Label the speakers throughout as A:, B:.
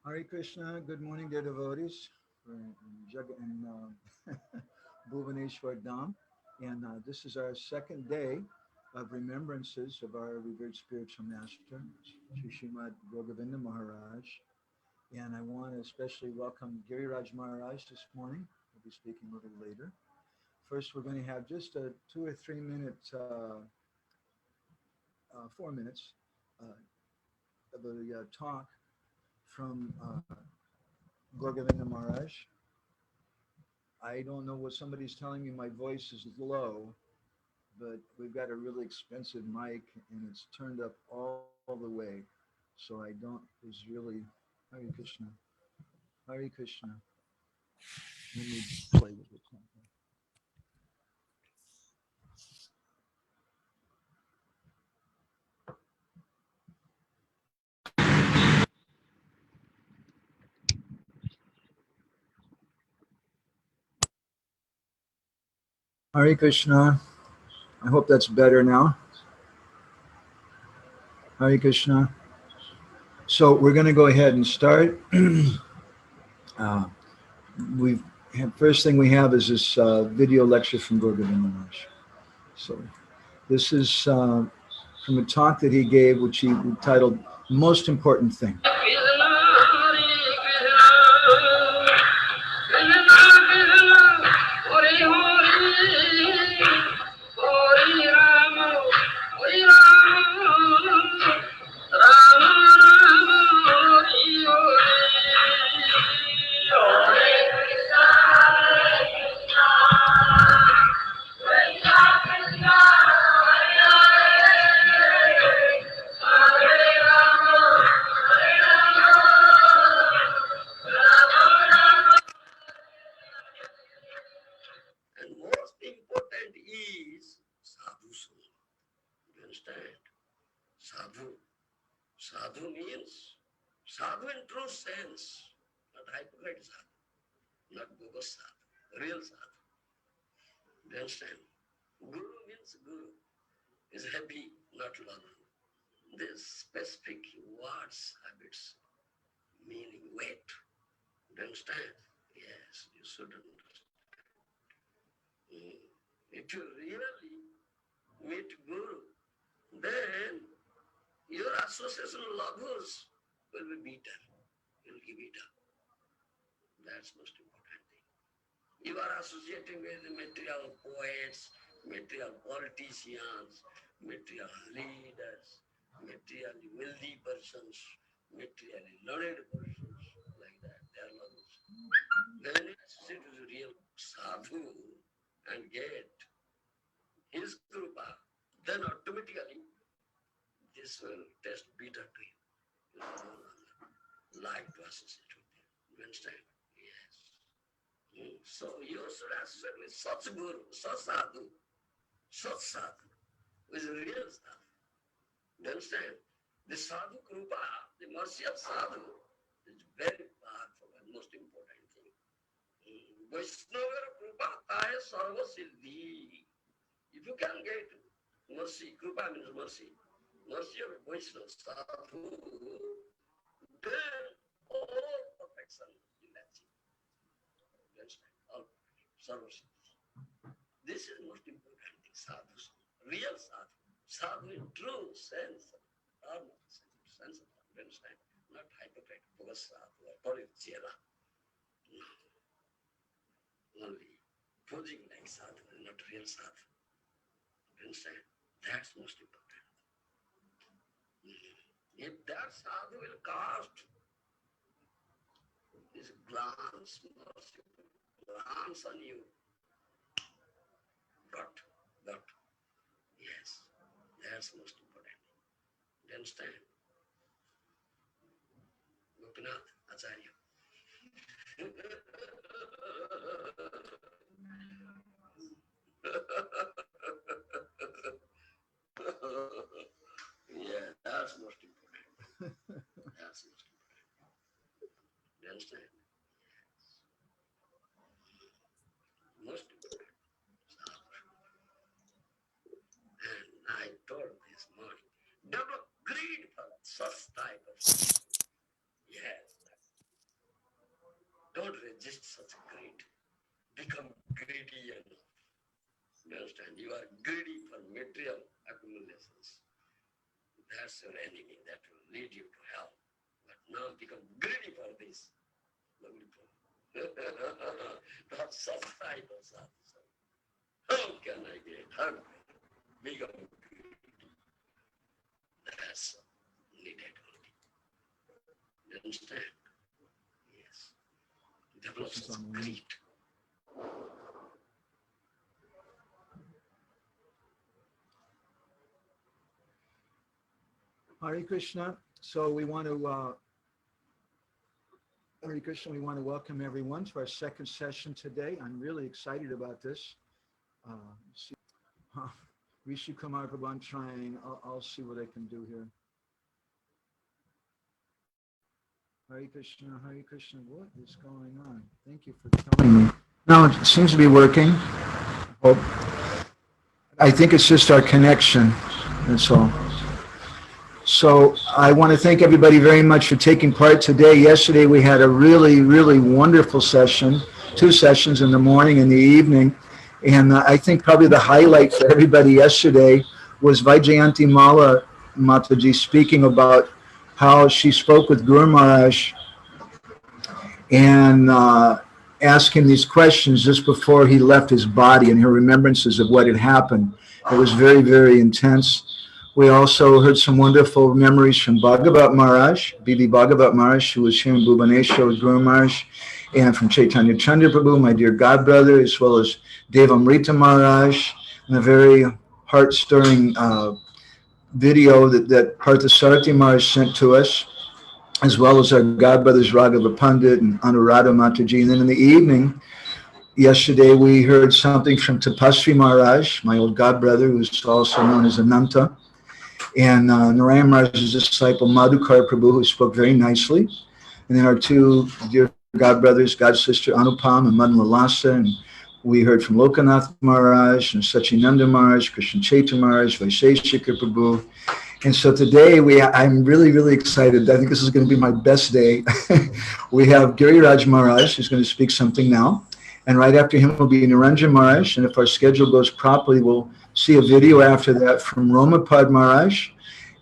A: Hare Krishna, good morning, dear devotees. We're Bhuvaneshwar Dham, and this is our second day of remembrances of our revered spiritual master, Sri Srimad Gour Govinda Maharaj. And I want to especially welcome Giriraja Maharaja this morning. We'll be speaking a little later. First, we're going to have just a 2 or 3 minute, 4 minutes of a talk from Gour Govinda Maharaj. I don't know what somebody's telling me my voice is low, but we've got a really expensive mic and it's turned up all the way. So I don't, there's really, Hare Krishna, Hare Krishna. Let me play with it. Hare Krishna. I hope that's better now. Hare Krishna. So we're going to go ahead and start. uh, we First thing we have is this video lecture from Gour Govinda Maharaj. So this is from a talk that he gave, which he titled "Most Important Thing."
B: Sadhu means sadhu in true sense, not hypocrite sadhu, not bogus sadhu, real sadhu. Do you understand? Guru means guru is happy, not loving. These specific words, habits, meaning weight. Do you understand? Yes, you should understand. If you really meet Guru, then your association lovers will be bitter. You'll give it up. That's most important thing. You are associating with material poets, material politicians, material leaders, materially wealthy persons, materially learned persons, like that. They are lovers. Then you associate with a real sadhu and get his krupa, then automatically this will taste bitter to you. You will no longer like to associate with them. You understand? Yes. So you should associate with such guru, such sadhu, with real sadhu. You understand? The sadhu krupa, the mercy of sadhu, is very powerful and most important thing. Vaishnava krupa taye sarva siddhi. If you can get mercy, krupa means mercy. Mercy of a Vaishnava sadhu, then all perfection you will achieve. You understand? All perfection. This is most important thing, sadhu. Real sadhu. Sadhu in true sense of dharma, sense of dharma. You understand? Not hypocrite, bogus sadhu or parivchera. No. Only posing like sadhu, not real sadhu. You understand? That's most important. If that sadhu will cast his glance, merciful glance on you, but, yes, that's most important. You understand? Gopinath Acharya. Yeah, that's most important. That's most important. You understand? Most important. And I told this morning, develop greed for such type of sadhu. Yes, just such great. Become greedy enough. You understand? You are greedy for material accumulations. That's your enemy. That will lead you to hell. But now become greedy for this. Not subscribe or something. How can I get? How can I become greedy? That's needed only. You understand? Yes. Develop such greed.
A: Hare Krishna. So we want to, Hare Krishna, we want to welcome everyone to our second session today. I'm really excited about this. Rishi Kumar Prabhu, I'm trying. I'll see what I can do here. Hare Krishna, Hare Krishna. What is going on? Thank you for telling me. No, it seems to be working. I think it's just our connection. That's all. So I want to thank everybody very much for taking part today. Yesterday we had a really, really wonderful session, 2 sessions in the morning and the evening. And I think probably the highlight for everybody yesterday was Vaijayanti Mala Mataji speaking about how she spoke with Guru Maharaj and asked him these questions just before he left his body and her remembrances of what had happened. It was very, very intense. We also heard some wonderful memories from Bhagavat Maharaj, Bibi Bhagavat Maharaj, who was here in Bhubaneswar with Guru Maharaj, and from Chaitanya Chandra Prabhu, my dear godbrother, as well as Devamrita Maharaj, and a very heart-stirring video that Parthasarathi Maharaj sent to us, as well as our godbrothers Raghava Pandit and Anuradha Mataji. And then in the evening, yesterday, we heard something from Tapasri Maharaj, my old godbrother, who's also known as Ananta, and Narayana Maharaj's disciple Madhukar Prabhu, who spoke very nicely. And then our 2 dear godbrothers, godsister Anupam and Madan Lalasa, and we heard from Lokanath Maharaj and Sachinanda Maharaj, Krishna Chaitanya Maharaj, Vaisheshika Prabhu. And so today I'm really, really excited. I think this is going to be my best day. We have Giriraja Maharaja, who's going to speak something now. And right after him will be Niranjana Maharaja. And if our schedule goes properly, we'll see a video after that from Romapada Maharaja.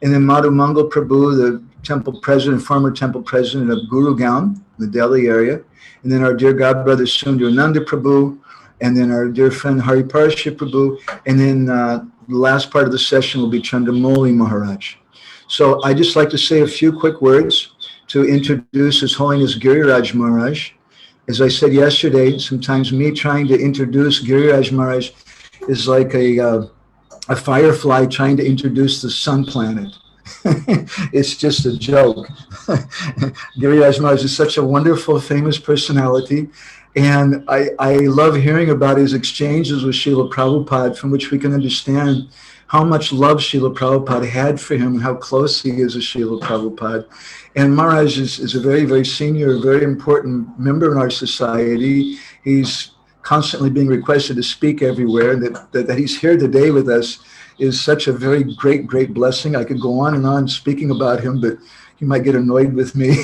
A: And then Madhumangal Prabhu, the temple president, former temple president of Gurugaon, the Delhi area. And then our dear godbrother Sundarananda Prabhu. And then our dear friend Hariparsha Prabhu. And then the last part of the session will be Chandramauli Maharaja. So I just like to say a few quick words to introduce His Holiness Giriraja Maharaj. As I said yesterday, sometimes me trying to introduce Giriraja Maharaj is like a firefly trying to introduce the sun planet. It's just a joke. Giriraja Maharaj is such a wonderful, famous personality. And I love hearing about his exchanges with Srila Prabhupada, from which we can understand how much love Srila Prabhupada had for him, how close he is with Srila Prabhupada. And Maharaj is a very, very senior, very important member in our society. He's constantly being requested to speak everywhere. That he's here today with us is such a very great, great blessing. I could go on and on speaking about him, but he might get annoyed with me.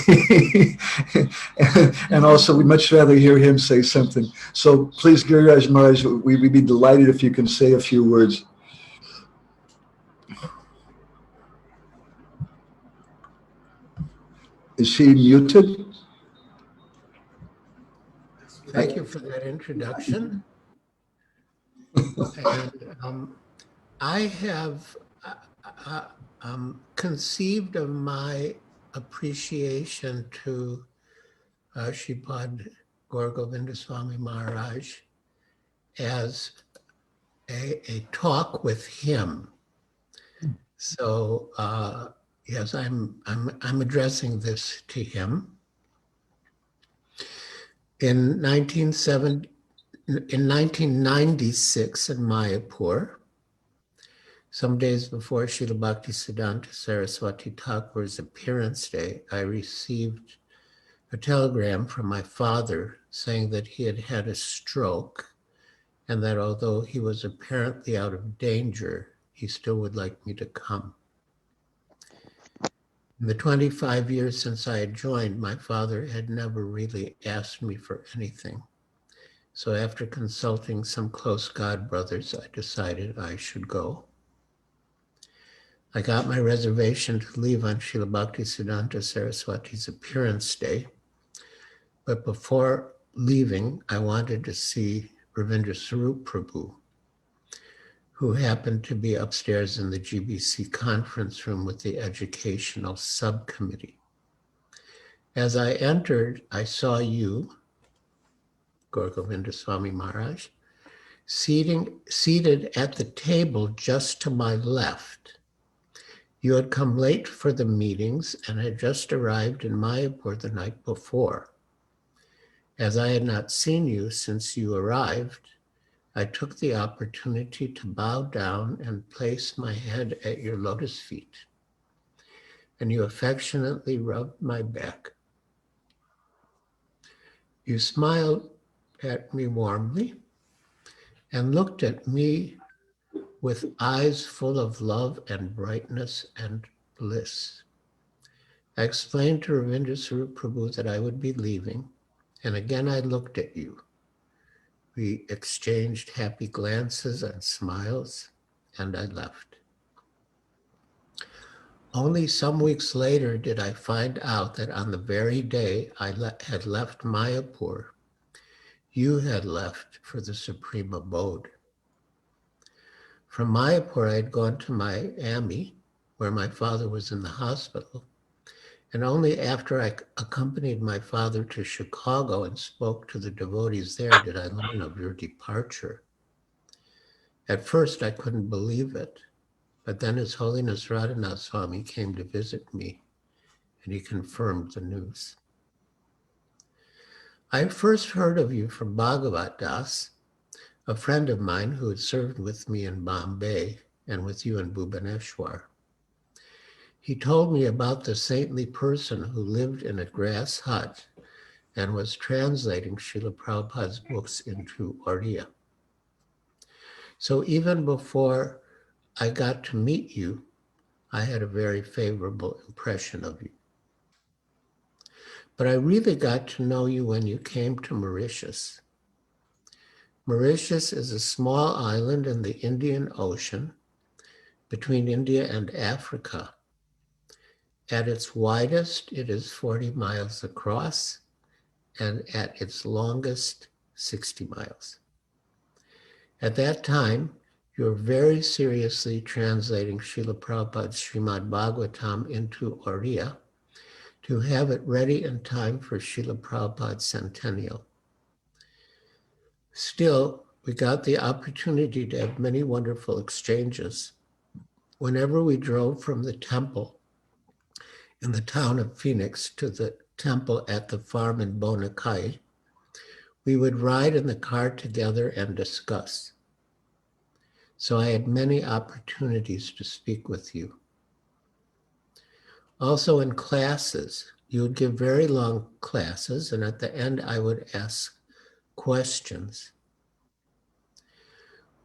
A: And also, we'd much rather hear him say something. So please, Giriraja Maharaj, we'd be delighted if you can say a few words. Is he muted?
C: Thank you for that introduction. And I have conceived of my appreciation to Srimad Gour Govinda Swami Maharaj as a talk with him. So yes, I'm addressing this to him. In 1996 in Mayapur, some days before Srila Bhaktisiddhanta Saraswati Thakur's appearance day, I received a telegram from my father saying that he had had a stroke and that although he was apparently out of danger, he still would like me to come. In the 25 years since I had joined, my father had never really asked me for anything. So after consulting some close God brothers, I decided I should go. I got my reservation to leave on Srila Bhaktisiddhanta Saraswati's appearance day. But before leaving, I wanted to see Ravindra Sarup Prabhu, who happened to be upstairs in the GBC conference room with the educational subcommittee. As I entered, I saw you, Gour Govinda Swami Maharaj, seated at the table just to my left. You had come late for the meetings and had just arrived in Mayapur the night before. As I had not seen you since you arrived, I took the opportunity to bow down and place my head at your lotus feet, and you affectionately rubbed my back. You smiled at me warmly and looked at me with eyes full of love and brightness and bliss. I explained to Ravindra Sarup Prabhu that I would be leaving, and again I looked at you. We exchanged happy glances and smiles, and I left. Only some weeks later did I find out that on the very day I had left Mayapur, you had left for the Supreme Abode. From Mayapur, I had gone to Miami, where my father was in the hospital, and only after I accompanied my father to Chicago and spoke to the devotees there did I learn of your departure. At first, I couldn't believe it, but then His Holiness Radhanath Swami came to visit me, and he confirmed the news. I first heard of you from Bhagavat Das, a friend of mine who had served with me in Bombay and with you in Bhubaneswar. He told me about the saintly person who lived in a grass hut and was translating Srila Prabhupada's books into Oriya. So even before I got to meet you, I had a very favorable impression of you. But I really got to know you when you came to Mauritius. Mauritius is a small island in the Indian Ocean between India and Africa. At its widest, it is 40 miles across, and at its longest, 60 miles. At that time, you were very seriously translating Srila Prabhupada's Srimad Bhagavatam into Oriya to have it ready in time for Srila Prabhupada's centennial. Still, we got the opportunity to have many wonderful exchanges. Whenever we drove from the temple in the town of Phoenix to the temple at the farm in Bonakai, we would ride in the car together and discuss. So I had many opportunities to speak with you. Also in classes, you would give very long classes, and at the end I would ask questions.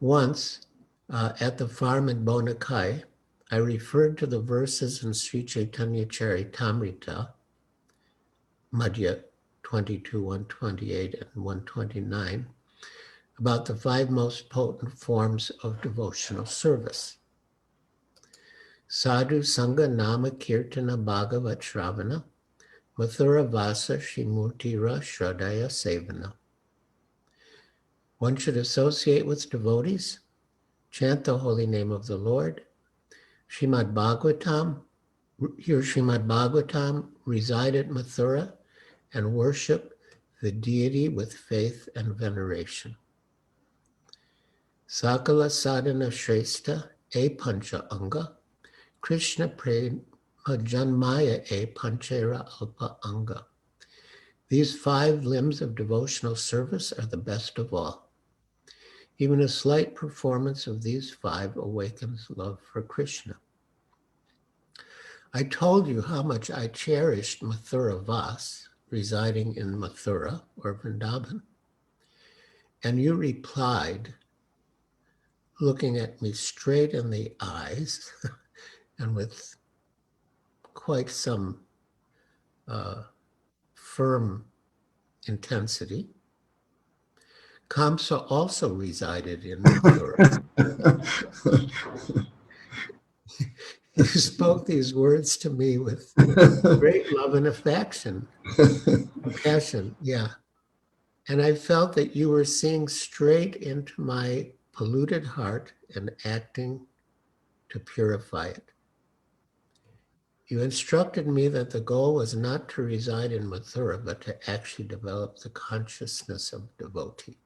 C: Once, at the farm in Bonakai, I referred to the verses in Sri Chaitanya Charitamrita, Madhya 22, 128 and 129, about the 5 most potent forms of devotional service. Sadhu Sangha Nama Kirtana Bhagavat Shravana, Mathura Vasa Shimurtira Shradaya Sevana. One should associate with devotees, chant the holy name of the Lord, Srimad Bhagavatam, hear Srimad Bhagavatam, reside at Mathura, and worship the deity with faith and veneration. Sakala Sadhana Shrestha E Pancha Anga, Krishna Prema Janmaya E Panchera Alpa Anga. These 5 limbs of devotional service are the best of all. Even a slight performance of these 5 awakens love for Krishna. I told you how much I cherished Mathura Vas, residing in Mathura or Vrindavan, and you replied, looking at me straight in the eyes and with quite some firm intensity. Kamsa also resided in Mathura. You spoke these words to me with great love and affection, passion, yeah. And I felt that you were seeing straight into my polluted heart and acting to purify it. You instructed me that the goal was not to reside in Mathura, but to actually develop the consciousness of devotee.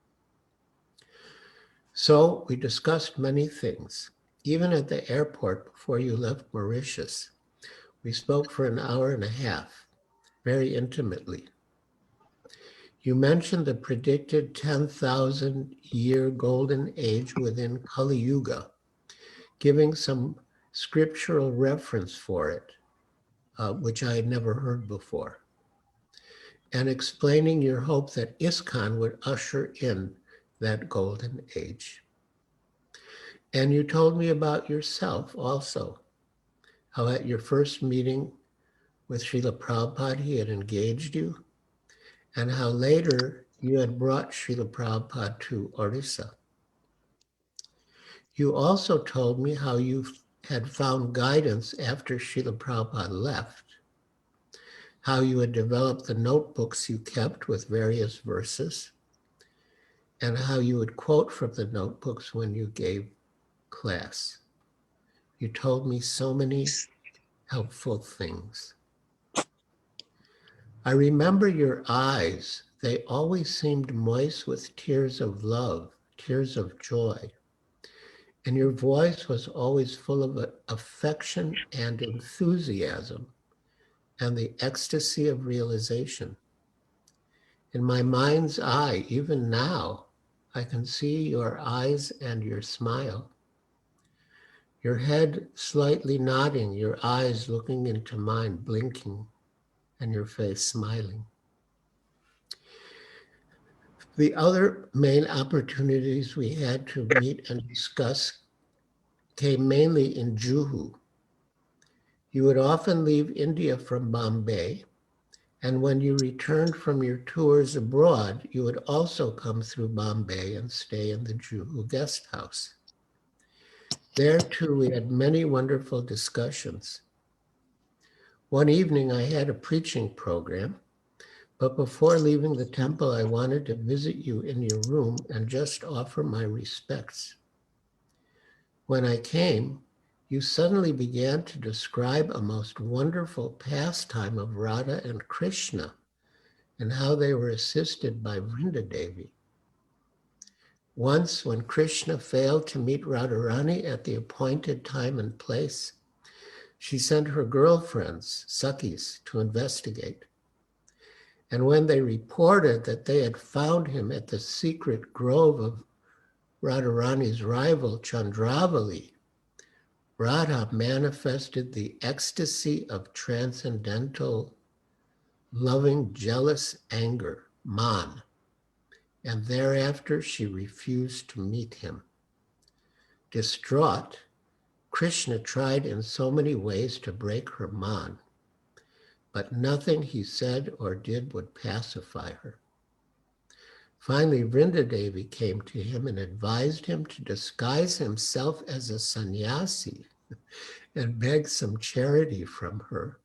C: So we discussed many things. Even at the airport before you left Mauritius, we spoke for an hour and a half, very intimately. You mentioned the predicted 10,000 year golden age within Kali Yuga, giving some scriptural reference for it, which I had never heard before, and explaining your hope that ISKCON would usher in that golden age. And you told me about yourself also, how at your first meeting with Srila Prabhupada, he had engaged you, and how later you had brought Srila Prabhupada to Orissa. You also told me how you had found guidance after Srila Prabhupada left, how you had developed the notebooks you kept with various verses, and how you would quote from the notebooks when you gave class. You told me so many helpful things. I remember your eyes. They always seemed moist with tears of love, tears of joy. And your voice was always full of affection and enthusiasm and the ecstasy of realization. In my mind's eye, even now, I can see your eyes and your smile. Your head slightly nodding, your eyes looking into mine, blinking, and your face smiling. The other main opportunities we had to meet and discuss came mainly in Juhu. You would often leave India from Bombay, and when you returned from your tours abroad, you would also come through Bombay and stay in the Juhu guest house. There too, we had many wonderful discussions. One evening, I had a preaching program, but before leaving the temple, I wanted to visit you in your room and just offer my respects. When I came, you suddenly began to describe a most wonderful pastime of Radha and Krishna and how they were assisted by Vrindadevi. Once, when Krishna failed to meet Radharani at the appointed time and place, she sent her girlfriends, Sakhis, to investigate. And when they reported that they had found him at the secret grove of Radharani's rival, Chandramauli, Radha manifested the ecstasy of transcendental, loving, jealous anger, man, and thereafter she refused to meet him. Distraught, Krishna tried in so many ways to break her man, but nothing he said or did would pacify her. Finally, Vrindadevi came to him and advised him to disguise himself as a sannyasi and beg some charity from her.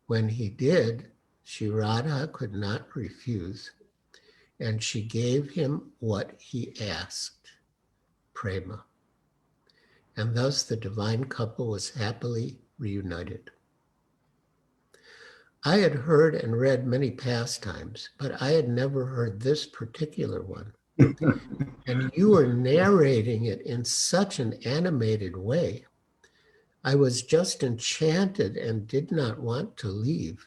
C: When he did, Sri Radha could not refuse, and she gave him what he asked, prema. And thus the divine couple was happily reunited. I had heard and read many pastimes, but I had never heard this particular one. And you were narrating it in such an animated way. I was just enchanted and did not want to leave.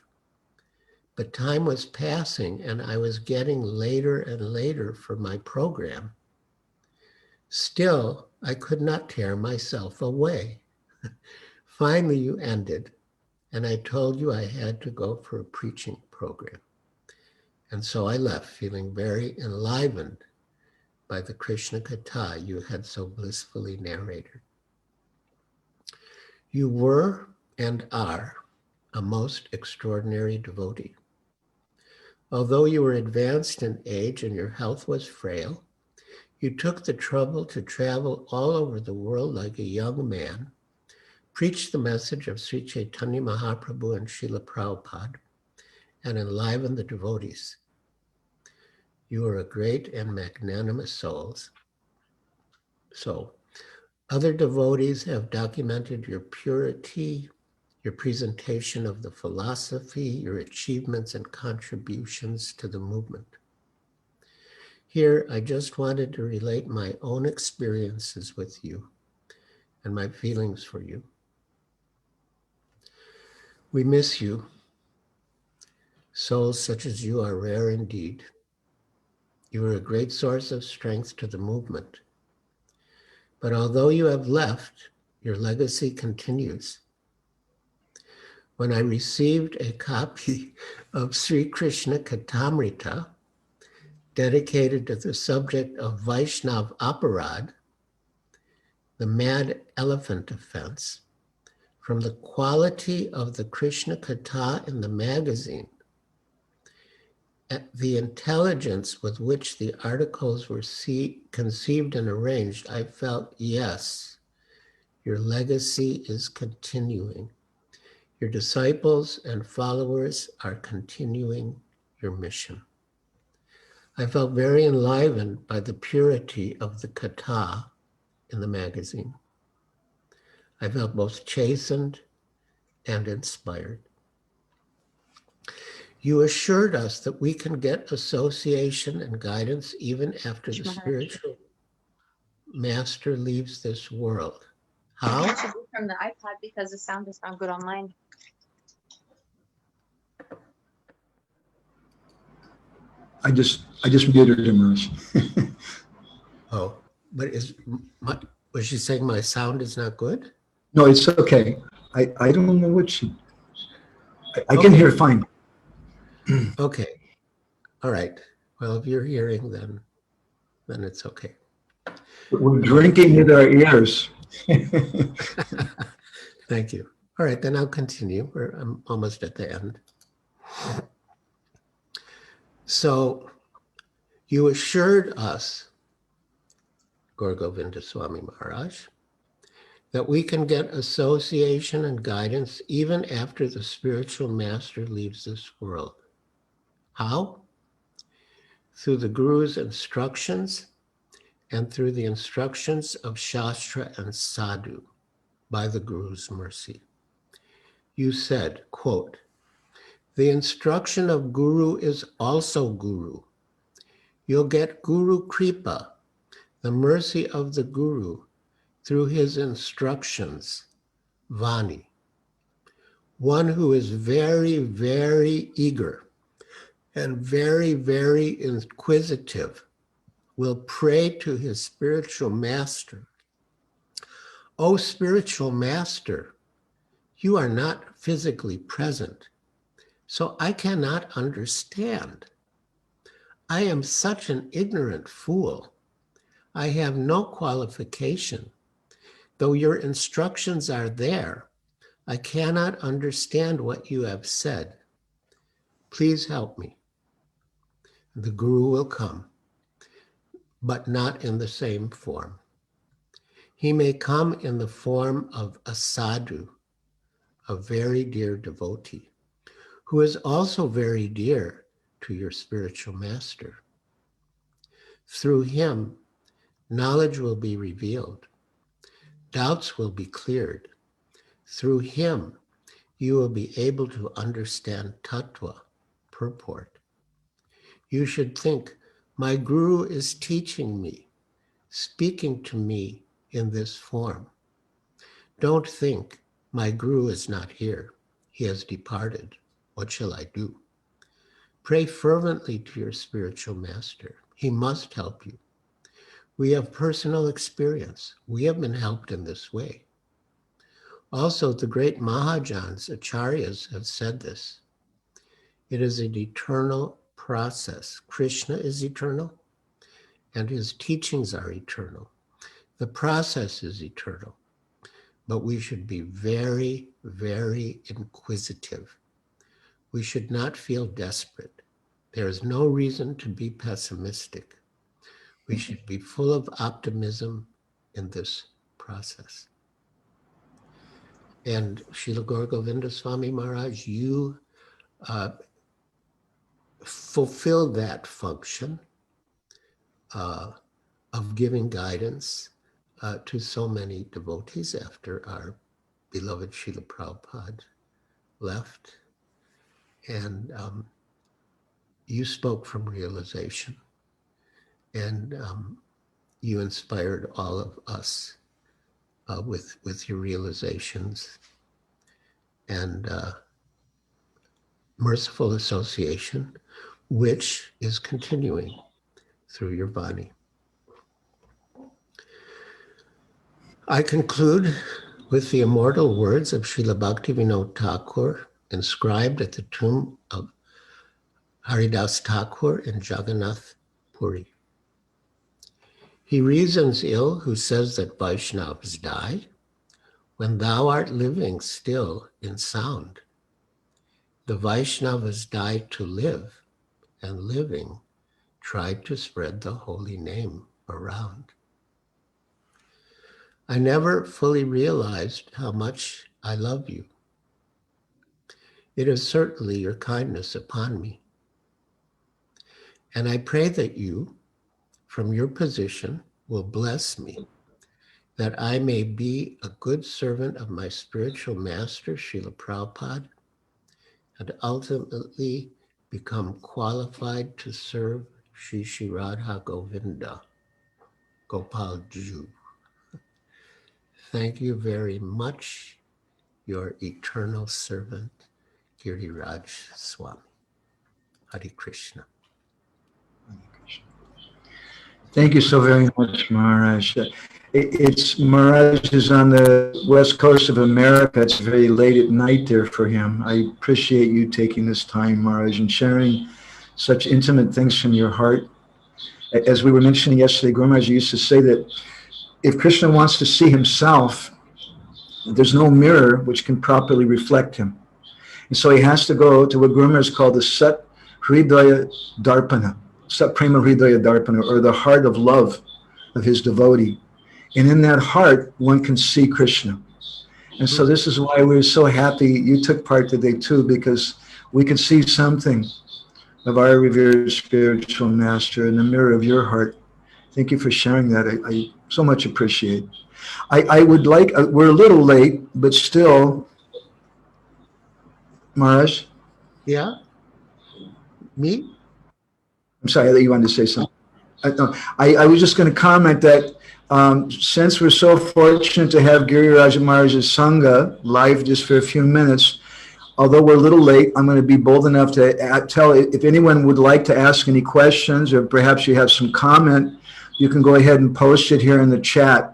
C: But time was passing and I was getting later and later for my program. Still, I could not tear myself away. Finally, you ended, and I told you I had to go for a preaching program. And so I left feeling very enlivened by the Krishna Katha you had so blissfully narrated. You were and are a most extraordinary devotee. Although you were advanced in age and your health was frail, you took the trouble to travel all over the world like a young man, preach the message of Sri Chaitanya Mahaprabhu and Srila Prabhupada, and enliven the devotees. You are a great and magnanimous soul. Other devotees have documented your purity, your presentation of the philosophy, your achievements and contributions to the movement. Here, I just wanted to relate my own experiences with you and my feelings for you. We miss you. Souls such as you are rare indeed. You are a great source of strength to the movement. But although you have left, your legacy continues. When I received a copy of Sri Krishna Katamrita, dedicated to the subject of Vaishnav Aparad, the mad elephant offense, from the quality of the Krishna Katha in the magazine, the intelligence with which the articles were conceived and arranged, I felt, yes, your legacy is continuing. Your disciples and followers are continuing your mission. I felt very enlivened by the purity of the Katha in the magazine. I felt both chastened and inspired. You assured us that we can get association and guidance even after the spiritual master leaves this world. How?
D: You should do from the iPad because the sound is not good online.
A: I just muted him, Raj.
C: Oh, but was she saying my sound is not good?
A: No, it's okay. I don't know what she. I can hear fine.
C: Okay. All right. Well, if you're hearing, then it's okay.
A: We're drinking with our ears.
C: Thank you. All right, then I'll continue. I'm almost at the end. So you assured us, Gour Govinda Swami Maharaj, that we can get association and guidance even after the spiritual master leaves this world. How? Through the Guru's instructions and through the instructions of Shastra and Sadhu by the Guru's mercy. You said, quote, the instruction of Guru is also Guru. You'll get Guru Kripa, the mercy of the Guru, through his instructions, Vani. One who is very, very eager and very, very inquisitive will pray to his spiritual master. O spiritual master, you are not physically present, so I cannot understand. I am such an ignorant fool. I have no qualification. Though your instructions are there, I cannot understand what you have said. Please help me. The Guru will come, but not in the same form. He may come in the form of a sadhu, a very dear devotee, who is also very dear to your spiritual master. Through him, knowledge will be revealed. Doubts will be cleared. Through him, you will be able to understand tattva, purport. You should think, my Guru is teaching me, speaking to me in this form. Don't think, my Guru is not here. He has departed. What shall I do? Pray fervently to your spiritual master. He must help you. We have personal experience. We have been helped in this way. Also, the great Mahajans, Acharyas, have said this. It is an eternal process. Krishna is eternal, and his teachings are eternal. The process is eternal. but we should be very, very inquisitive. We should not feel desperate. There is no reason to be pessimistic. We should be full of optimism in this process. And Srila Gour Govinda Swami Maharaj, you fulfill that function of giving guidance to so many devotees after our beloved Srila Prabhupada left. And you spoke from realization, and you inspired all of us with your realizations and merciful association, which is continuing through your body. I conclude with the immortal words of Srila Bhaktivinoda Thakur, inscribed at the tomb of Haridas Thakur in Jagannath Puri. He reasons ill who says that Vaishnavas die, when thou art living still in sound. The Vaishnavas died to live, and living tried to spread the holy name around. I never fully realized how much I love you. It is certainly your kindness upon me. And I pray that you, from your position, will bless me, that I may be a good servant of my spiritual master, Srila Prabhupada, and ultimately become qualified to serve Shri Radha Govinda, Gopal Ju. Thank you very much, your eternal servant, Giriraj Swami. Hare Krishna.
A: Thank you so very much, Maharaj. Maharaj is on the west coast of America. It's very late at night there for him. I appreciate you taking this time, Maharaj, and sharing such intimate things from your heart. As we were mentioning yesterday, Guru Maharaj used to say that if Krishna wants to see himself, there's no mirror which can properly reflect him. And so he has to go to what Guru Maharaj called the Sat Hridaya Darpana, Sat Prema Hridaya Darpana, or the heart of love of his devotee. And in that heart, one can see Krishna. And so this is why we're so happy you took part today too, because we can see something of our revered spiritual master in the mirror of your heart. Thank you for sharing that. I so much appreciate. I would like, we're a little late, but still, Maharaj?
C: Yeah? Me?
A: I'm sorry, I thought you wanted to say something. I was just going to comment that since we're so fortunate to have Giriraja Maharaja's Sangha live just for a few minutes, although we're a little late, I'm going to be bold enough to tell if anyone would like to ask any questions, or perhaps you have some comment, you can go ahead and post it here in the chat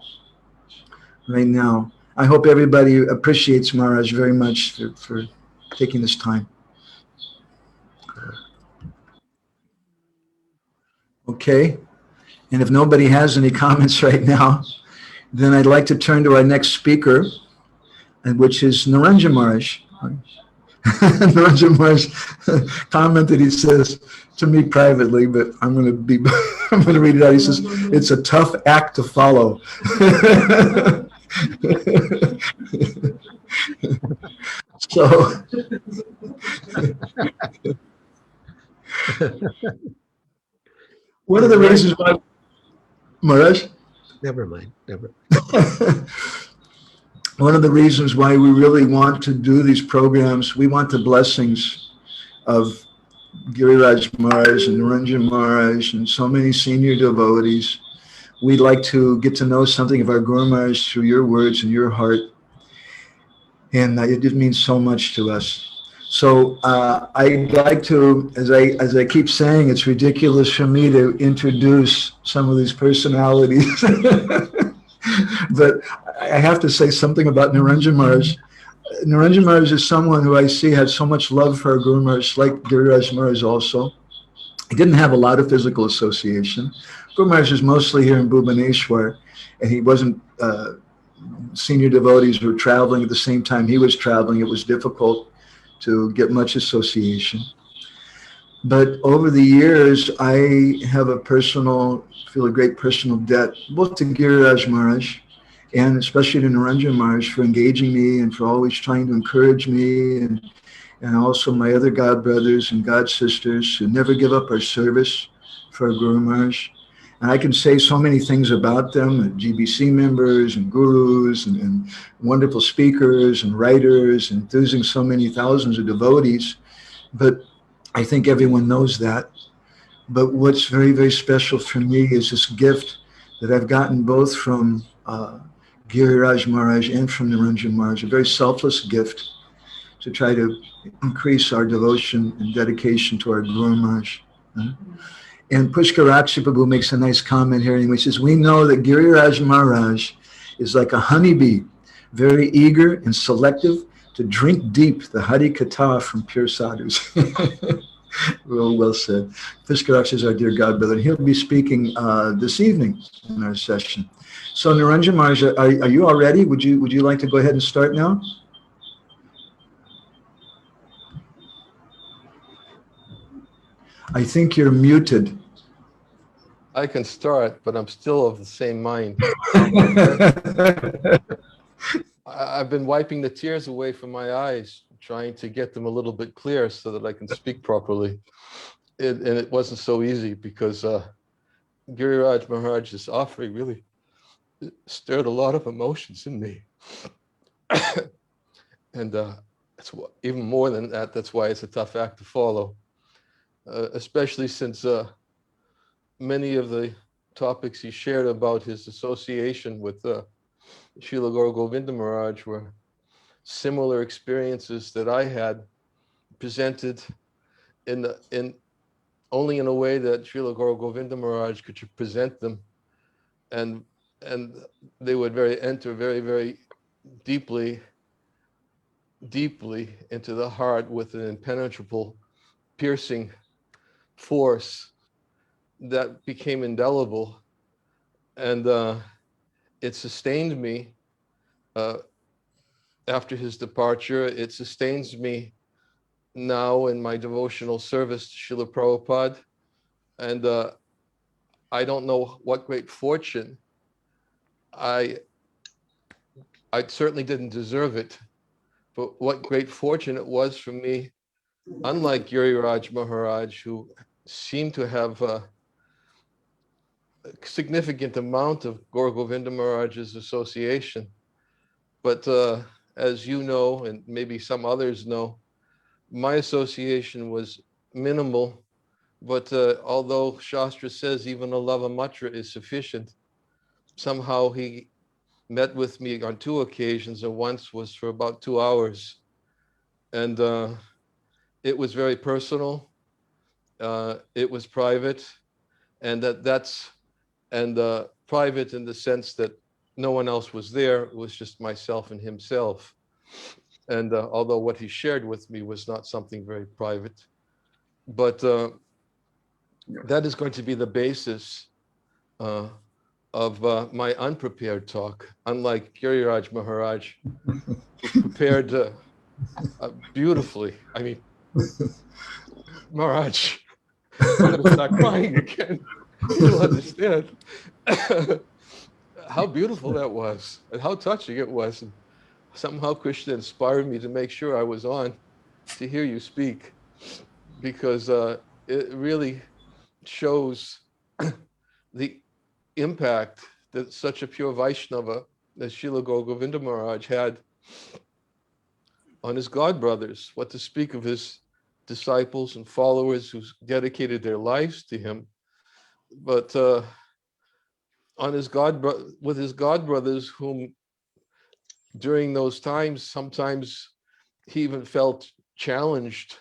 A: right now. I hope everybody appreciates Maharaj very much for taking this time. Okay, and if nobody has any comments right now, then I'd like to turn to our next speaker, which is Niranjana Maharaja. Niranjana Maharaja commented, he says to me privately, but I'm going to read it out. He says, "It's a tough act to follow." So one of the reasons why, Maharaj?
C: Never mind.
A: One of the reasons why we really want to do these programs, we want the blessings of Giriraja Maharaj and Niranjana Maharaj and so many senior devotees. We'd like to get to know something of our Guru Maharaj through your words and your heart. And it just means so much to us. So I'd like to, as I keep saying, it's ridiculous for me to introduce some of these personalities. But I have to say something about Niranjana Maharaj. Niranjana Maharaj is someone who I see had so much love for our Guru Maharaj, like Giriraja Maharaj also. He didn't have a lot of physical association. Guru Maharaj was mostly here in Bhubaneswar, and he wasn't senior devotees were traveling at the same time he was traveling. It was difficult to get much association. But over the years, I have feel a great personal debt, both to Giriraja Maharaj and especially to Niranjana Maharaj for engaging me and for always trying to encourage me, and also my other God brothers and God sisters who never give up our service for our Guru Maharaj. And I can say so many things about them, and GBC members and gurus and wonderful speakers and writers, and enthusing so many thousands of devotees. But I think everyone knows that. But what's very, very special for me is this gift that I've gotten both from Giriraja Maharaj and from Niranjana Maharaj, a very selfless gift to try to increase our devotion and dedication to our Guru Maharaj. And Pushkarakshi Prabhu makes a nice comment here. He says, we know that Giriraja Maharaj is like a honeybee, very eager and selective to drink deep the Hari Katha from pure sadhus. Well said. Pushkarakshi is our dear God brother. He'll be speaking this evening in our session. So Niranjana Maharaj, are you all ready? Would you like to go ahead and start now? I think you're muted.
E: I can start, but I'm still of the same mind. I've been wiping the tears away from my eyes, trying to get them a little bit clear so that I can speak properly. And it wasn't so easy because Giriraja Maharaj's offering really stirred a lot of emotions in me. And that's even more than that, that's why it's a tough act to follow, especially since many of the topics he shared about his association with Srila Gour Govinda Maharaj were similar experiences that I had, presented in only in a way that Srila Gour Govinda Maharaj could present them, and they would enter very, very deeply into the heart with an impenetrable, piercing force that became indelible, and it sustained me after his departure. It sustains me now in my devotional service to Srila Prabhupada, and I don't know what great fortune. I certainly didn't deserve it, but what great fortune it was for me, unlike Giriraja Maharaj, who seemed to have a significant amount of Gour Govinda Maharaj's association. But as you know, and maybe some others know, my association was minimal. But although Shastra says even a lava matra is sufficient, somehow he met with me on 2 occasions, and once was for about 2 hours. And it was very personal. It was private, and that's private in the sense that no one else was there. It was just myself and himself. And although what he shared with me was not something very private, but that is going to be the basis of my unprepared talk, unlike Giriraja Maharaj, who prepared beautifully. I mean, Maharaj, I'm going to start crying again. You'll understand how beautiful that was and how touching it was. And somehow Krishna inspired me to make sure I was on to hear you speak, because it really shows the impact that such a pure Vaishnava as Srila Gour Govinda Maharaj had on his god brothers, what to speak of his disciples and followers who dedicated their lives to him. But on his with his god brothers, whom during those times, sometimes he even felt challenged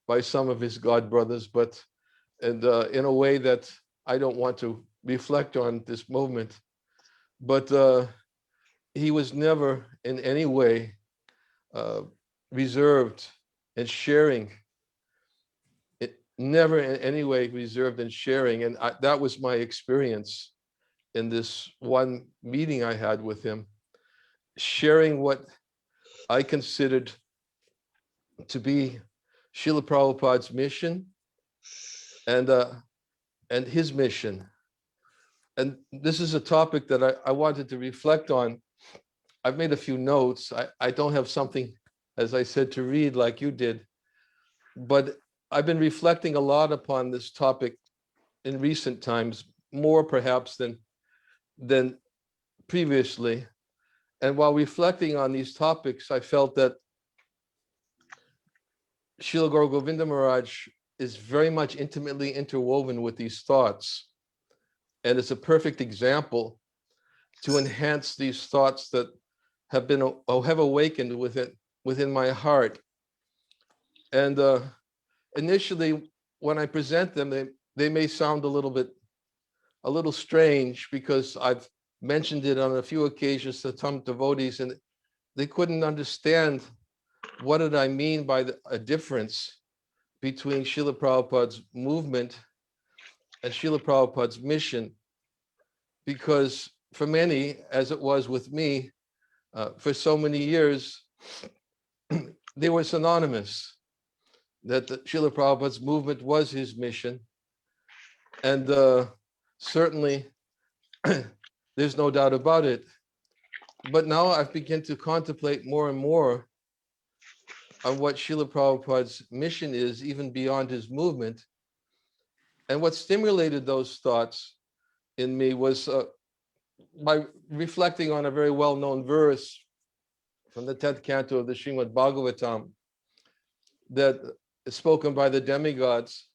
E: by some of his god brothers, but in a way that I don't want to reflect on this moment. But he was never in any way reserved in sharing. Never in any way reserved in sharing. And that was my experience in this one meeting I had with him. sharing what I considered to be Srila Prabhupada's mission and his mission. And this is a topic that I wanted to reflect on. I've made a few notes. I don't have something, as I said, to read like you did, but I've been reflecting a lot upon this topic in recent times, more perhaps than previously. And while reflecting on these topics, I felt that Srila Gour Govinda Maharaj is very much intimately interwoven with these thoughts. And it's a perfect example to enhance these thoughts that have awakened within my heart. And initially, when I present them, they may sound a little strange, because I've mentioned it on a few occasions to some devotees, and they couldn't understand what did I mean by a difference between Srila Prabhupada's movement and Srila Prabhupada's mission. Because for many, as it was with me, for so many years, they were synonymous, that the Srila Prabhupada's movement was his mission. And certainly, there's no doubt about it. But now I've begun to contemplate more and more on what Srila Prabhupada's mission is, even beyond his movement. And what stimulated those thoughts in me was by reflecting on a very well-known verse from the 10th canto of the Srimad Bhagavatam that is spoken by the demigods.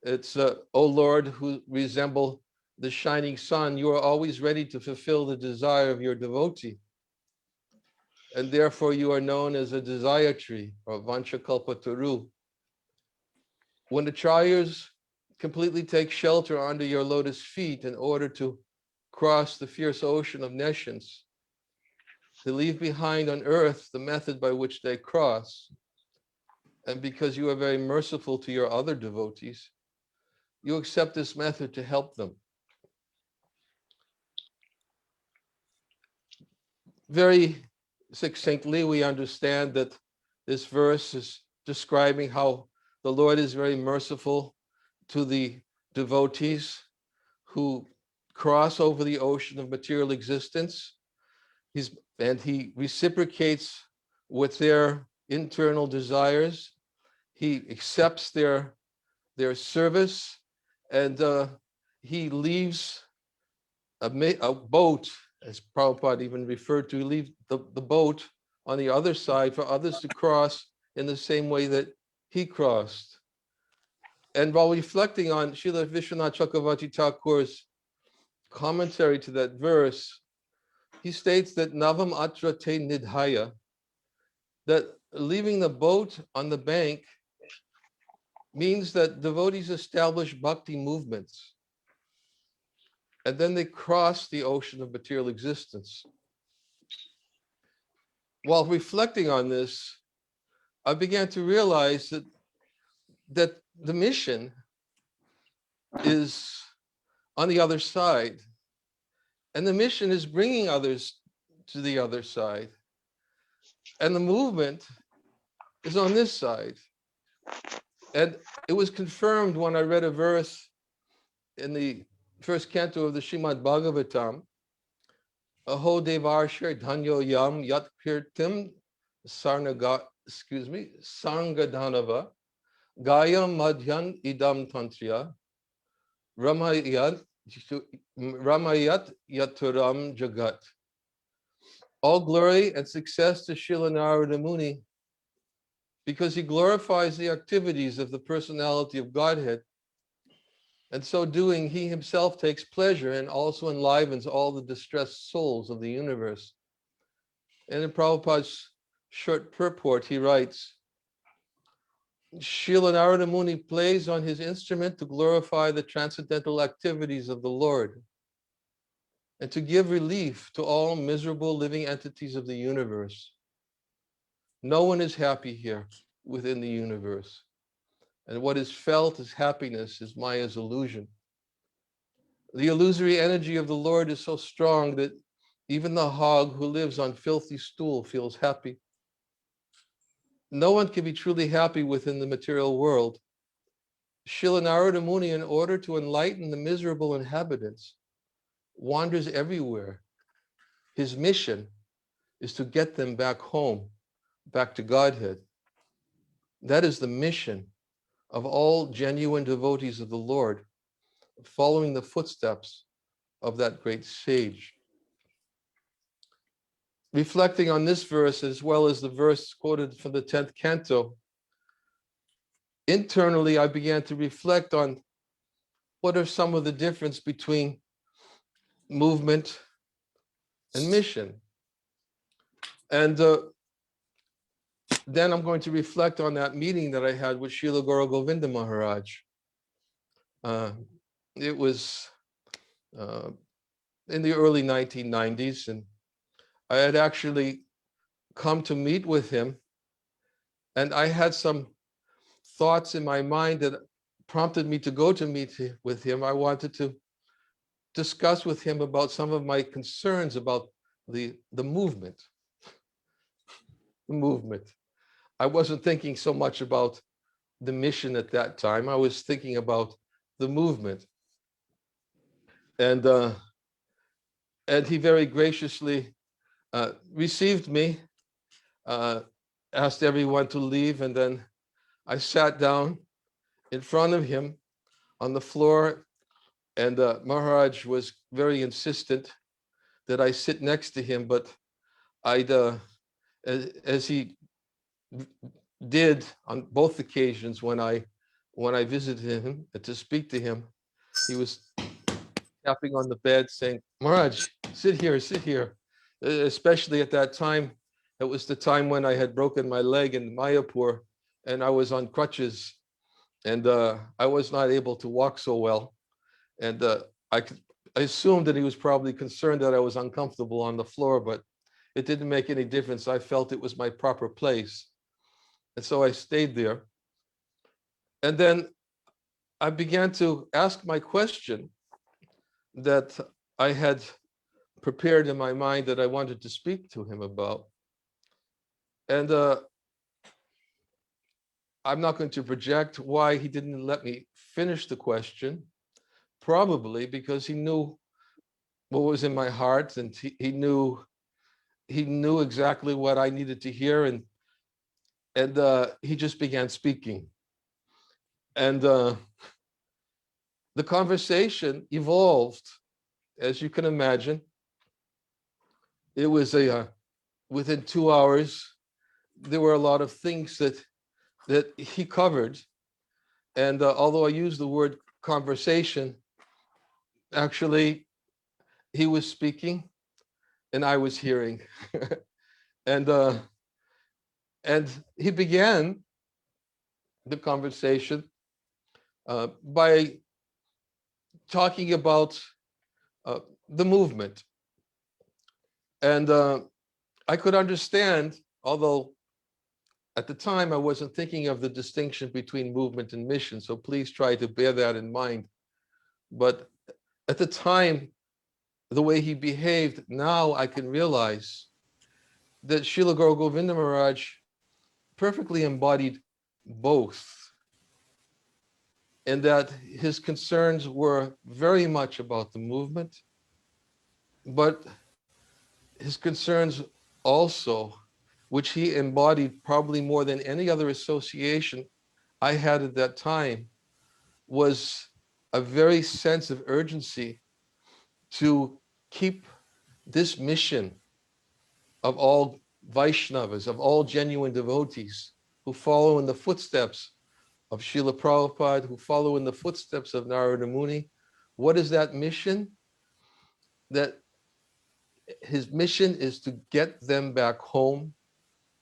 E: It's, O Lord, who resemble the shining sun, you are always ready to fulfill the desire of your devotee. And therefore you are known as a desire tree, or Vanchakalpataru. When the Acharyas completely take shelter under your lotus feet in order to cross the fierce ocean of nescience, they leave behind on earth the method by which they cross. And because you are very merciful to your other devotees, you accept this method to help them. Very succinctly, we understand that this verse is describing how the Lord is very merciful to the devotees who cross over the ocean of material existence. And he reciprocates with their internal desires. He accepts their service, and he leaves a boat, as Prabhupada even referred to, leave the boat on the other side for others to cross in the same way that he crossed. And while reflecting on Srila Vishwanath Chakravarti Thakur's commentary to that verse, he states that Navam Atra Te Nidhaya, that leaving the boat on the bank means that devotees establish bhakti movements, and then they cross the ocean of material existence. While reflecting on this, I began to realize that the mission is on the other side, and the mission is bringing others to the other side, and the movement is on this side. And it was confirmed when I read a verse in the first canto of the Srimad Bhagavatam, Aho Devarshir Dhanyo Yam Yat Kirtim Sangadhanava Gaya Madhyan Idam Tantriya Ramayat Yaturam Jagat. All glory and success to Srila Narada Muni, because he glorifies the activities of the personality of Godhead. And so doing, he himself takes pleasure and also enlivens all the distressed souls of the universe. And in Prabhupada's short purport, he writes, Srila Narada Muni plays on his instrument to glorify the transcendental activities of the Lord and to give relief to all miserable living entities of the universe. No one is happy here within the universe. And what is felt as happiness is Maya's illusion. The illusory energy of the Lord is so strong that Even the hog who lives on filthy stool feels happy. No one can be truly happy within the material world. Srila Narada Muni, in order to enlighten the miserable inhabitants, wanders everywhere. His mission is to get them back home, back to Godhead. That is the mission of all genuine devotees of the Lord, following the footsteps of that great sage. Reflecting on this verse, as well as the verse quoted from the 10th canto, internally I began to reflect on what are some of the difference between movement and mission. And then I'm going to reflect on that meeting that I had with Srila Gour Govinda Maharaj. It was in the early 1990s, and I had actually come to meet with him, and I had some thoughts in my mind that prompted me to go to meet with him. I wanted to discuss with him about some of my concerns about the movement. The movement. I wasn't thinking so much about the mission at that time. I was thinking about the movement. And he very graciously received me, asked everyone to leave, and then I sat down in front of him on the floor, and Maharaj was very insistent that I sit next to him, but I'd, as he did on both occasions when I visited him to speak to him, he was tapping on the bed saying, "Maharaj, sit here, sit here." Especially at that time, it was the time when I had broken my leg in Mayapur and I was on crutches, and I was not able to walk so well. And I assumed that he was probably concerned that I was uncomfortable on the floor, but it didn't make any difference. I felt it was my proper place. And so I stayed there. And then I began to ask my question that I had prepared in my mind that I wanted to speak to him about. And I'm not going to project why he didn't let me finish the question, probably because he knew what was in my heart, and he knew exactly what I needed to hear, and he just began speaking. And the conversation evolved, as you can imagine. It was within 2 hours, there were a lot of things that he covered. And although I use the word conversation, actually, he was speaking and I was hearing. and he began the conversation by talking about the movement. And I could understand, although at the time I wasn't thinking of the distinction between movement and mission, so please try to bear that in mind. But at the time, the way he behaved, now I can realize that Srila Gour Govinda Maharaj perfectly embodied both, and that his concerns were very much about the movement, but his concerns also, which he embodied probably more than any other association I had at that time, was a very sense of urgency to keep this mission of all Vaishnavas, of all genuine devotees who follow in the footsteps of Srila Prabhupada, who follow in the footsteps of Narada Muni. What is that mission? That his mission is to get them back home,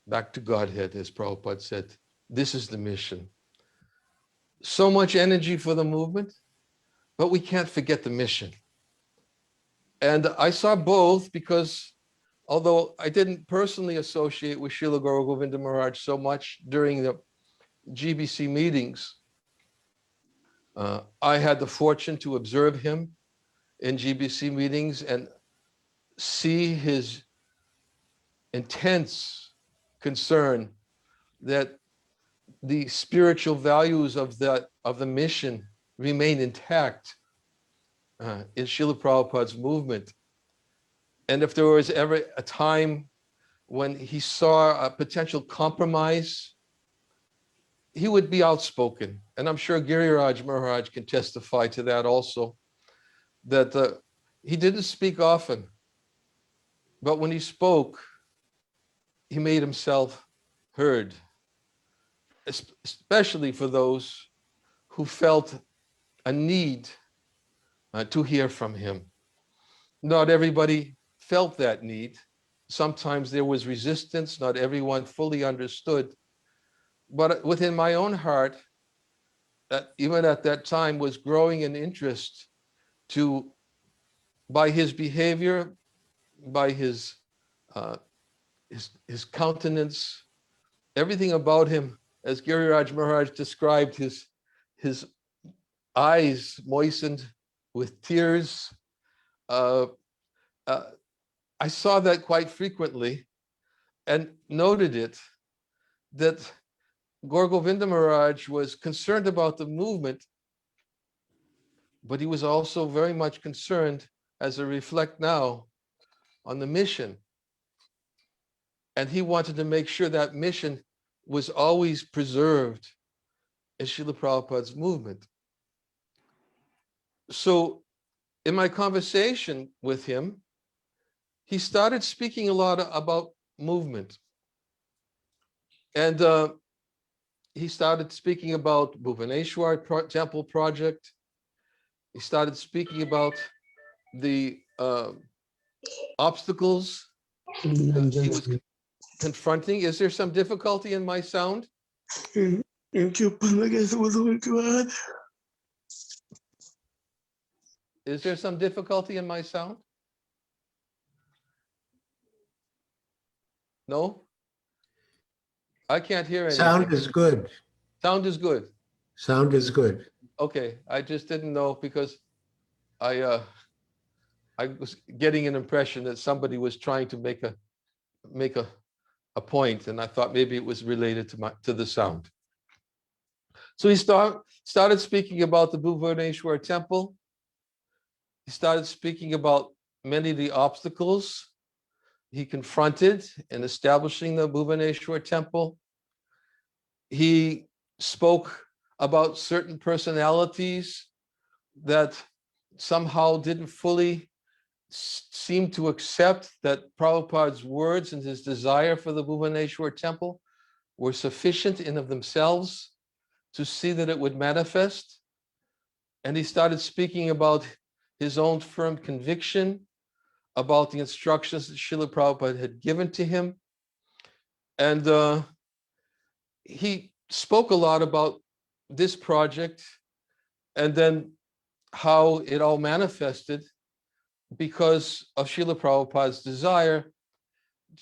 E: back to Godhead, as Prabhupada said. This is the mission. So much energy for the movement, but we can't forget the mission. And I saw both because although I didn't personally associate with Srila Gour Govinda Maharaj so much during the GBC meetings, I had the fortune to observe him in GBC meetings, and see his intense concern that the spiritual values of the mission remain intact in Srila Prabhupada's movement. And if there was ever a time when he saw a potential compromise, he would be outspoken. And I'm sure Giriraja Maharaja can testify to that also, that he didn't speak often, but when he spoke, he made himself heard, especially for those who felt a need to hear from him. Not everybody felt that need. Sometimes there was resistance, not everyone fully understood. But within my own heart, even at that time, was growing an interest to, by his behavior, by his countenance, everything about him, as Giriraja Maharaj described, his eyes moistened with tears. I saw that quite frequently and noted it, that Gour Govinda Maharaj was concerned about the movement, but he was also very much concerned, as I reflect now, on the mission. And he wanted to make sure that mission was always preserved in Srila Prabhupada's movement. So in my conversation with him, he started speaking a lot about movement. And he started speaking about Bhuvaneshwar temple project. He started speaking about the obstacles he was confronting. Is there some difficulty in my sound? Is there some difficulty in my sound? No? I can't hear anything.
C: Sound is good.
E: Sound is good.
C: Sound is good.
E: Okay, I just didn't know because I was getting an impression that somebody was trying to make a point, and I thought maybe it was related to the sound. So he started speaking about the Bhuvaneshwar temple. He started speaking about many of the obstacles he confronted in establishing the Bhuvaneshwar temple. He spoke about certain personalities that somehow didn't fully seem to accept that Prabhupada's words and his desire for the Bhuvaneshwar temple were sufficient in of themselves to see that it would manifest. And he started speaking about his own firm conviction about the instructions that Srila Prabhupada had given to him. And he spoke a lot about this project and then how it all manifested because of Srila Prabhupada's desire,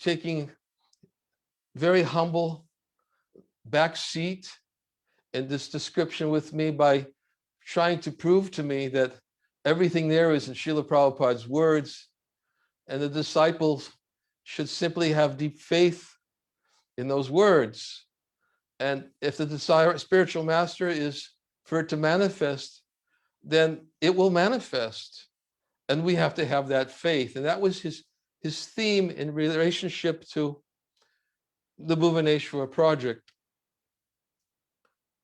E: taking very humble back seat in this description with me by trying to prove to me that everything there is in Srila Prabhupada's words, and the disciples should simply have deep faith in those words. And if the desire, spiritual master is for it to manifest, then it will manifest. And we have to have that faith. And that was his theme in relationship to the Bhuvaneshwar project.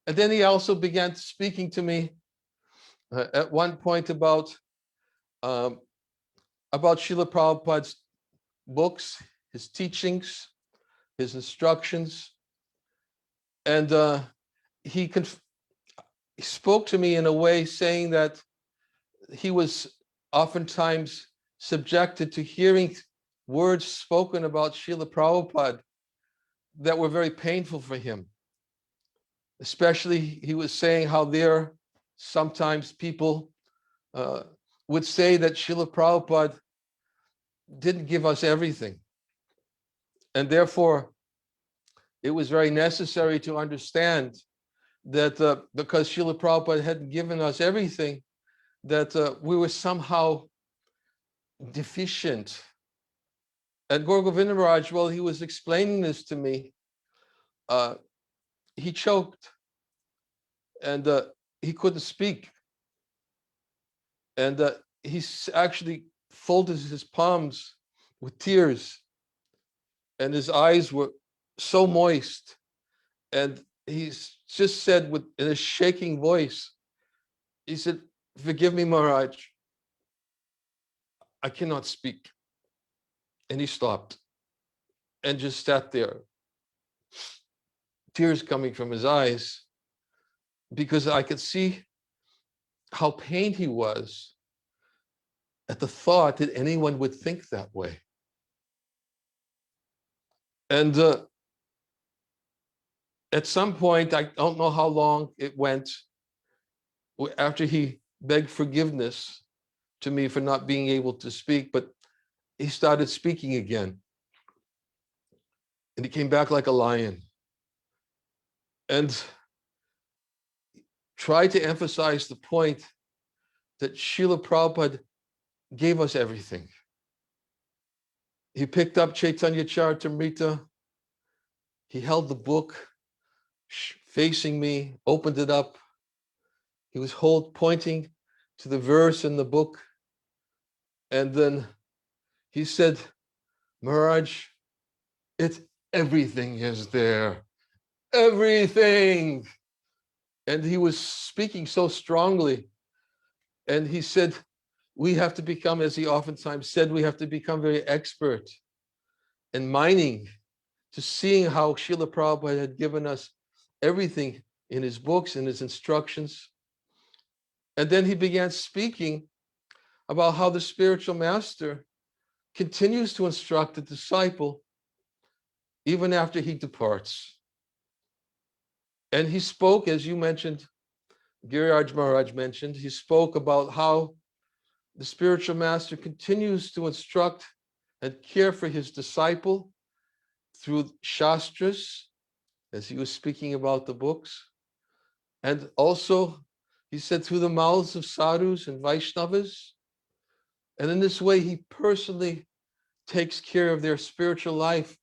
E: And then he also began speaking to me at one point about Srila Prabhupada's books, his teachings, his instructions. And he spoke to me in a way saying that he was oftentimes subjected to hearing words spoken about Srila Prabhupada that were very painful for him. Especially, he was saying how there sometimes people would say that Srila Prabhupada didn't give us everything. And therefore, it was very necessary to understand that because Srila Prabhupada hadn't given us everything, that we were somehow deficient And Gour Govinda Maharaj, while he was explaining this to me, he choked and he couldn't speak. And he actually folded his palms with tears, and his eyes were so moist. And he just said in a shaking voice, he said, "Forgive me, Maharaj, I cannot speak." And he stopped and just sat there, tears coming from his eyes, because I could see how pained he was at the thought that anyone would think that way. And at some point, I don't know how long it went, after he begged forgiveness to me for not being able to speak, but he started speaking again. And he came back like a lion and tried to emphasize the point that Srila Prabhupada gave us everything. He picked up Chaitanya Charitamrita. He held the book facing me, opened it up. He was pointing to the verse in the book. And then he said, "Maharaj, everything is there. Everything." And he was speaking so strongly. And he said, we have to become, as he oftentimes said, we have to become very expert in mining, to seeing how Srila Prabhupada had given us everything in his books and his instructions. And then he began speaking about how the spiritual master continues to instruct the disciple even after he departs. And he spoke, as you mentioned, Giriraja Maharaj mentioned, he spoke about how the spiritual master continues to instruct and care for his disciple through shastras, as he was speaking about the books. And also, he said, through the mouths of sadhus and Vaishnavas. And in this way, he personally takes care of their spiritual life,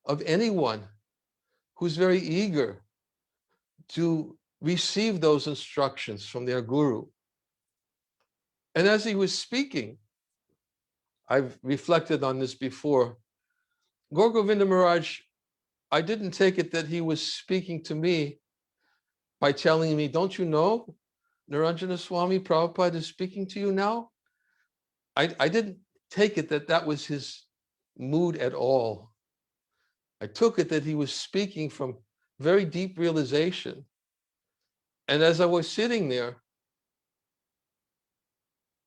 E: of anyone who's very eager to receive those instructions from their guru. And as he was speaking, I've reflected on this before, Gour Govinda Maharaj, I didn't take it that he was speaking to me by telling me, don't you know, Niranjana Swami Prabhupada is speaking to you now? I didn't take it that that was his mood at all. I took it that he was speaking from very deep realization. And as I was sitting there,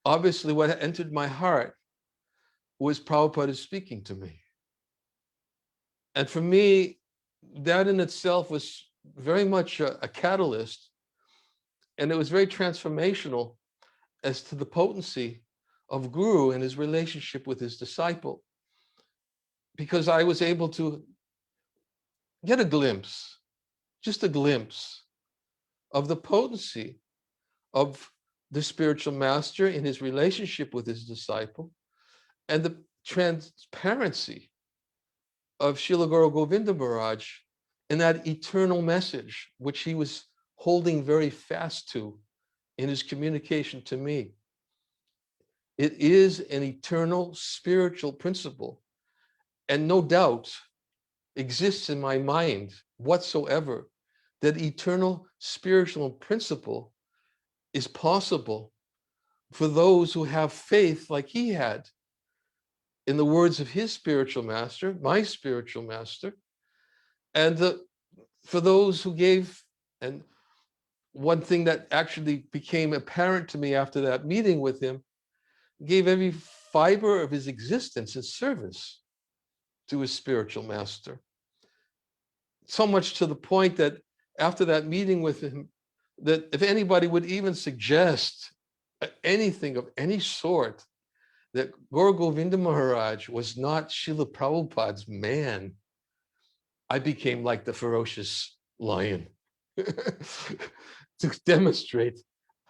E: obviously what entered my heart was Prabhupada speaking to me. And for me, that in itself was very much a catalyst. And it was very transformational as to the potency of Guru and his relationship with his disciple. Because I was able to get a glimpse, just a glimpse, of the potency of the spiritual master in his relationship with his disciple, and the transparency of Srila Gour Govinda Maharaj in that eternal message, which he was holding very fast to in his communication to me. It is an eternal spiritual principle, and no doubt exists in my mind whatsoever that eternal spiritual principle is possible for those who have faith like he had in the words of his spiritual master, my spiritual master, and for those who gave. And one thing that actually became apparent to me after that meeting with him, gave every fiber of his existence in service to his spiritual master. So much to the point that after that meeting with him, that if anybody would even suggest anything of any sort, that Gour Govinda Maharaj was not Srila Prabhupada's man, I became like the ferocious lion to demonstrate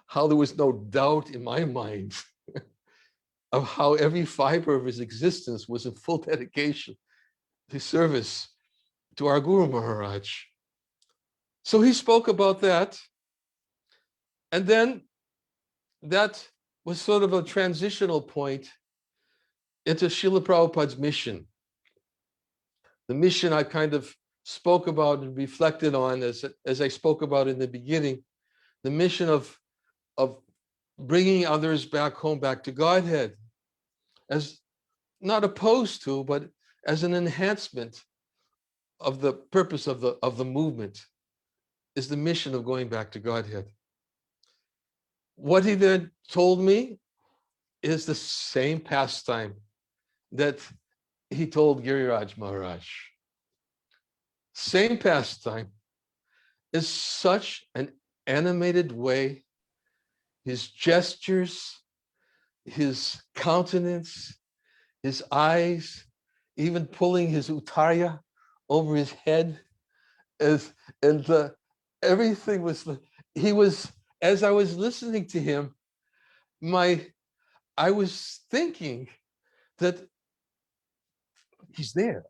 E: how there was no doubt in my mind of how every fiber of his existence was in full dedication to service to our Guru Maharaj. So he spoke about that. And then that was sort of a transitional point into Srila Prabhupada's mission. The mission I kind of spoke about and reflected on as I spoke about in the beginning, the mission of bringing others back home, back to Godhead, as not opposed to, but as an enhancement of the purpose of the movement, is the mission of going back to Godhead. What he then told me is the same pastime that he told Giriraja Maharaj. Same pastime, is such an animated way. His gestures, his countenance, his eyes, even pulling his uttarya over his head, everything was. He was, as I was listening to him, I was thinking that he's there.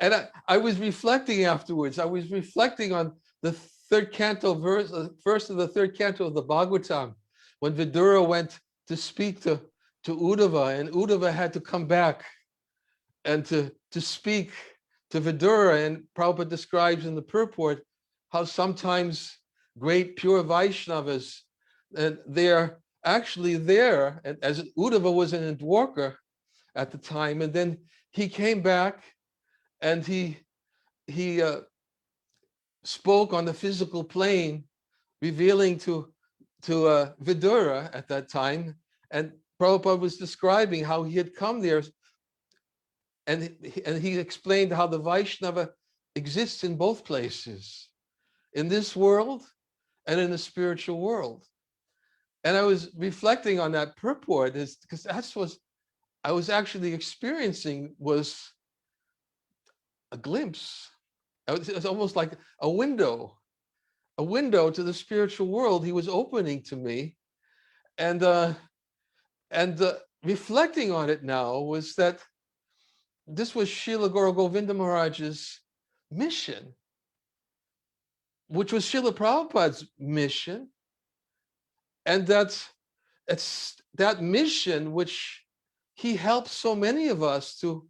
E: And I was reflecting afterwards. I was reflecting on the third canto verse, first of the third canto of the Bhagavatam, when Vidura went to speak to Uddhava, and Uddhava had to come back and to speak to Vidura. And Prabhupada describes in the purport how sometimes great pure Vaishnavas, and they're actually there, and as Uddhava was in Dwarka at the time, and then he came back and he spoke on the physical plane, revealing to Vidura at that time, and Prabhupada was describing how he had come there, and he explained how the Vaishnava exists in both places, in this world and in the spiritual world. And I was reflecting on that purport, because that's what I was actually experiencing, was a glimpse. It was almost like a window to the spiritual world he was opening to me. And reflecting on it now was that this was Srila Gour Govinda Maharaj's mission, which was Srila Prabhupada's mission. And it's that mission which he helped so many of us to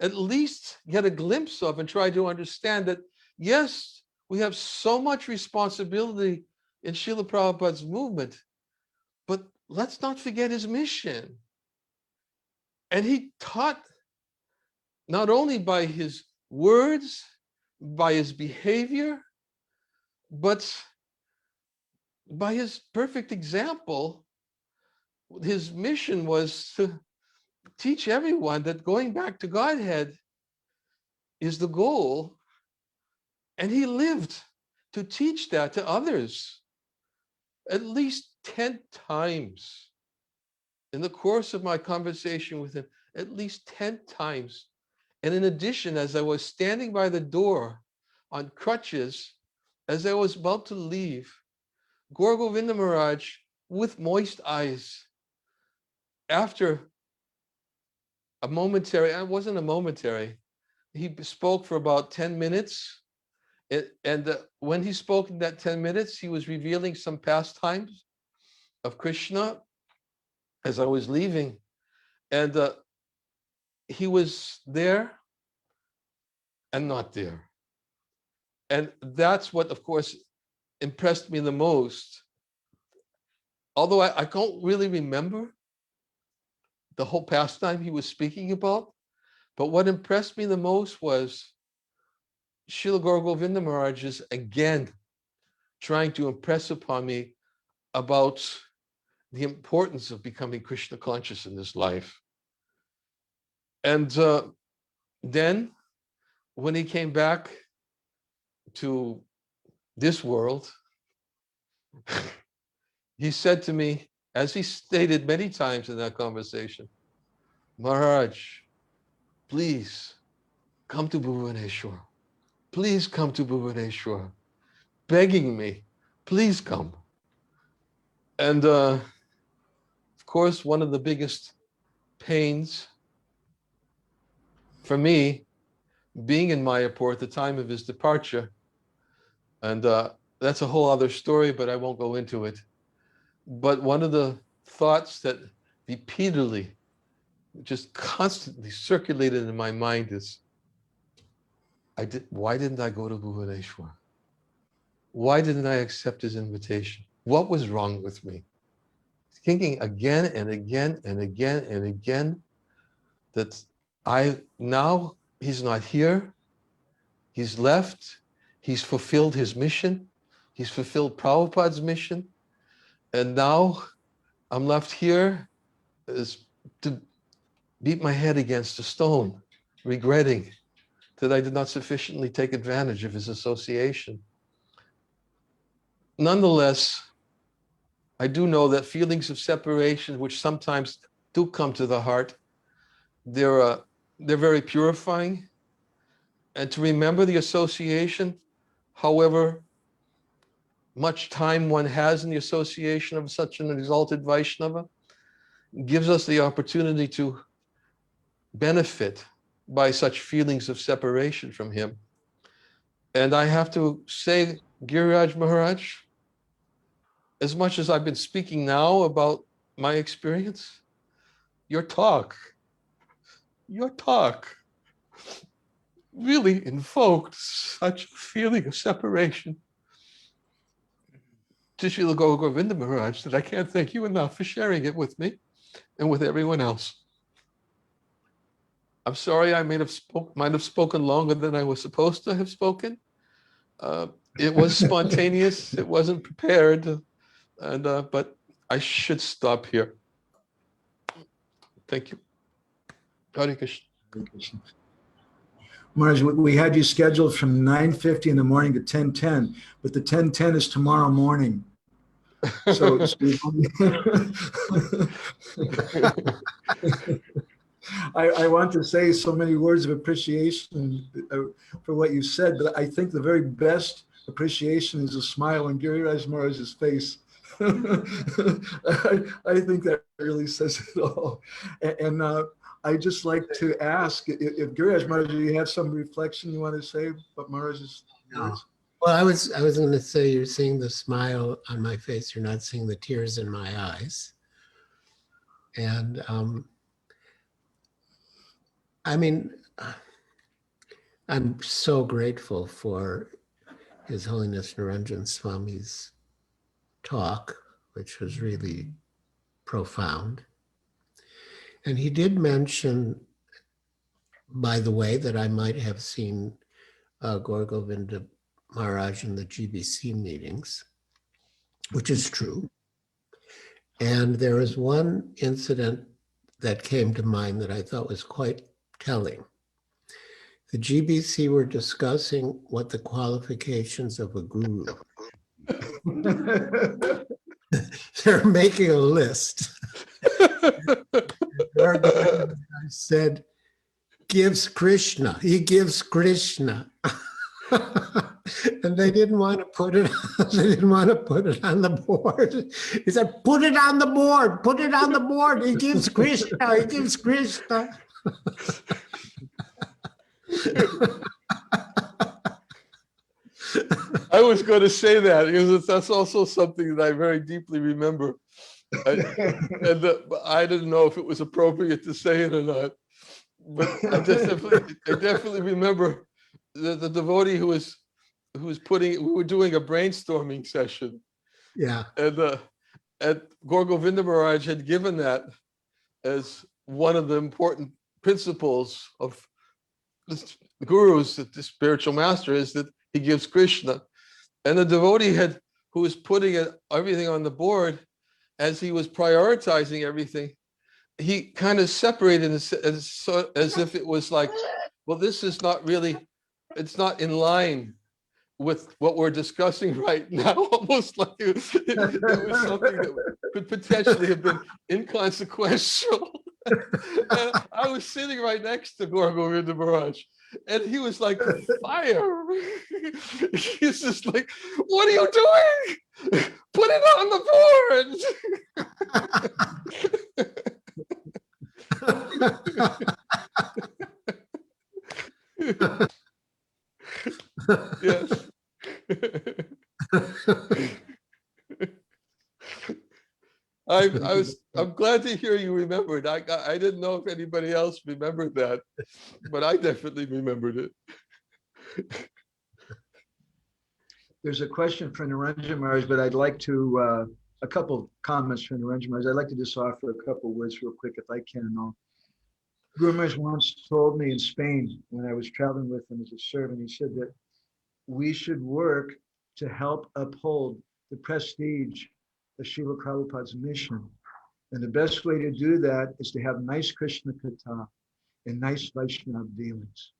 E: at least get a glimpse of and try to understand that, yes, we have so much responsibility in Srila Prabhupada's movement, but let's not forget his mission. And he taught not only by his words, by his behavior, but by his perfect example. His mission was to teach everyone that going back to Godhead is the goal. And he lived to teach that to others at least 10 times. In the course of my conversation with him, at least 10 times. And in addition, as I was standing by the door on crutches, as I was about to leave, Gour Govinda Maharaj, with moist eyes, after a momentary, it wasn't a momentary, he spoke for about 10 minutes. And when he spoke in that 10 minutes, he was revealing some pastimes of Krishna as I was leaving. And he was there and not there. And that's what, of course, impressed me the most. Although I can't really remember the whole pastime he was speaking about, but what impressed me the most was Srila Gour Govinda Maharaj is again trying to impress upon me about the importance of becoming Krishna conscious in this life. And then when he came back to this world, he said to me, as he stated many times in that conversation, Maharaj, please come to Bhuvaneshwar. Please come to Bhuvaneshwar. Begging me, please come. And course, one of the biggest pains for me being in Mayapur at the time of his departure. And that's a whole other story, but I won't go into it. But one of the thoughts that repeatedly, just constantly circulated in my mind is, why didn't I go to Bhubaneswar? Why didn't I accept his invitation? What was wrong with me? Thinking again and again and again and again that now he's not here, he's left, he's fulfilled his mission, he's fulfilled Prabhupada's mission, and now I'm left here to beat my head against a stone, regretting that I did not sufficiently take advantage of his association. Nonetheless, I do know that feelings of separation, which sometimes do come to the heart, they're very purifying. And to remember the association, however much time one has in the association of such an exalted Vaishnava, gives us the opportunity to benefit by such feelings of separation from him. And I have to say, Giriraja Maharaj, as much as I've been speaking now about my experience, your talk really invoked such a feeling of separation to Srila Gour Govinda Maharaj that I can't thank you enough for sharing it with me and with everyone else. I'm sorry I might have spoken longer than I was supposed to have spoken. It was spontaneous. It wasn't prepared. But I should stop here. Thank you. Hare Krishna.
A: Maharaj, we had you scheduled from 9:50 in the morning to 10:10, but the 10:10 is tomorrow morning. So I want to say so many words of appreciation for what you said, but I think the very best appreciation is a smile on Giriraja Maharaj's face. I think that really says it all. And I'd just like to ask if Giriraja Maharaj, do you have some reflection you want to say about Maharaj's words?
C: Well, I was going to say, you're seeing the smile on my face. You're not seeing the tears in my eyes. And I mean, I'm so grateful for His Holiness Niranjana Swami's talk, which was really profound. And he did mention, by the way, that I might have seen Gour Govinda Maharaj in the GBC meetings, which is true. And there was one incident that came to mind that I thought was quite telling. The GBC were discussing what the qualifications of a guru. They're making a list. I said, gives Krishna. He gives Krishna. And they didn't want to put it. They didn't want to put it on the board. He said, "Put it on the board. Put it on the board. He gives Krishna. He gives Krishna."
E: I was going to say that because that's also something that I very deeply remember. I didn't know if it was appropriate to say it or not, but I definitely remember the devotee who was we were doing a brainstorming session.
C: Yeah.
E: And Gour Govinda Maharaj had given that as one of the important principles of the gurus, that the spiritual master, is that he gives Krishna. And the devotee who was putting everything on the board, as he was prioritizing everything, he kind of separated as if it was like, well, this is not really, it's not in line with what we're discussing right now, almost like it was something that could potentially have been inconsequential. And I was sitting right next to Gour Govinda Maharaj, and he was like fire. He's just like, "What are you doing? Put it on the board. Yes. I'm glad to hear you remembered. I didn't know if anybody else remembered that, but I definitely remembered it.
A: There's a question for Niranjana Maharaj, but I'd like to, a couple comments for Niranjana Maharaj. I'd like to just offer a couple words real quick if I can. Guru Maharaj once told me in Spain when I was traveling with him as a servant, he said that we should work to help uphold the prestige of Srila Prabhupada's mission. And the best way to do that is to have nice Krishna Katha and nice Vaishnava dealings.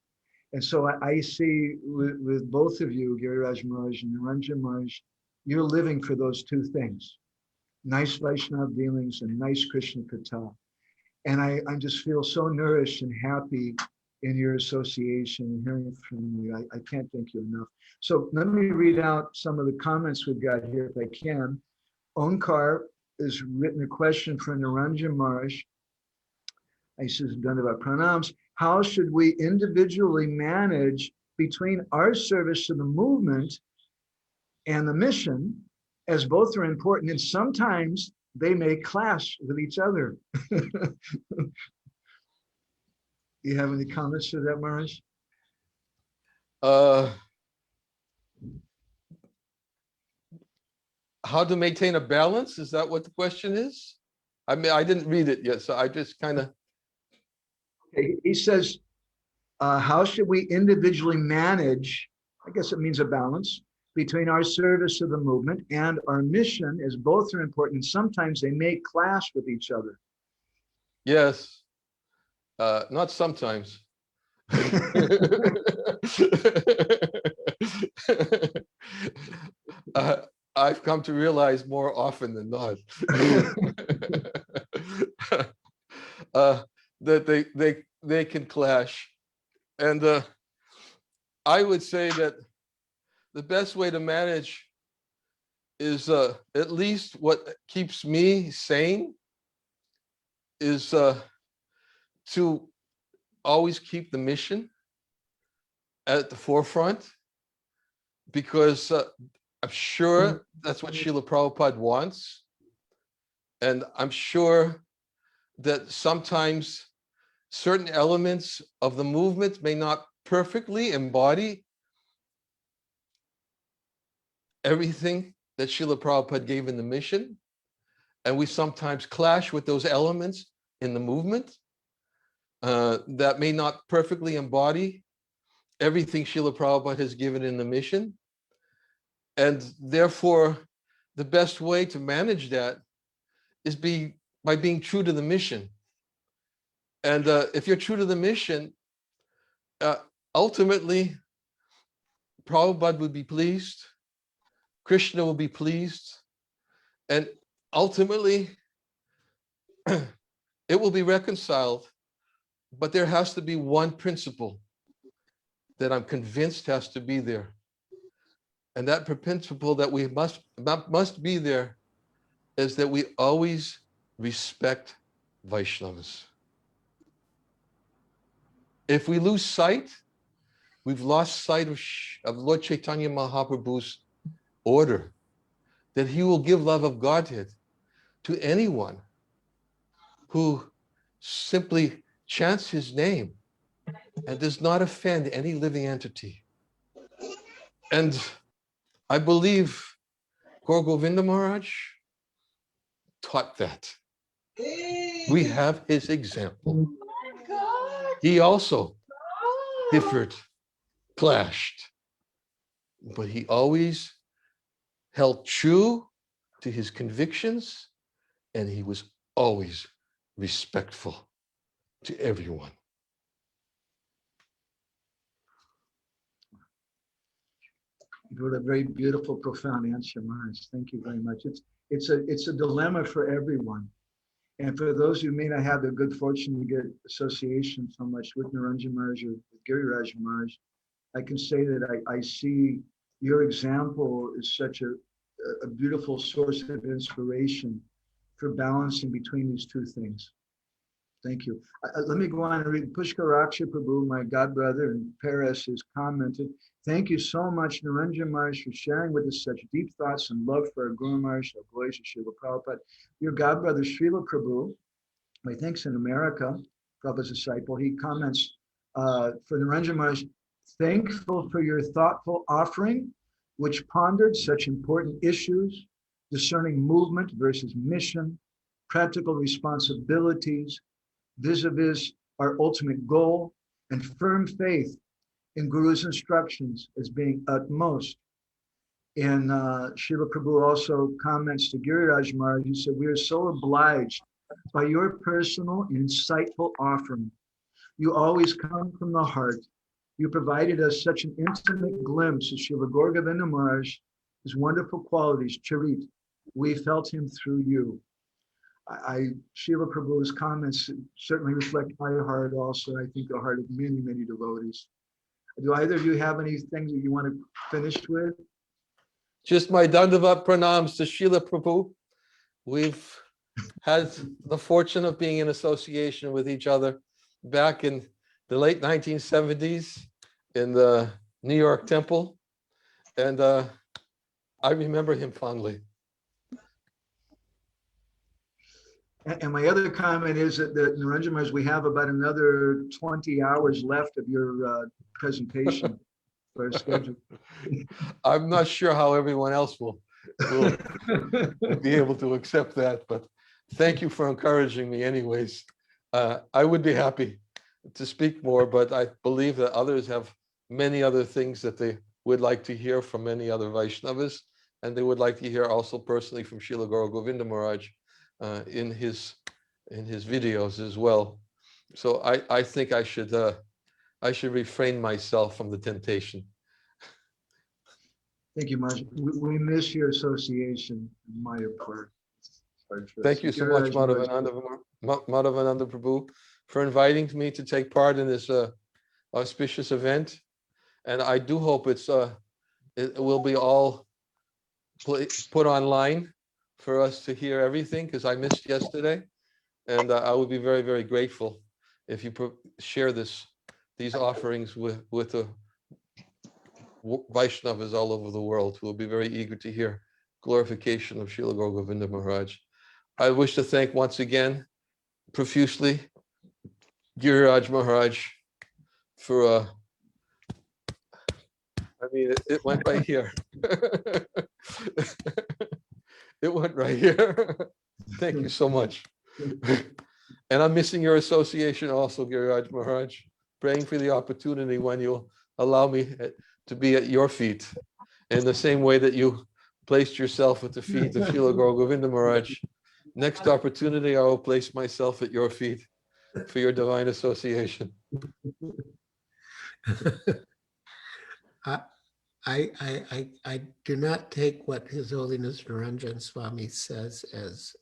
A: And so I see with both of you, Giriraja Maharaj and Niranjana Maharaj, you're living for those two things, nice Vaishnava dealings and nice Krishna Katha. And I just feel so nourished and happy in your association and hearing from you. I can't thank you enough. So let me read out some of the comments we've got here if I can. Onkar has written a question for Niranjana Maharaj. He says, Dandava Pranams. How should we individually manage between our service to the movement and the mission, as both are important, and sometimes they may clash with each other? You have any comments to that, Maharaj?
E: How to maintain a balance? Is that what the question is? I mean, I didn't read it yet, so I just kind of.
A: Okay, he says, how should we individually manage, I guess it means a balance, between our service to the movement and our mission, as both are important, and sometimes they may clash with each other.
E: Yes, not sometimes. I've come to realize more often than not that they can clash. And I would say that the best way to manage is at least what keeps me sane is to always keep the mission at the forefront, because I'm sure that's what Srila Prabhupada wants. And I'm sure that sometimes certain elements of the movement may not perfectly embody everything that Srila Prabhupada gave in the mission. And we sometimes clash with those elements in the movement that may not perfectly embody everything Srila Prabhupada has given in the mission. And therefore, the best way to manage that is by being true to the mission. And if you're true to the mission, ultimately, Prabhupada would be pleased, Krishna will be pleased, and ultimately, it will be reconciled. But there has to be one principle that I'm convinced has to be there. And that principle that we must be there is that we always respect Vaishnavas. If we lose sight, we've lost sight of Lord Chaitanya Mahaprabhu's order that he will give love of Godhead to anyone who simply chants his name and does not offend any living entity. And I believe Gour Govinda Maharaj taught that. We have his example. He also differed, clashed, but he always held true to his convictions, and he was always respectful to everyone.
A: You wrote a very beautiful, profound answer, Maharaj. Thank you very much. It's a dilemma for everyone. And for those who may not have the good fortune to get association so much with Niranjana Maharaj or with Giriraja Maharaj, I can say that I see your example is such a a beautiful source of inspiration for balancing between these two things. Thank you. Let me go on and read. Pushkar Raksha Prabhu, my godbrother in Paris, has commented, thank you so much, Niranjana Maharaja, for sharing with us such deep thoughts and love for our Guru Maharaj, our glories of Srila Prabhupada. Your godbrother, Srila Prabhu, I think in America, Prabhupada's disciple, he comments, for Niranjana Maharaj, thankful for your thoughtful offering, which pondered such important issues, discerning movement versus mission, practical responsibilities, vis-a-vis our ultimate goal, and firm faith in Guru's instructions as being utmost. And Srila Prabhu also comments to Giriraja Maharaja, he said, we are so obliged by your personal and insightful offering. You always come from the heart. You provided us such an intimate glimpse of Srila Gour Govinda Maharaj, his wonderful qualities, Charit. We felt him through you. Srila Prabhu's comments certainly reflect my heart also. I think the heart of many, many devotees. Do either of you have anything that you want to finish with?
E: Just my Dandavat pranams to Srila Prabhu. We've had the fortune of being in association with each other back in the late 1970s in the New York Temple. And I remember him fondly.
A: And my other comment is that Niranjana Maharaj, we have about another 20 hours left of your presentation for our schedule.
E: I'm not sure how everyone else will be able to accept that, but thank you for encouraging me anyways. I would be happy to speak more, but I believe that others have many other things that they would like to hear from many other Vaishnavas, and they would like to hear also personally from Srila Gour Govinda Maharaj in his videos as well. So I think I should refrain myself from the temptation.
A: Thank you, Maharaj. We miss your association, Mayapur.
E: Thank you so much, Madhavananda Prabhu, for inviting me to take part in this auspicious event. And I do hope it will be all put online for us to hear everything, because I missed yesterday. And I would be very, very grateful if you share these offerings with the Vaishnavas all over the world, who will be very eager to hear glorification of Srila Gour Govinda Maharaj. I wish to thank once again profusely Giriraja Maharaj for I mean, it went right here. It went right here. Thank you so much. And I'm missing your association also, Giriraja Maharaj. Praying for the opportunity when you'll allow me to be at your feet in the same way that you placed yourself at the feet of Srila Gour Govinda Maharaj. Next opportunity, I will place myself at your feet for your divine association.
C: I do not take what His Holiness Niranjana Swami says as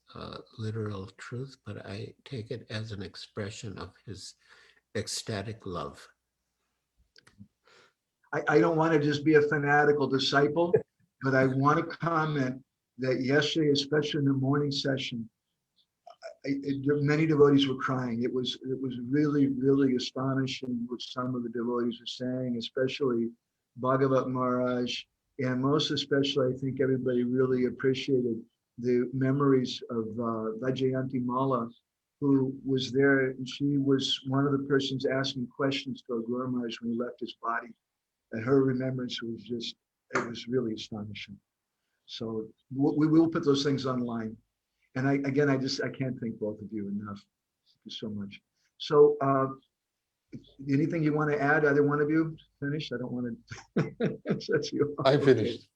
C: literal truth, but I take it as an expression of his ecstatic love.
A: I don't want to just be a fanatical disciple, but I want to comment that yesterday, especially in the morning session, many devotees were crying. It was really, really astonishing what some of the devotees were saying, especially Bhagavat Maharaj, and most especially, I think everybody really appreciated the memories of Vajayanti Mala, who was there, and she was one of the persons asking questions to our Guru Maharaj when he left his body. And her remembrance was just, it was really astonishing. So we will put those things online. And I can't thank both of you enough. Thank you so much. So anything you want to add? Either one of you finished? I don't want to set you off.
E: I finished.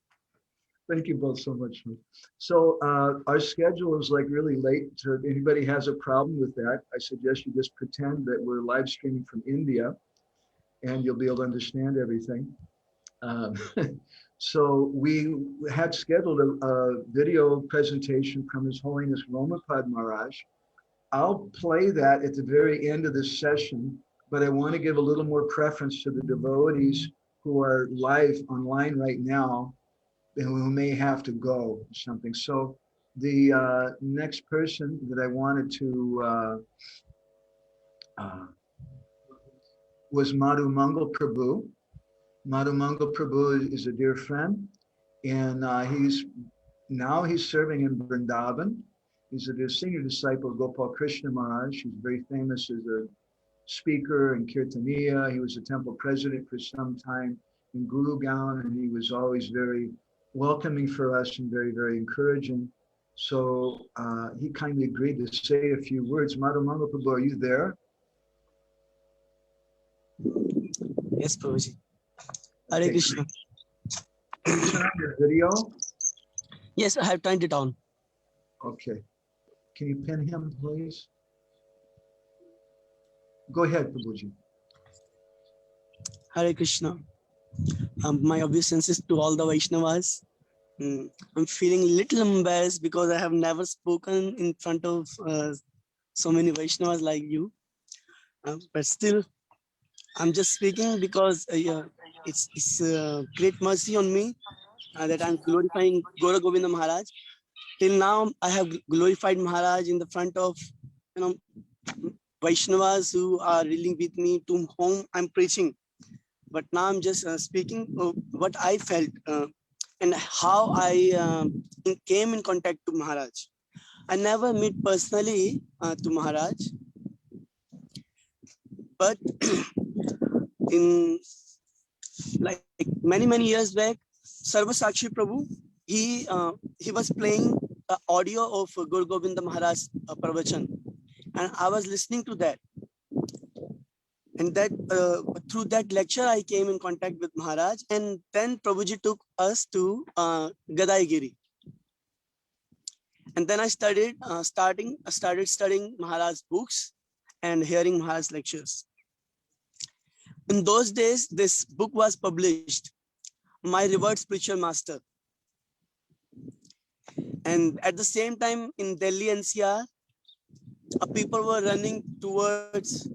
A: Thank you both so much. So our schedule is like really late. So if anybody has a problem with that, I suggest you just pretend that we're live streaming from India, and you'll be able to understand everything. So we had scheduled a video presentation from His Holiness Romapada Maharaja. I'll play that at the very end of this session, but I want to give a little more preference to the devotees who are live online right now. who may have to go or something. So the next person that I wanted to was Madhumangal Prabhu. Madhumangal Prabhu is a dear friend, and he's serving in Vrindavan. He's a senior disciple of Gopal Krishna Maharaj. He's very famous as a speaker in Kirtaniya. He was a temple president for some time in Gurugaon, and he was always very welcoming for us and very, very encouraging. So he kindly agreed to say a few words. Madhumangal Prabhu, are you there?
F: Yes, Prabhuji. Hare Krishna.
A: Can you turn on your video?
F: Yes, I have turned it on.
A: Okay. Can you pin him, please? Go ahead, Prabhuji.
F: Hare Krishna. My obeisances to all the Vaishnavas. I'm feeling a little embarrassed because I have never spoken in front of so many Vaishnavas like you. But still, I'm just speaking because it's great mercy on me that I'm glorifying Gour Govinda Maharaj. Till now, I have glorified Maharaj in the front of Vaishnavas who are reeling with me, to whom I'm preaching. But now I'm just speaking of what I felt and how I came in contact to Maharaj. I never met personally to Maharaj, but in like many years back, Sarvasakshi Prabhu, he was playing audio of Gour Govinda Maharaj Pravachan, and I was listening to that. And that through that lecture, I came in contact with Maharaj, and then Prabhuji took us to Gadaigiri. And then I started studying Maharaj's books and hearing Maharaj's lectures. In those days, this book was published, My Revered Spiritual Master. And at the same time, in Delhi NCR, people were running towards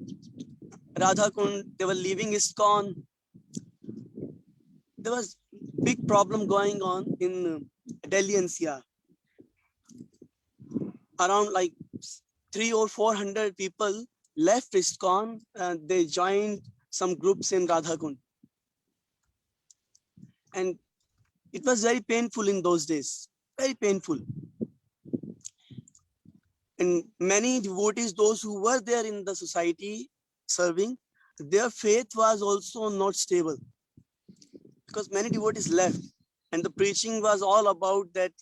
F: Radha Kund. They were leaving ISKCON. There was big problem going on in Delhi NCR. Around like 300 or 400 people left ISKCON. They joined some groups in Radha Kund. And it was very painful in those days, very painful. And many devotees, those who were there in the society serving, their faith was also not stable, because many devotees left, and the preaching was all about that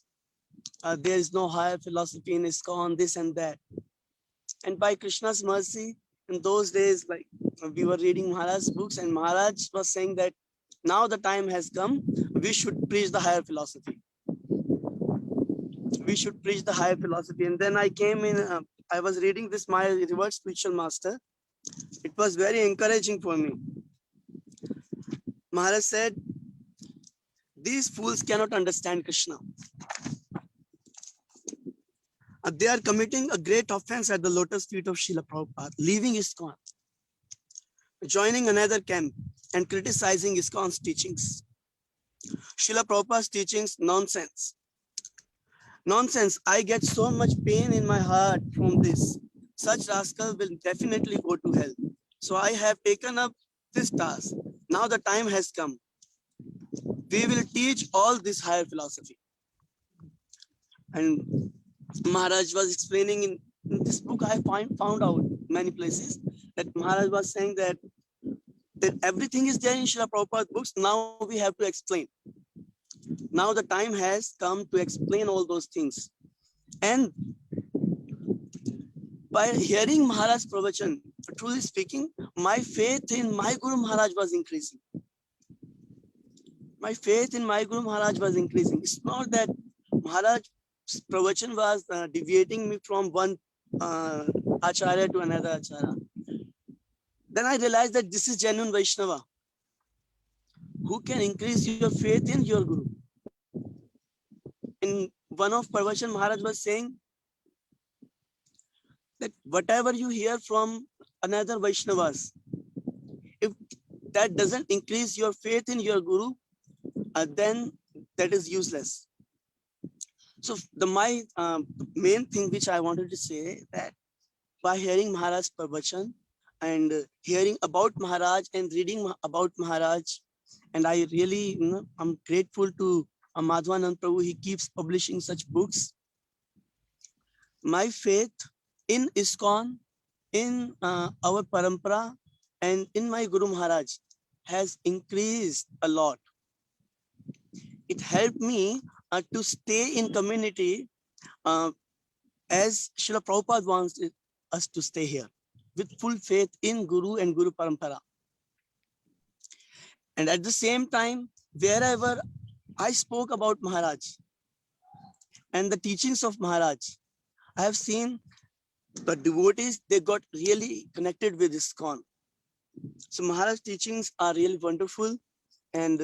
F: there is no higher philosophy in ISKCON, this and that. And by Krishna's mercy, in those days, like we were reading Maharaj's books, and Maharaj was saying that now the time has come, we should preach the higher philosophy. We should preach the higher philosophy. And then I came in, I was reading this My Revered Spiritual Master. It was very encouraging for me. Maharaj said, these fools cannot understand Krishna. They are committing a great offense at the lotus feet of Srila Prabhupada, leaving ISKCON, joining another camp, and criticizing ISKCON's teachings. Srila Prabhupada's teachings, nonsense. Nonsense. I get so much pain in my heart from this. Such rascal will definitely go to hell. So I have taken up this task. Now the time has come. We will teach all this higher philosophy. And Maharaj was explaining in this book, I found out many places that Maharaj was saying that everything is there in Srila Prabhupada's books. Now we have to explain. Now the time has come to explain all those things. And by hearing Maharaj's pravachan, truly speaking, my faith in my Guru Maharaj was increasing. My faith in my Guru Maharaj was increasing. It's not that Maharaj's pravachan was deviating me from one acharya to another acharya. Then I realized that this is genuine Vaishnava, who can increase your faith in your Guru. In one of pravachan, Maharaj was saying that whatever you hear from another Vaishnavas, if that doesn't increase your faith in your Guru, then that is useless. So my main thing which I wanted to say, that by hearing Maharaj Pravachan and hearing about Maharaj and reading about Maharaj, and I really, I'm grateful to Madhavananda Prabhu. He keeps publishing such books. My faith in ISKCON, in our parampara, and in my Guru Maharaj has increased a lot. It helped me to stay in community as Srila Prabhupada wants us to stay here, with full faith in Guru and Guru Parampara. And at the same time, wherever I spoke about Maharaj and the teachings of Maharaj, I have seen the devotees, they got really connected with ISKCON. So Maharaj teachings are really wonderful, and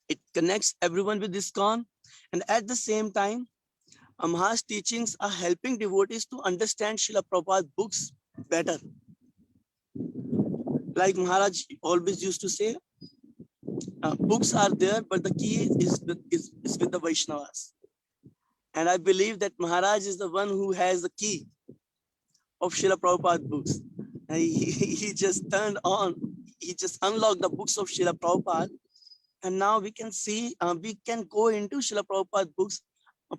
F: it connects everyone with ISKCON. And at the same time, Maharaj teachings are helping devotees to understand Srila Prabhupada's books better. Like Maharaj always used to say, books are there, but the key is with the Vaishnavas. And I believe that Maharaj is the one who has the key of Srila Prabhupada's books. And he just turned on, he just unlocked the books of Srila Prabhupada. And now we can see, we can go into Srila Prabhupada's books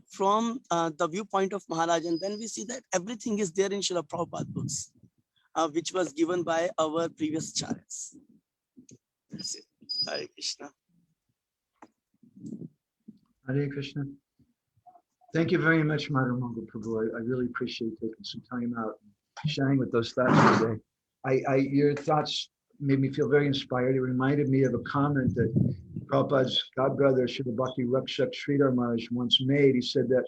F: from the viewpoint of Maharaj. And then we see that everything is there in Srila Prabhupada's books, which was given by our previous acharyas. That's it. Hare Krishna.
A: Hare Krishna. Thank you very much, Madhumangal Prabhu. I really appreciate taking some time out and sharing with those thoughts today. Your thoughts made me feel very inspired. It reminded me of a comment that Prabhupada's godbrother, Srila Bhakti Rakshak Sridhar Maharaj, once made. He said that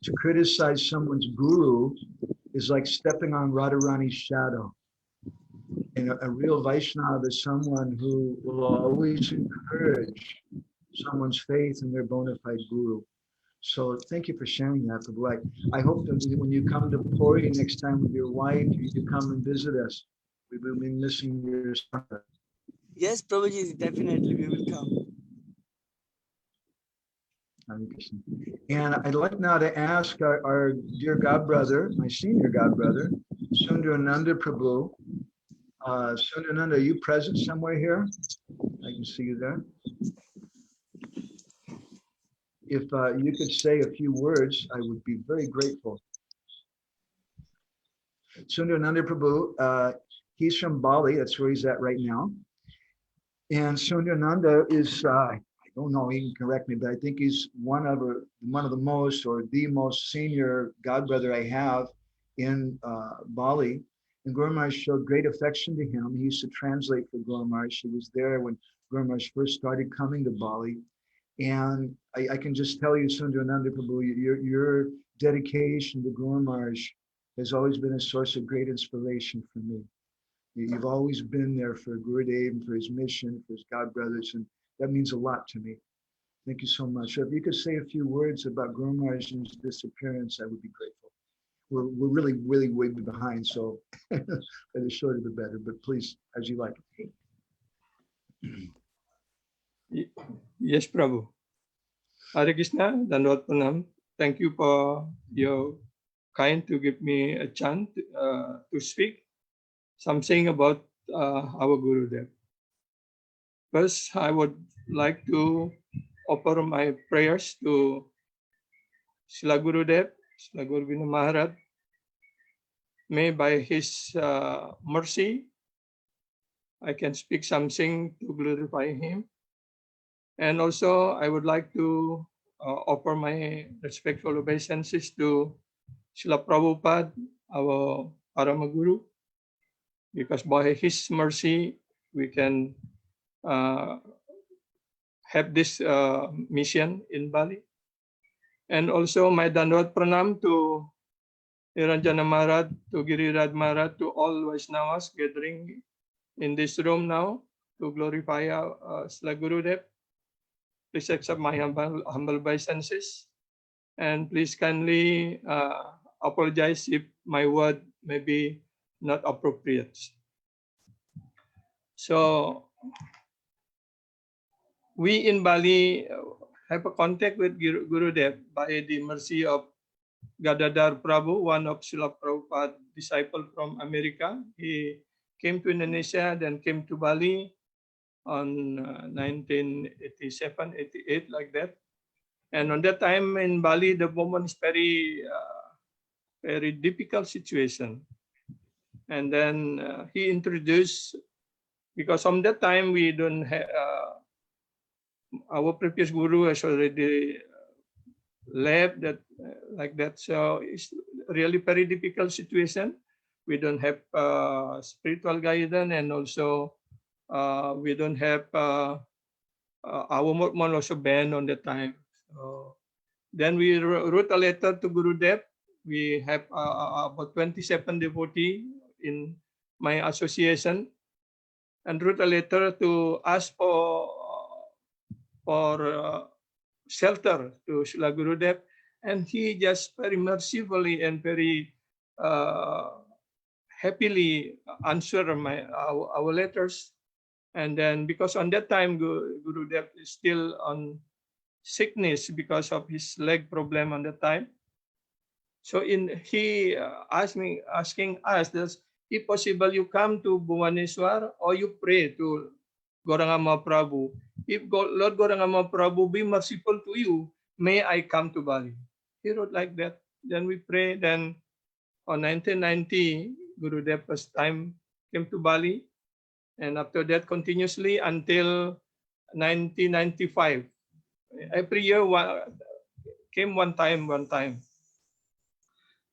A: to criticize someone's guru is like stepping on Radharani's shadow. And a real Vaishnava is someone who will always encourage someone's faith in their bona fide guru. So thank you for sharing that, Prabhu. I hope that when you come to Puri next time with your wife, you come and visit us. We will be missing your son.
F: Yes, Prabhuji, definitely we will come.
A: And I'd like now to ask our dear godbrother, my senior godbrother, Sundarananda Prabhu. Sundarananda, are you present somewhere here? I can see you there. If you could say a few words, I would be very grateful. Sundarananda Prabhu, he's from Bali. That's where he's at right now. And Sundarananda is, I don't know, he can correct me, but I think he's one of the most, or the most senior godbrother I have in Bali. And Guru Maharaj showed great affection to him. He used to translate for Guru Maharaj. He was there when Guru Maharaj first started coming to Bali. And I can just tell you, Sundarananda Prabhu, your dedication to Guru Maharaj has always been a source of great inspiration for me. You've always been there for Gurudev and for his mission, for his godbrothers, and that means a lot to me. Thank you so much. So if you could say a few words about Guru Maharaj's disappearance, I would be grateful. We're really, really way behind, so the shorter the better, but please, as you like.
G: Yes, Prabhu. Hare Krishna, Dandavad Pranam. Thank you for your kind to give me a chance to speak something about our Gurudev. First, I would like to offer my prayers to Srila Gurudev, Srila Gour Govinda Maharaja. May by his mercy, I can speak something to glorify him. And also, I would like to offer my respectful obeisances to Srila Prabhupada, our Paramaguru, because by his mercy, we can have this mission in Bali. And also, my Dandavad Pranam to Niranjana Maharaja, to Giriraja Maharaja, to all Vaishnavas gathering in this room now to glorify Srila Gurudev. Please accept my humble obeisances, and please kindly apologize if my word may be not appropriate. So we in Bali, have a contact with Gurudev by the mercy of Gadadhar Prabhu, one of Srila Prabhupada's disciple from America. He came to Indonesia, then came to Bali on 1987, 88, like that. And on that time in Bali, the moment is very difficult situation. And then he introduced, because from that time we don't have, our previous guru has already left, that like that. So it's really very difficult situation. We don't have spiritual guidance, and also we don't have our Mormon also banned on that time. So then we wrote a letter to Gurudev. We have about 27 devotees in my association, and wrote a letter to ask for shelter to Srila Gurudev, and he just very mercifully and very happily answered our letters. And then, because on that time Gurudev is still on sickness because of his leg problem on that time. So he asking us that if possible you come to Bhubaneswar or you pray to Gauranga Prabhu. If Lord Gauranga Prabhu be merciful to you, may I come to Bali. He wrote like that. Then we pray. Then on 1990, Gurudev first time came to Bali, and after that continuously until 1995. Every year came one time.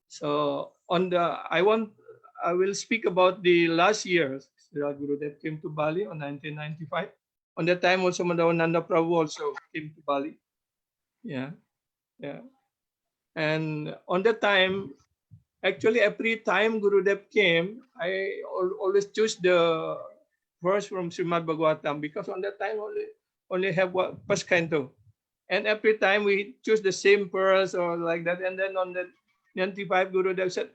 G: So I will speak about the last year. Gurudev came to Bali on 1995. On that time also Madhavananda Prabhu also came to Bali. Yeah. And on that time, actually every time Gurudev came, I always choose the verse from Srimad Bhagavatam, because on that time only have first canto. And every time we choose the same verse or like that. And then on the 95, Gurudev said,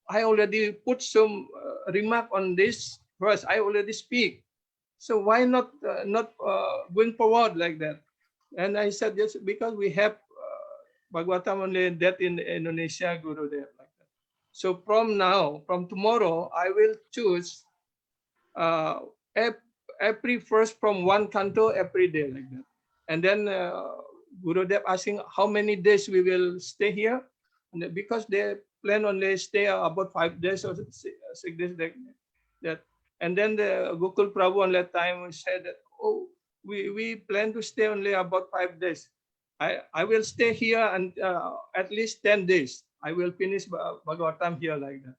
G: I already put some remark on this verse. I already speak. So why not going forward like that? And I said, yes, because we have Bhagavatam only that in Indonesia, Gurudev, like that. So from tomorrow, I will choose every verse from one canto every day, like that. And then Gurudev asking how many days we will stay here, and because they plan only stay about 5 days or 6 days, like that. And then the Gokul Prabhu on that time said that, oh, we plan to stay only about 5 days. I will stay here and at least 10 days. I will finish Bhagavatam here, like that.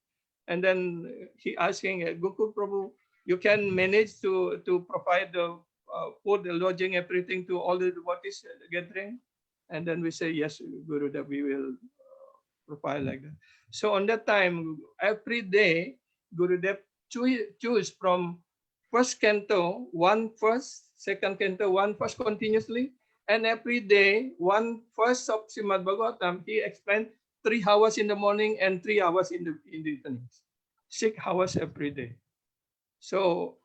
G: And then he asking Gokul Prabhu, you can manage to provide the food, the lodging, everything to all the devotees gathering? And then we say, yes, Guru, that we will provide, like that. So on that time, every day, Gurudev choose from first canto, one verse, second canto, one verse continuously, and every day, one verse of Srimad Bhagavatam, he explained 3 hours in the morning and 3 hours in the evening, 6 hours every day. So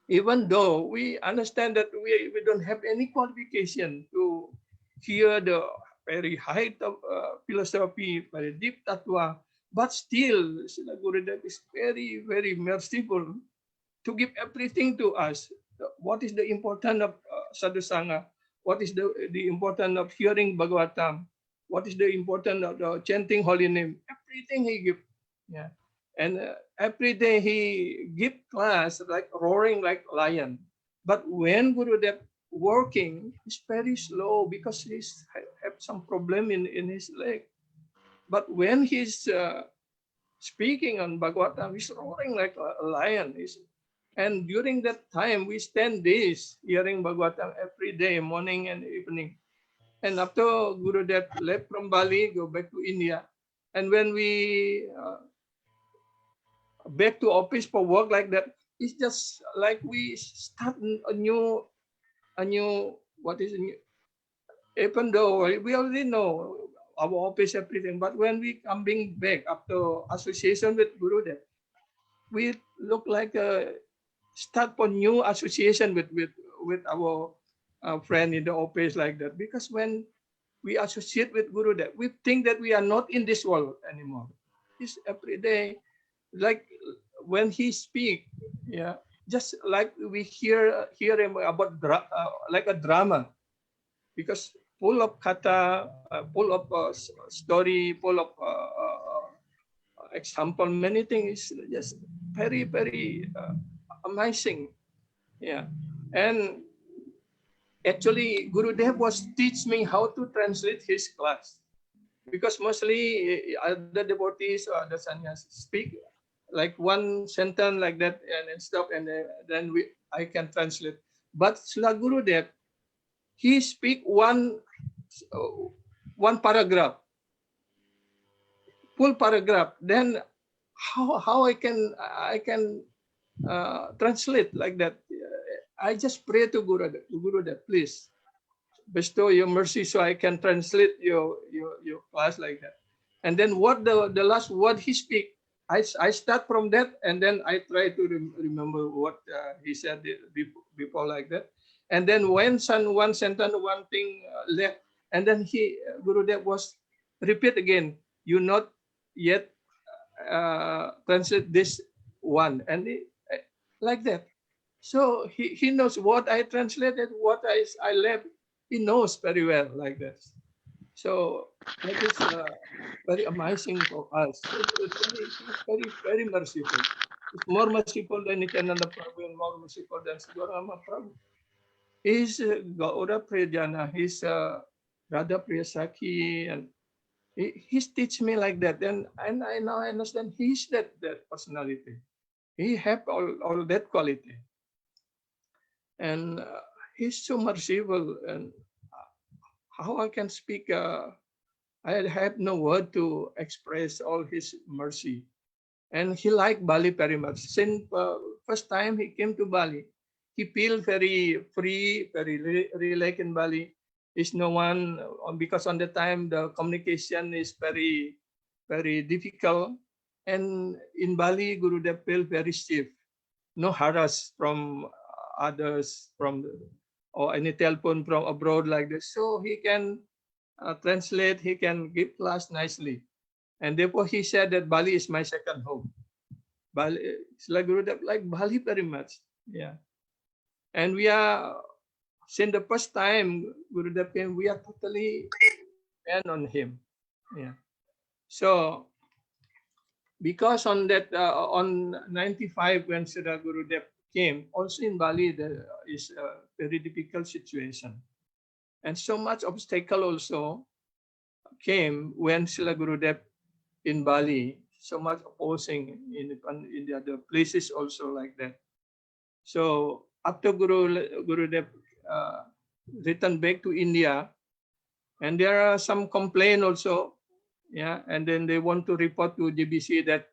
G: even though we understand that we don't have any qualification to hear the very height of philosophy, very deep tattva, but still, Srila Gurudev is very, very merciful to give everything to us. What is the importance of sadhu sangha? What is the importance of hearing Bhagavatam? What is the importance of the chanting holy name? Everything he gives. Yeah. And every day he give class like roaring like lion. But when Gurudev working, he's very slow because he's have some problem in his leg. But when he's speaking on Bhagavatam, he's roaring like a lion. And during that time, we spend days hearing Bhagavatam every day, morning and evening. And after Gurudev left from Bali, go back to India. And when we back to office for work like that, it's just like we start a new, what is new? Even though we already know our office, everything, but when we coming back after association with Gurudev, we look like a start for new association with our friend in the office like that. Because when we associate with Gurudev, we think that we are not in this world anymore. It's every day, like when he speak, yeah, just like we hear him about like a drama, because full of kata, full of story, full of example, many things, just very amazing, yeah. And actually, Gurudev was teach me how to translate his class, because mostly other devotees or other sannyas speak like one sentence like that and stop, and then I can translate. But Srila Gurudev, he speak one paragraph, full paragraph. Then how I can translate like that? I just pray to Gurudev, please bestow your mercy so I can translate your class like that. And then what the last word he speak, I start from that, and then I try to remember what he said before like that. And then when one sentence, one thing left, and then Gurudev was repeat again, you not yet translate this one, and like that. So he knows what I translated, what I left. He knows very well like that. So that is very amazing for us. He's very merciful. He's more merciful than Niranjana Prabhu and more merciful than Sundarananda Prabhu. He's Gaura Priyajana. He's Radha Priyasaki, and he's teach me like that. And I now understand he's that personality. He have all that quality. And he's so merciful, and how I can speak, I have no word to express all his mercy. And he liked Bali very much. Since first time he came to Bali, he feel very free, very relaxed in Bali. Is no one, because on the time the communication is very difficult. And in Bali, Gurudev feel very safe. No harass from others, or any telephone from abroad like this. So he can translate, he can give class nicely. And therefore he said that Bali is my second home. Bali, Srila Gurudev like Bali very much. Yeah. And we are, since the first time Gurudev came, we are totally depend on him. Yeah. So because on that on 95 when Srila Gurudev came, also in Bali there is a very difficult situation, and so much obstacle also came when Srila Gurudev in Bali, so much opposing in the other places also like that. So after Gurudev returned back to India, and there are some complaint also, yeah, and then they want to report to GBC that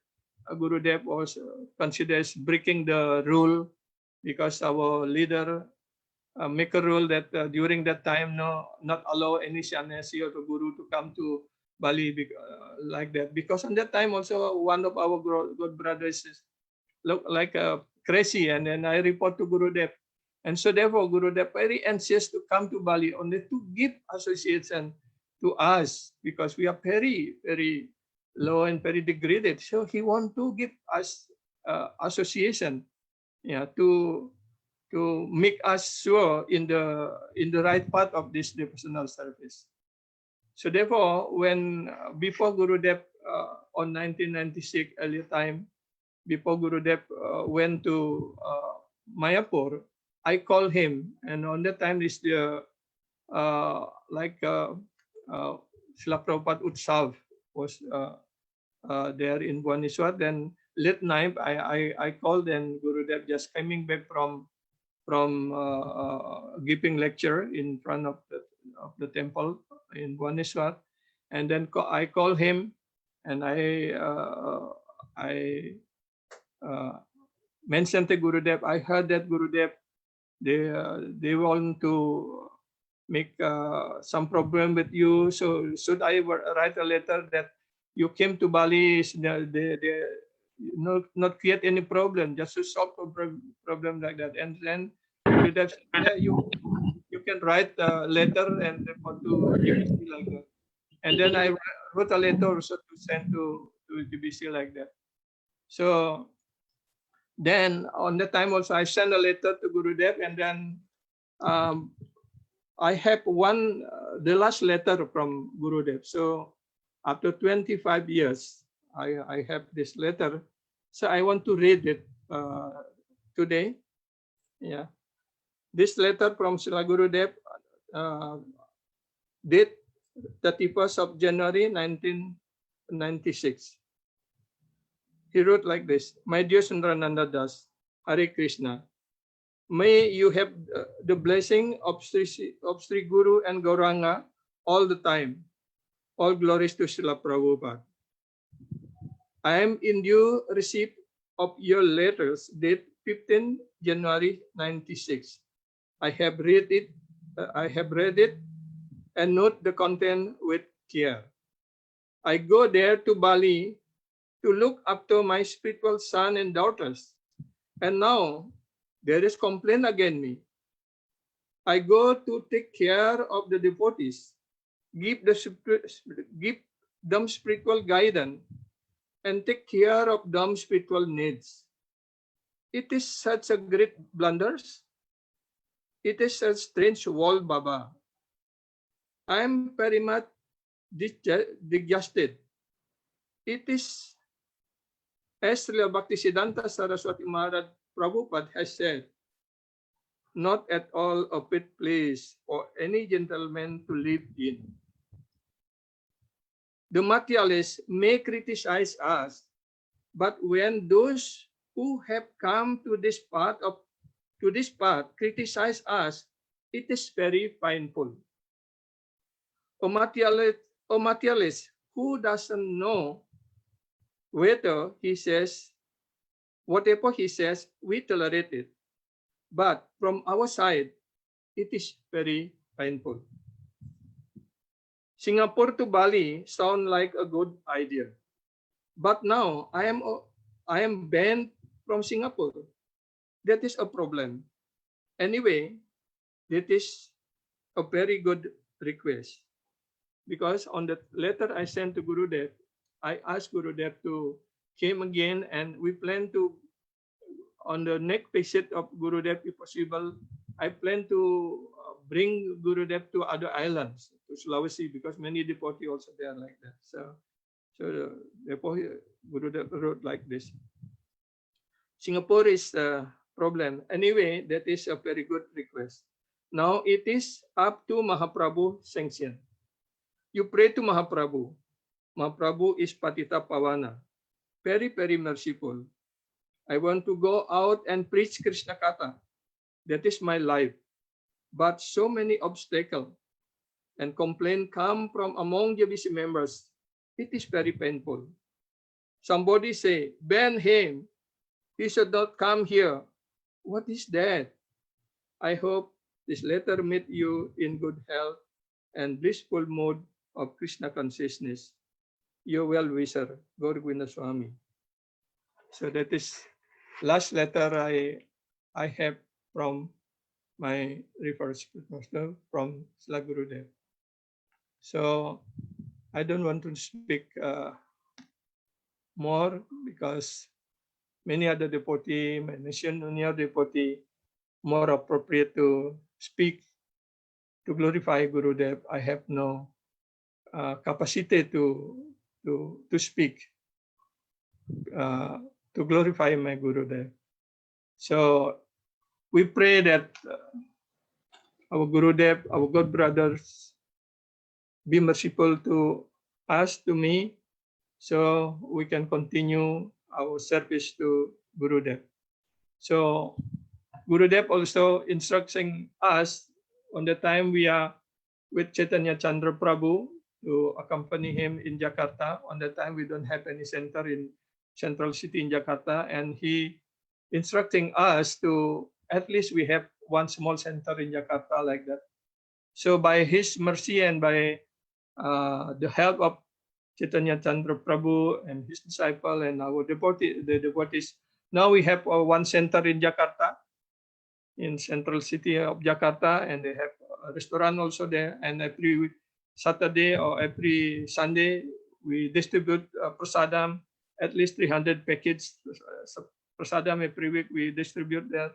G: Gurudev was considered breaking the rule, because our leader make a rule that during that time not allow any sannyasi or guru to come to Bali like that, because on that time also one of our good brothers look like crazy, and then I report to Gurudev, and so therefore Gurudev very anxious to come to Bali only to give association to us, because we are very low and very degraded. So he want to give us association, yeah, to make us sure in the right path of this devotional service. So therefore, when before Gurudev on 1996 earlier time, before Gurudev went to Mayapur, I called him, and on that time is the Srila Prabhupada Utsav was there in Bhubaneswar. Then late night I called, and Gurudev just coming back from giving lecture in front of the temple in Bhubaneswar, and then I called him, and I mentioned to Gurudev, I heard that Gurudev they want to make some problem with you, so should I write a letter that you came to Bali, they not create any problem, just to solve a problem like that. And then Gurudev said, yeah, you can write a letter and report to GBC like that. And then I wrote a letter also to send to GBC like that. So then on the time also I sent a letter to Gurudev, and then I have the last letter from Gurudev. So after 25 years, I have this letter. So I want to read it today. Yeah. This letter from Srila Gurudev, date 31st of January 1996. He wrote like this: My dear Sundarananda Das, Hare Krishna, may you have the blessing of Sri Guru and Gauranga all the time. All glories to Srila Prabhupada. I am in due receipt of your letters, date 15 January 96. I have read it and note the content with care. I go there to Bali to look after my spiritual son and daughters, and now there is complaint against me. I go to take care of the devotees, give them spiritual guidance, and take care of them spiritual needs. It is such a great blunders. It is a strange world, Baba. I am very much disgusted. It is, as Srila Bhaktisiddhanta Saraswati Maharaj Prabhupada has said, not at all a fit place for any gentleman to live in. The materialists may criticize us, but when those who have come to this path criticize us, it is very painful. A materialist who doesn't know whether he says, whatever he says, we tolerate it. But from our side, it is very painful. Singapore to Bali sound like a good idea. But now I am banned from Singapore. That is a problem. Anyway, that is a very good request. Because on the letter I sent to Gurudev, I asked Gurudev to come again, and we plan to, on the next visit of Gurudev, if possible, I plan to bring Gurudev to other islands, to Sulawesi, because many devotees also there like that. So therefore, Gurudev wrote like this. Singapore is a problem. Anyway, that is a very good request. Now it is up to Mahaprabhu sanction. You pray to Mahaprabhu. Mahaprabhu is Patita Pavana, very, very merciful. I want to go out and preach Krishna Katha. That is my life. But so many obstacles and complaints come from among GBC members. It is very painful. Somebody say, ban him. He should not come here. What is that? I hope this letter meet you in good health and blissful mood of Krishna consciousness. Your well-wisher, Gour Govinda Swami. So that is last letter I have from my referred master, from Srila Gurudev. So I don't want to speak more, because many other devotee, many senior devotee, more appropriate to speak to glorify Gurudev. I have no capacity to speak to glorify my Gurudev. So we pray that our Gurudev, our God brothers, be merciful to us, to me, so we can continue our service to Gurudev. So Gurudev also instructing us on the time we are with Chaitanya Chandra Prabhu to accompany him in Jakarta. On the time we don't have any center in Central City in Jakarta, and he instructing us to at least we have one small center in Jakarta like that. So by his mercy and by the help of Chaitanya Chandra Prabhu and his disciple and our devotees, now we have one center in Jakarta. in central city of Jakarta, and they have a restaurant also there. And every Saturday or every Sunday, we distribute prasadam, at least 300 packets prasadam every week. We distribute that,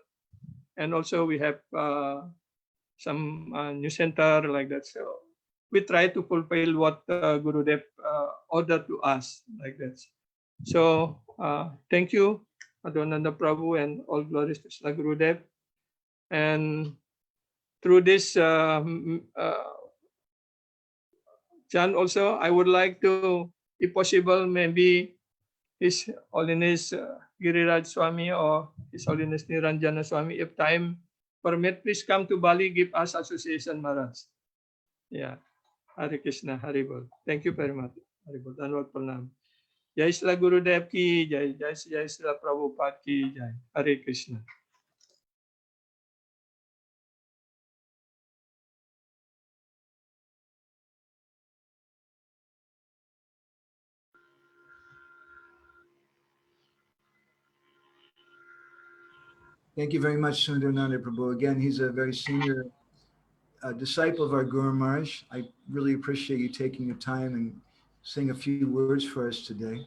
G: and also we have some new center like that. So we try to fulfill what Gurudev ordered to us like that. So thank you, Madhavananda Prabhu, and all glories to Srila Gurudev. And through this John, also, I would like to, if possible, maybe His Holiness Giriraja Swami or His Holiness Niranjana Swami, if time permit, please come to Bali, give us association, Maharaj. Yeah. Hare Krishna, Haribol. Thank you very much. Haribol. Dhanwad Pranam. Jai Srila Gurudev ki Jai, Jai Srila Prabhupada ki Jai. Hare Krishna.
A: Thank you very much, Sundarananda Prabhu. Again, he's a very senior disciple of our Guru Maharaj. I really appreciate you taking the time and saying a few words for us today.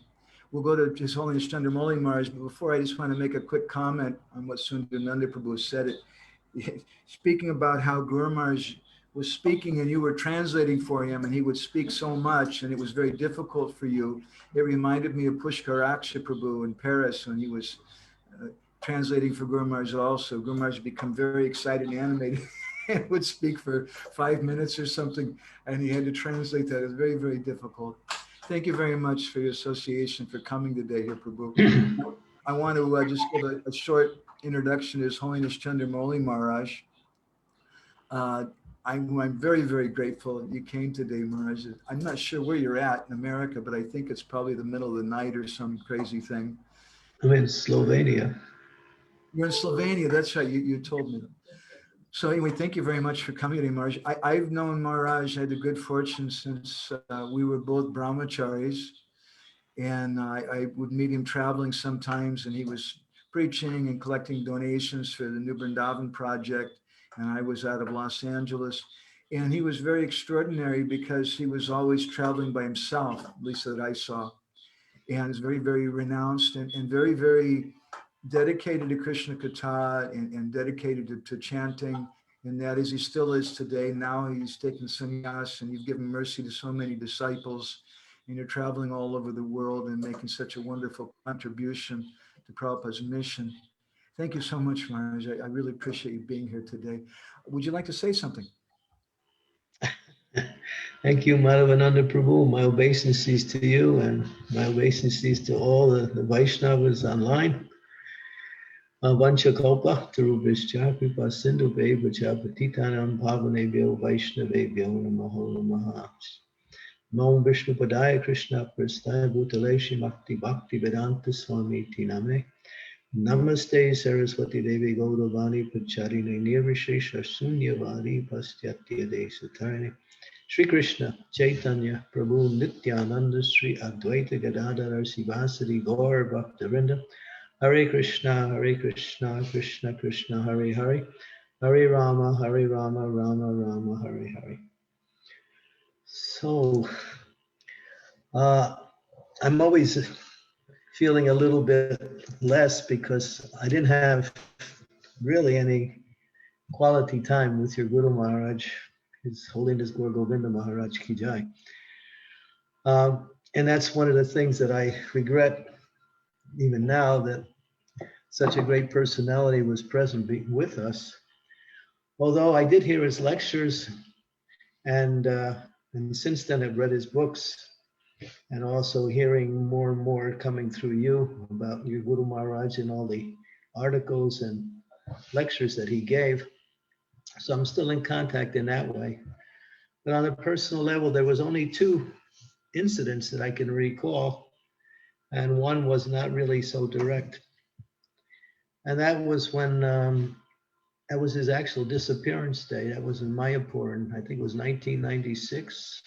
A: We'll go to His Holiness Chandramauli Maharaj, but before I just want to make a quick comment on what Sundarananda Prabhu said. Speaking about how Guru Maharaj was speaking and you were translating for him, and he would speak so much and it was very difficult for you. It reminded me of Pushkaraksha Prabhu in Paris when he was translating for Guru Maharaj also. Guru Maharaj would become very excited and animated and would speak for 5 minutes or something, and he had to translate that. It was very, very difficult. Thank you very much for your association, for coming today here, Prabhu. I want to just give a short introduction to His Holiness Chandramauli Maharaj. I'm very, very grateful you came today, Maharaj. I'm not sure where you're at in America, but I think it's probably the middle of the night or some crazy thing.
C: I'm in Slovenia.
A: You're in Slovenia, that's right, you told me. So anyway, thank you very much for coming today, Maharaj. I've known Maharaj, I had the good fortune since we were both brahmacharis, and I would meet him traveling sometimes, and he was preaching and collecting donations for the New Vrindavan project, and I was out of Los Angeles. And he was very extraordinary because he was always traveling by himself, at least that I saw. And is very, very renounced and very, very dedicated to Krishna Katha and dedicated to chanting. And that is, he still is today. Now he's taken sannyas, and you've given mercy to so many disciples. And you're traveling all over the world and making such a wonderful contribution to Prabhupada's mission. Thank you so much, Maharaj. I really appreciate you being here today. Would you like to say something?
C: Thank you, Madhavananda Prabhu. My obeisances to you, and my obeisances to all the Vaishnavas online. Vancha kalpa tarubhischa kripa sindhu vacha patitanam bhavanebhyo vaishnavebhyo namaho namaha. Nam Vishnu Padaya Krishna Prasthaya Bhutale Shrimakti Bhakti Vedanta Swami Tiname. Namaste Saraswati Devi Gauravani Pacharine Nirvishesha Sunyavadi Pastyatya Desatarne. Shri Krishna Chaitanya Prabhu Nityananda Sri Advaita Gadadhara Sivasadi Gaur Bhaktavinda. Hare Krishna, Krishna Krishna, Hare Hare. Hare Rama, Rama Rama, Hare Hare. So, I'm always feeling a little bit less because I didn't have really any quality time with your Guru Maharaj, His Holiness Gour Govinda Maharaj Ki Jai. And that's one of the things that I regret even now, that such a great personality was present with us. Although I did hear his lectures, and since then I've read his books, and also hearing more and more coming through you about your Guru Maharaj and all the articles and lectures that he gave. So I'm still in contact in that way. But on a personal level, there was only 2 incidents that I can recall, and one was not really so direct. And that was when that was his actual disappearance day. That was in Mayapur, and I think it was 1996.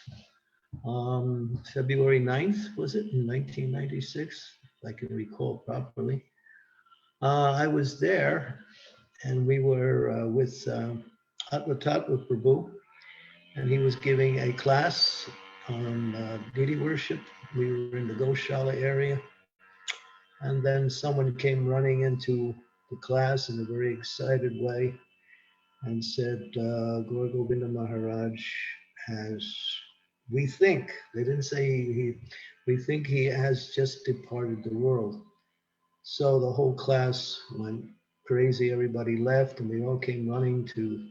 C: February 9th, was it, in 1996, if I can recall properly. I was there,
H: and we were with Madhumangal Prabhu, and he was giving a class on deity worship. We were in the Goshala area, and then someone came running into the class in a very excited way and said, Gour Govinda Maharaj has, we think, they didn't say we think he has just departed the world. So the whole class went crazy. Everybody left, and we all came running to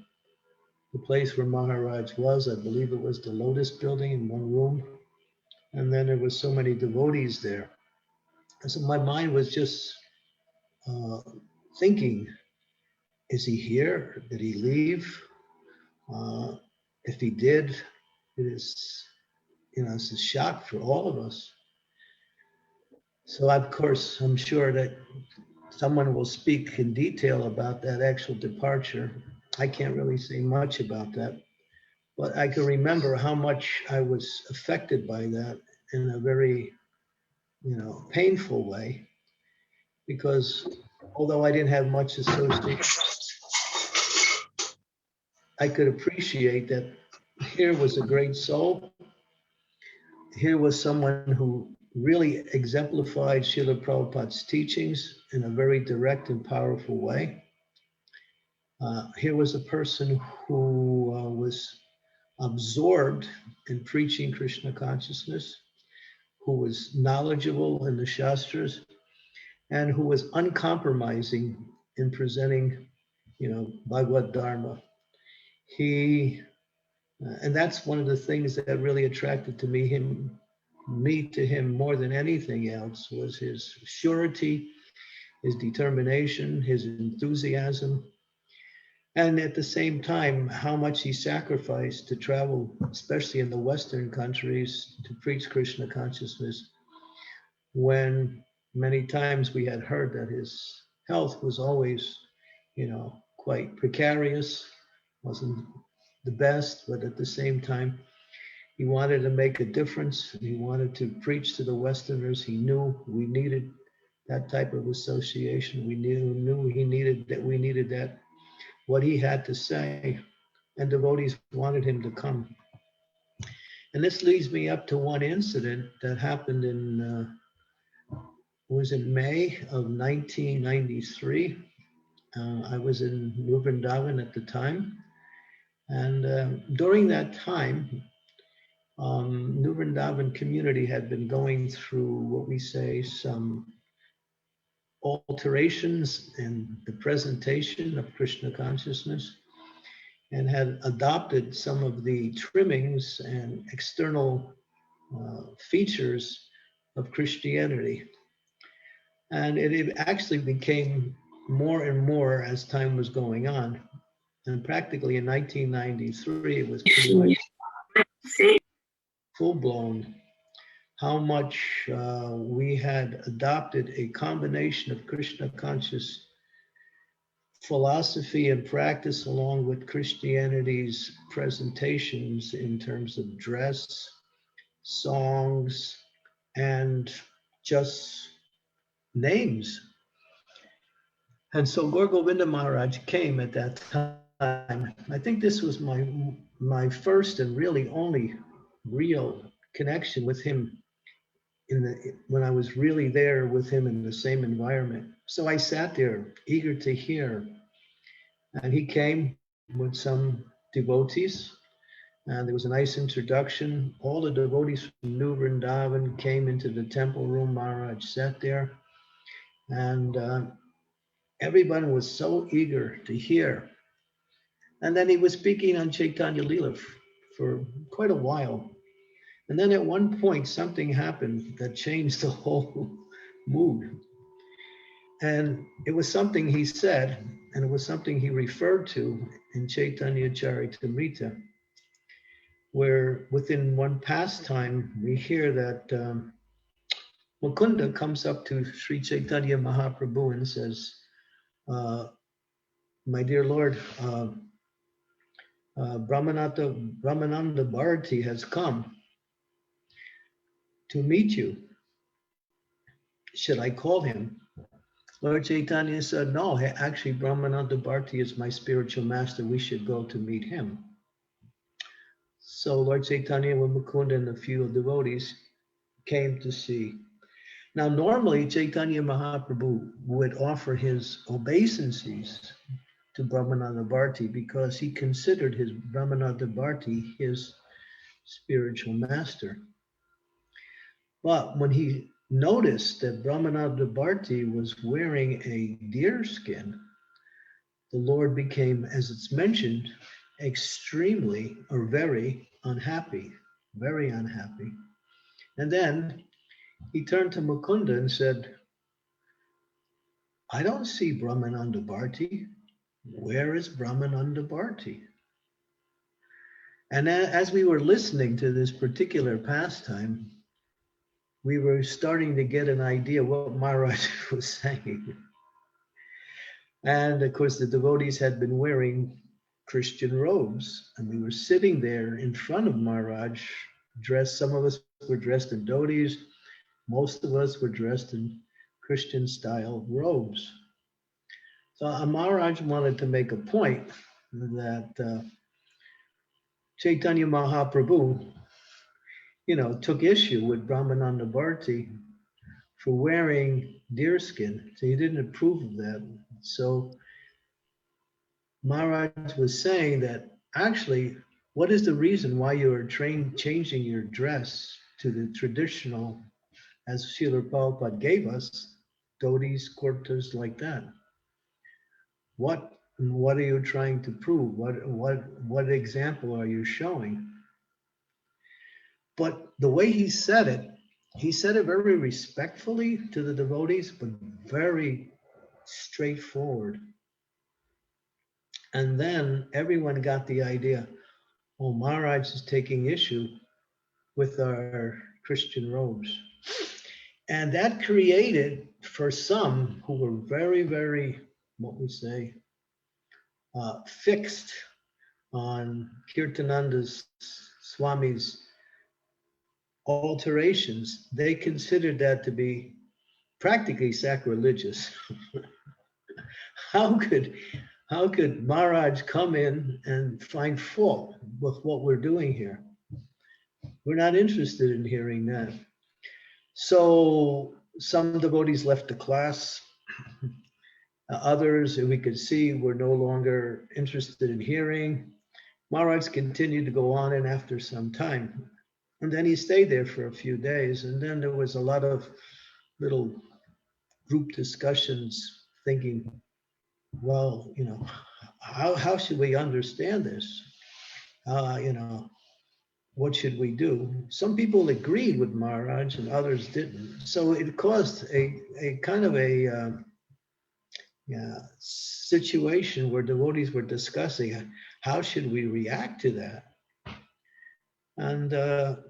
H: the place where Maharaj was. I believe it was the Lotus building in one room. And then there was so many devotees there. And so my mind was just thinking, is he here? Did he leave? If he did, it is, it's a shock for all of us. So of course, I'm sure that someone will speak in detail about that actual departure. I can't really say much about that, but I can remember how much I was affected by that in a very, painful way, because although I didn't have much association, I could appreciate that here was a great soul. Here was someone who really exemplified Srila Prabhupada's teachings in a very direct and powerful way. Here was a person who was absorbed in preaching Krishna consciousness, who was knowledgeable in the Shastras, and who was uncompromising in presenting, Bhagavad Dharma. And that's one of the things that really attracted to me to him more than anything else, was his surety, his determination, his enthusiasm, and at the same time, how much he sacrificed to travel, especially in the Western countries, to preach Krishna consciousness, when many times we had heard that his health was always, quite precarious, wasn't the best, but at the same time, he wanted to make a difference. He wanted to preach to the Westerners. He knew we needed that type of association. We knew he needed that. We needed that, what he had to say, and devotees wanted him to come. And this leads me up to one incident that happened was in May of 1993. I was in New Vrindavan at the time. And during that time, New Vrindavan community had been going through what we say some alterations in the presentation of Krishna consciousness, and had adopted some of the trimmings and external features of Christianity. And it actually became more and more as time was going on. And practically in 1993, it was pretty much full-blown how much we had adopted a combination of Krishna conscious philosophy and practice along with Christianity's presentations in terms of dress, songs, and just names. And so Gour Govinda Maharaj came at that time. I think this was my first and really only real connection with him when I was really there with him in the same environment. So I sat there eager to hear. And he came with some devotees. And there was a nice introduction. All the devotees from New Vrindavan came into the temple room. Maharaj sat there. And everyone was so eager to hear. And then he was speaking on Chaitanya Leela for quite a while. And then at one point, something happened that changed the whole mood. And it was something he said, and it was something he referred to in Chaitanya Charitamrita, where within one pastime, we hear that Mukunda comes up to Sri Chaitanya Mahaprabhu and says, my dear Lord, Brahmananda Bharati has come to meet you. Should I call him? Lord Chaitanya said, no, actually Brahmananda Bharti is my spiritual master. We should go to meet him. So Lord Chaitanya with Mukunda and a few devotees came to see. Now, normally Chaitanya Mahaprabhu would offer his obeisances to Brahmananda Bharti because he considered his Brahmananda Bharti his spiritual master. But when he noticed that Brahmananda Bharti was wearing a deer skin, the Lord became, as it's mentioned, extremely or very unhappy, very unhappy. And then he turned to Mukunda and said, I don't see Brahmananda Bharti. Where is Brahmananda Bharti? And as we were listening to this particular pastime, we were starting to get an idea what Maharaj was saying. And of course, the devotees had been wearing Christian robes, and we were sitting there in front of Maharaj, dressed, some of us were dressed in dhotis, most of us were dressed in Christian style robes. So Maharaj wanted to make a point that Chaitanya Mahaprabhu, took issue with Brahmananda Bharti for wearing deerskin. So he didn't approve of that. So Maharaj was saying that actually, what is the reason why you are changing your dress to the traditional, as Srila Prabhupada gave us, dhotis, kurtas, like that? What are you trying to prove? What example are you showing? But the way he said it very respectfully to the devotees, but very straightforward. And then everyone got the idea, oh, Maharaj is taking issue with our Christian robes. And that created, for some who were very, very, what we say, fixed on Kirtananda's, Swami's alterations, they considered that to be practically sacrilegious. How could Maharaj come in and find fault with what we're doing here? We're not interested in hearing that. So some devotees left the class. Others, we could see, were no longer interested in hearing. Maharaj continued to go on, and after some time, and then he stayed there for a few days, and then there was a lot of little group discussions thinking, well, how should we understand this? What should we do? Some people agreed with Maharaj and others didn't. So it caused a kind of a situation where devotees were discussing how should we react to that. And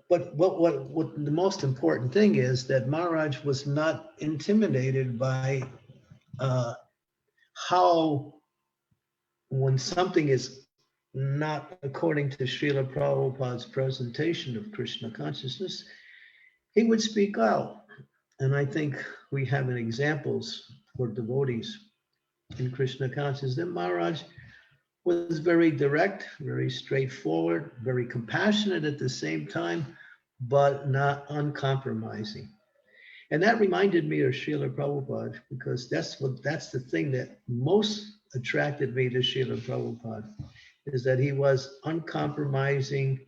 H: but what the most important thing is that Maharaj was not intimidated by how, when something is not according to Srila Prabhupada's presentation of Krishna consciousness, he would speak out. And I think we have examples for devotees in Krishna consciousness that Maharaj was very direct, very straightforward, very compassionate at the same time, but not uncompromising. And that reminded me of Srila Prabhupada, because that's the thing that most attracted me to Srila Prabhupada, is that he was uncompromising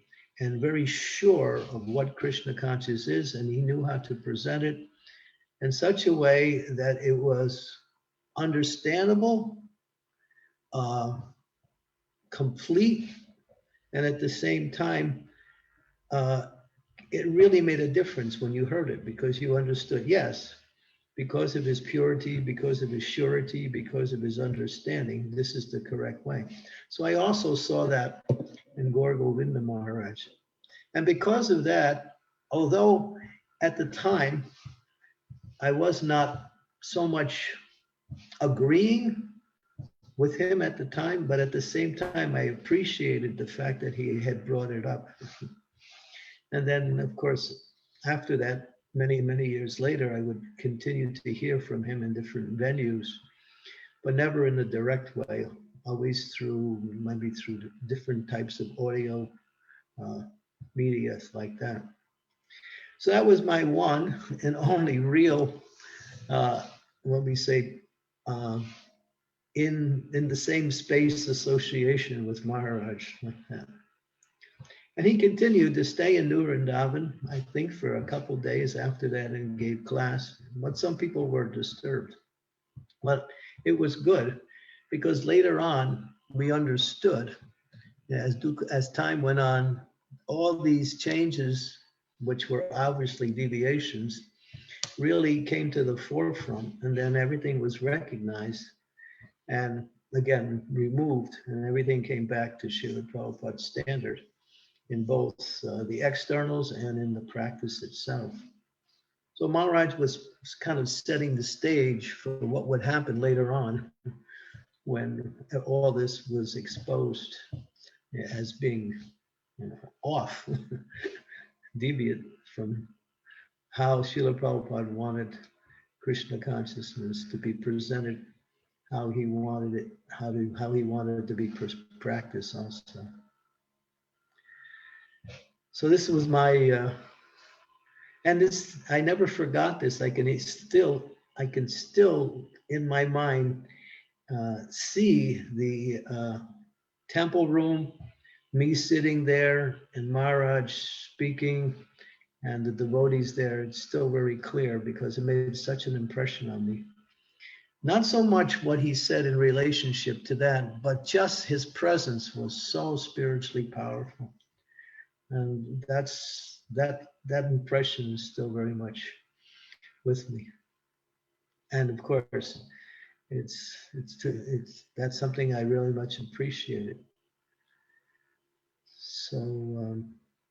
H: and very sure of what Krishna consciousness is, and he knew how to present it in such a way that it was understandable, complete, and at the same time, it really made a difference when you heard it, because you understood, yes, because of his purity, because of his surety, because of his understanding, this is the correct way. So I also saw that in Gour Govinda Maharaj. And because of that, although at the time I was not so much agreeing with him at the time, but at the same time, I appreciated the fact that he had brought it up. And then, of course, after that, many, many years later, I would continue to hear from him in different venues, but never in a direct way, always through, maybe through different types of audio media like that. So that was my one and only real, what we say, in the same space association with Maharaj like that. And he continued to stay in New Vrindavan, I think, for a couple days after that and gave class. But some people were disturbed. But it was good because later on we understood as time went on, all these changes, which were obviously deviations, really came to the forefront, and then everything was recognized and again removed, and everything came back to Srila Prabhupada's standard in both the externals and in the practice itself. So Maharaj was kind of setting the stage for what would happen later on when all this was exposed as being off, deviant from how Srila Prabhupada wanted Krishna consciousness to be presented, how he wanted it, how he wanted it to be practiced also. So this was my, and this, I never forgot this. I can still in my mind see the temple room, me sitting there and Maharaj speaking and the devotees there. It's still very clear because it made such an impression on me. Not so much what he said in relationship to that, but just his presence was so spiritually powerful. And that impression is still very much with me. And of course, it's that's something I really much appreciated. So,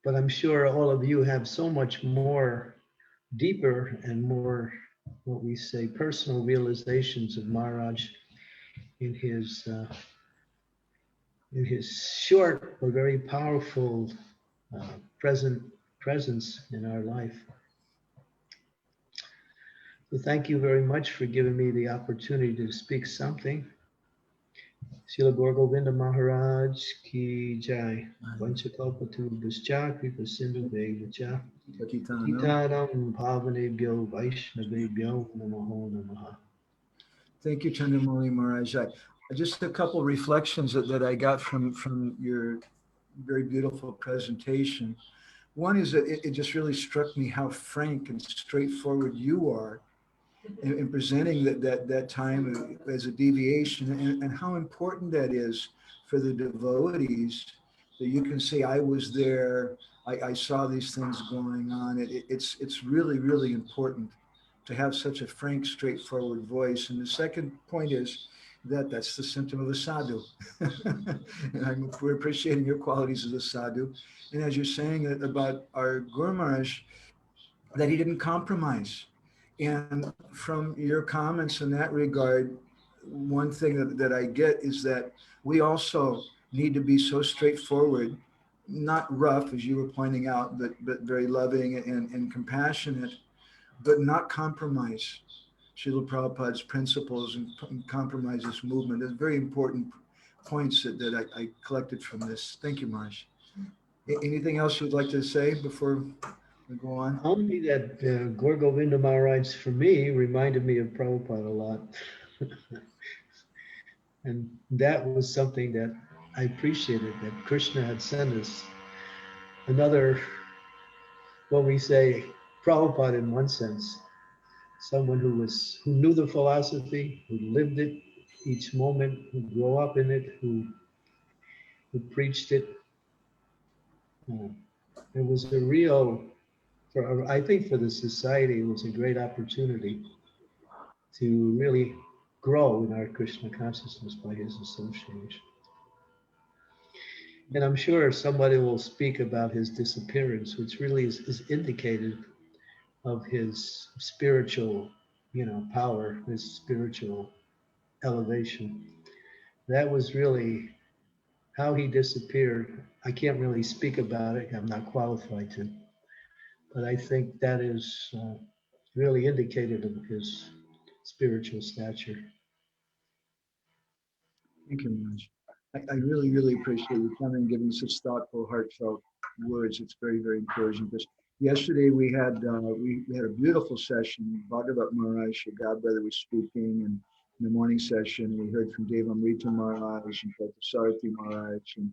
H: but I'm sure all of you have so much more deeper and more, what we say, personal realizations of Maharaj in his short but very powerful presence in our life. So thank you very much for giving me the opportunity to speak something. Srila Gour Govinda Maharaj ki jai. Vanchakalpatu Bhascha Kripa Sindhu Vevacha. Titanam Bhavanebhyo Vaishnavebhyo Namaho Namaha.
A: Thank you, Chandramauli Maharaja. Just a couple reflections that I got from your very beautiful presentation. One is that it just really struck me how frank and straightforward you are in presenting that time as a deviation, and how important that is for the devotees, that you can say, I was there, I saw these things going on. It's really, really important to have such a frank, straightforward voice. And the second point is that's the symptom of a sadhu. And we're appreciating your qualities as a sadhu. And as you're saying about our Guru Maharaj, that he didn't compromise. And from your comments in that regard, one thing that I get is that we also need to be so straightforward, not rough, as you were pointing out, but very loving and compassionate, but not compromise Srila Prabhupada's principles and compromise this movement. There's very important points that I collected from this. Thank you, Maharaj. Anything else you'd like to say before we go on?
H: Only that Gour Govinda Maharaj, for me, reminded me of Prabhupada a lot. And that was something that I appreciated, that Krishna had sent us another, what we say, Prabhupada in one sense, someone who knew the philosophy, who lived it each moment, who grew up in it, who preached it. It was a real, I think for the society, it was a great opportunity to really grow in our Krishna consciousness by his association. And I'm sure somebody will speak about his disappearance, which really is indicated of his spiritual, power, his spiritual elevation. That was really how he disappeared. I can't really speak about it. I'm not qualified to. but I think that is really indicative of his spiritual stature.
A: Thank you, Maharaj. I really, really appreciate you coming and giving such thoughtful, heartfelt words. It's very, very encouraging. Because yesterday we had a beautiful session. Bhagavat Maharaj, your godbrother, was speaking, and in the morning session we heard from Devamrita Maharaj and Sarthi Maharaj, and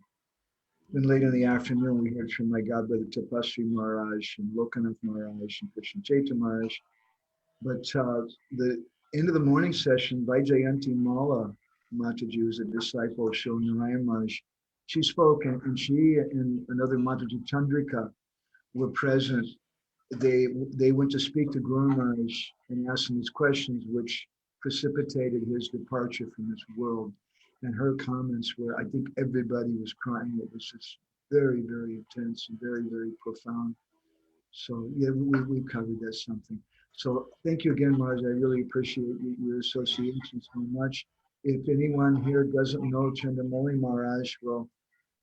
A: then later in the afternoon we heard from my godbrother Tapasri Maharaj and Lokanath Maharaj and Krishna Chaitanya Maharaj. But the end of the morning session, Vaijayanti Mala Mataji, who's a disciple of Srila Narayan Maharaj, she spoke, and she and another Mataji Chandrika were present. They went to speak to Guru Maharaj and ask him these questions, which precipitated his departure from this world. And her comments were, I think everybody was crying. It was just very, very intense and very, very profound. So yeah, we covered that something. So thank you again, Maharaj. I really appreciate your association so much. If anyone here doesn't know Chandramauli Maharaj, well,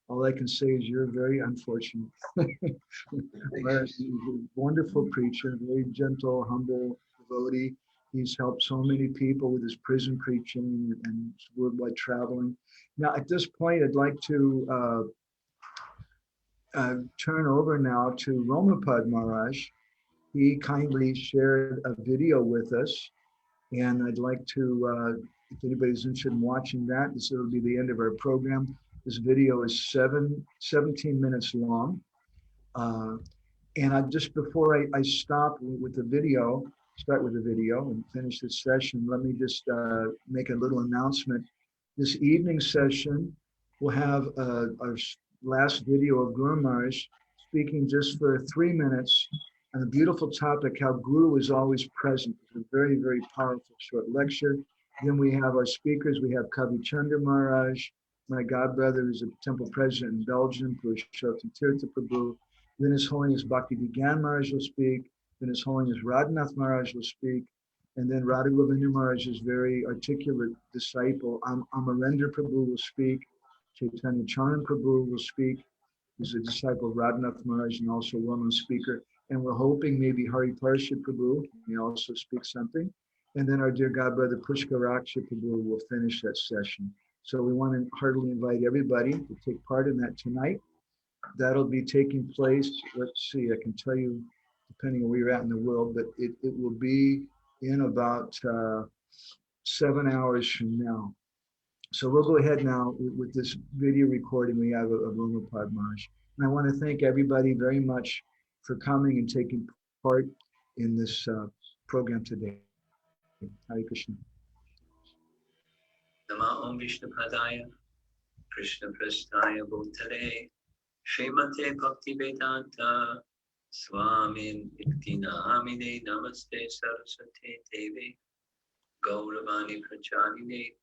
A: all I can say is you're very unfortunate. Maharaj is a wonderful preacher, very gentle, humble devotee. He's helped so many people with his prison preaching and worldwide traveling. Now, at this point, I'd like to turn over now to Romapada Maharaj. He kindly shared a video with us, and I'd like to, if anybody's interested in watching that, this will be the end of our program. This video is 17 minutes long. And just before I start with the video and finish this session, let me just make a little announcement. This evening session will have our last video of Guru Maharaj speaking just for 3 minutes on a beautiful topic, how Guru is always present. It's a very, very powerful short lecture. Then we have our speakers. We have Kavi Chandra Maharaj, my godbrother, who's a temple president in Belgium, Purushottam Tirtha Prabhu. Then His Holiness Bhakti Vigyan Maharaj will speak. Then His Holiness Radhanath Maharaj will speak. And then Radha Govinda Maharaj's very articulate disciple, Amarendra Prabhu, will speak. Chaitanya Charan Prabhu will speak. He's a disciple of Radhanath Maharaj and also a well-known speaker. And we're hoping maybe Hari Parsha Prabhu may also speak something. And then our dear godbrother Pushkaraksha Prabhu will finish that session. So we want to heartily invite everybody to take part in that tonight. That'll be taking place, let's see, I can tell you, depending on where you're at in the world, but it will be in about 7 hours from now. So we'll go ahead now with this video recording we have of Romapada Maharaj. And I want to thank everybody very much for coming and taking part in this program today. Hare Krishna.
I: Nama Om Vishnu Padaya, Krishna Prasthaya Bhutale, Srimate Bhakti Vedanta, Swami Iktinamine Namaste Saraswate Devi, Gauravani Pracharine,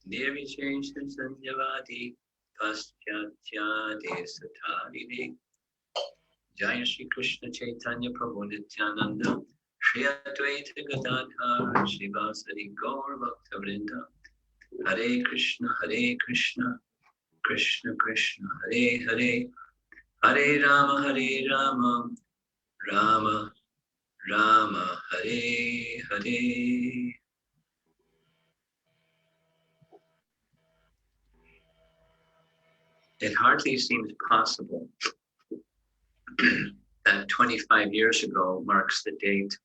I: Devi Cheshta Sanjavadi, Paschatya Desatarine, Jaya Shri Krishna Chaitanya Prabhu Nityananda, Shri Advaita Gadadhar, Shri Vasari Gaur Bhakta-vrinda, Hare Krishna, Krishna Krishna, Hare Hare, Hare Rama, Rama Rama, Hare Hare. It hardly seems possible that 25 years ago marks the date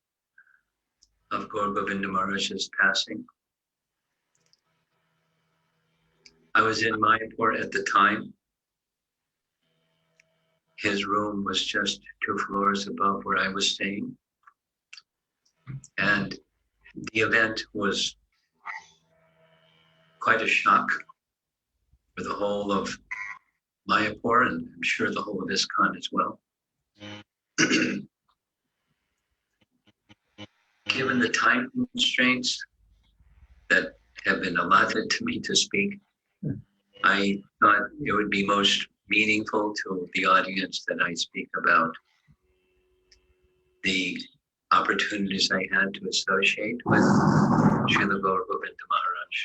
I: of Gour Govinda Maharaj's passing. I was in Mayapur at the time. His room was just 2 floors above where I was staying. And the event was quite a shock for the whole of Mayapur, and I'm sure the whole of ISKCON as well. Given the time constraints that have been allotted to me to speak, I thought it would be most meaningful to the audience that I speak about the opportunities I had to associate with Srila Gour Govinda Maharaj.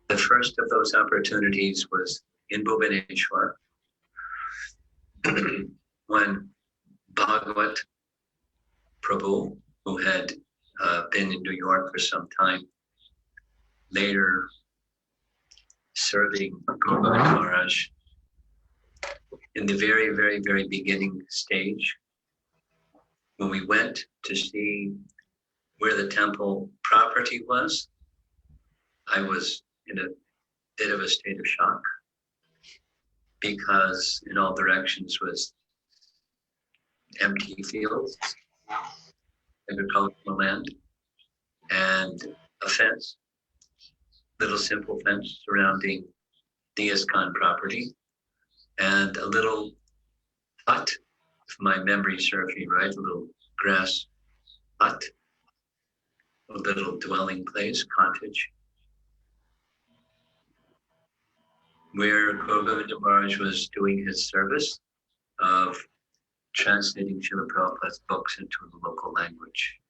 I: The first of those opportunities was in Bhubaneswar when Bhagavat Prabhu, who had been in New York for some time, later serving Gour Govinda Maharaj in the very, very, very beginning stage. When we went to see where the temple property was, I was in a bit of a state of shock, because in all directions was empty fields, agricultural land, and a fence, little simple fence surrounding the ISKCON property, and a little hut, if my memory serves me right, a little grass hut, a little dwelling place, cottage, where Gour Govinda Maharaj was doing his service of translating Srila Prabhupada's books into the local language.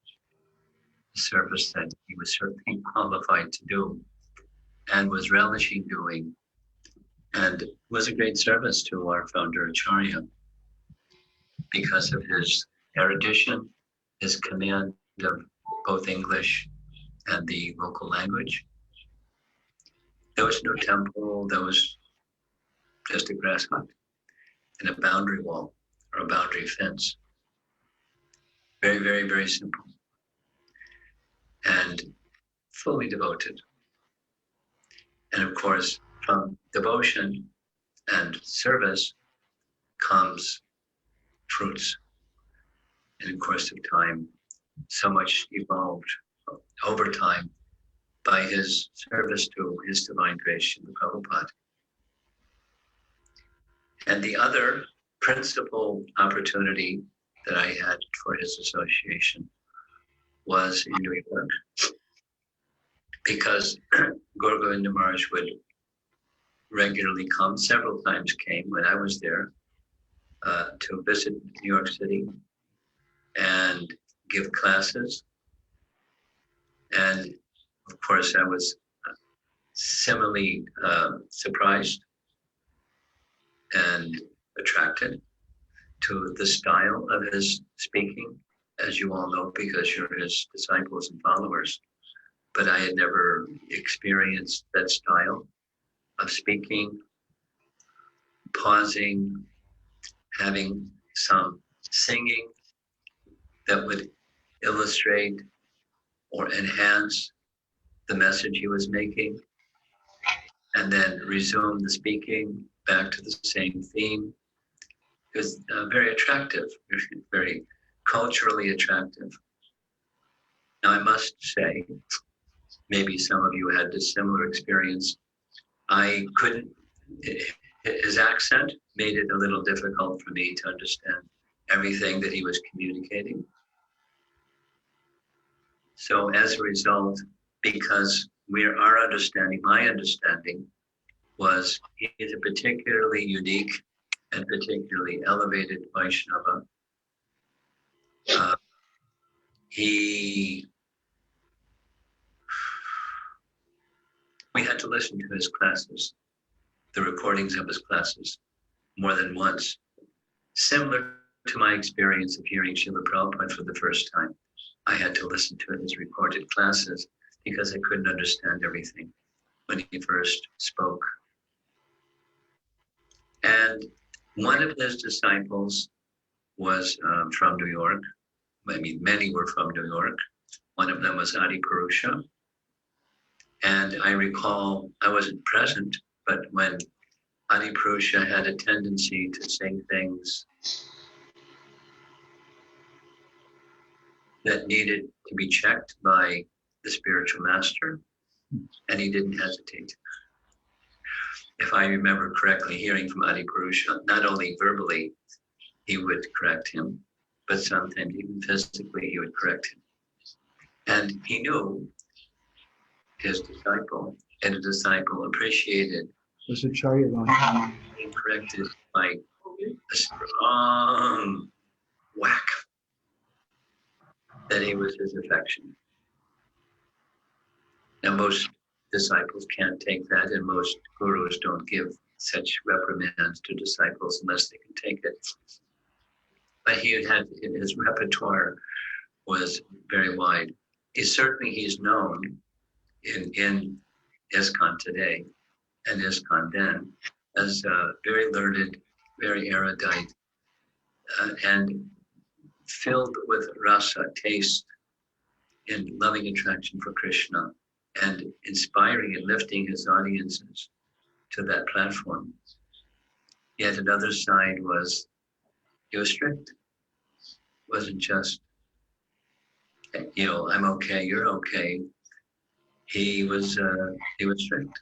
I: A service that he was certainly qualified to do and was relishing doing, and was a great service to our founder Acharya because of his erudition, his command of both English and the local language. There was no temple, there was just a grass hut and a boundary wall or a boundary fence. Very, very, very simple and fully devoted. And of course, from devotion and service comes fruits. And in course of time, so much evolved over time by his service to His Divine Grace, the Prabhupada. And the other principal opportunity that I had for his association was in New York, because Gour Govinda Maharaj would regularly come, several times came when I was there, to visit New York City and give classes. And of course, I was similarly surprised and attracted to the style of his speaking, as you all know, because you're his disciples and followers. But I had never experienced that style of speaking, pausing, having some singing that would illustrate or enhance the message he was making, and then resume the speaking back to the same theme. It was very attractive, very culturally attractive. Now I must say, maybe some of you had a similar experience. I couldn't, his accent made it a little difficult for me to understand everything that he was communicating. So as a result, because our understanding, my understanding, was he is a particularly unique and particularly elevated Vaishnava. We had to listen to his classes, the recordings of his classes, more than once. Similar to my experience of hearing Srila Prabhupada for the first time. I had to listen to his recorded classes because I couldn't understand everything when he first spoke. And one of his disciples was from New York. I mean, many were from New York. One of them was Adi Purusha. And I recall, I wasn't present, but when Adi Purusha had a tendency to say things that needed to be checked by the spiritual master, and he didn't hesitate. If I remember correctly, hearing from Adi Purusha, not only verbally he would correct him, but sometimes even physically he would correct him. And he knew his disciple, and the disciple appreciated being corrected by a strong whack, that he was his affection. Now most disciples can't take that, and most gurus don't give such reprimands to disciples unless they can take it. but his repertoire was very wide. He's known in ISKCON today and ISKCON then as very learned, very erudite, and filled with rasa, taste, and loving attraction for Krishna, and inspiring and lifting his audiences to that platform. Yet another side was he was strict. Wasn't just, I'm okay, you're okay. He was strict.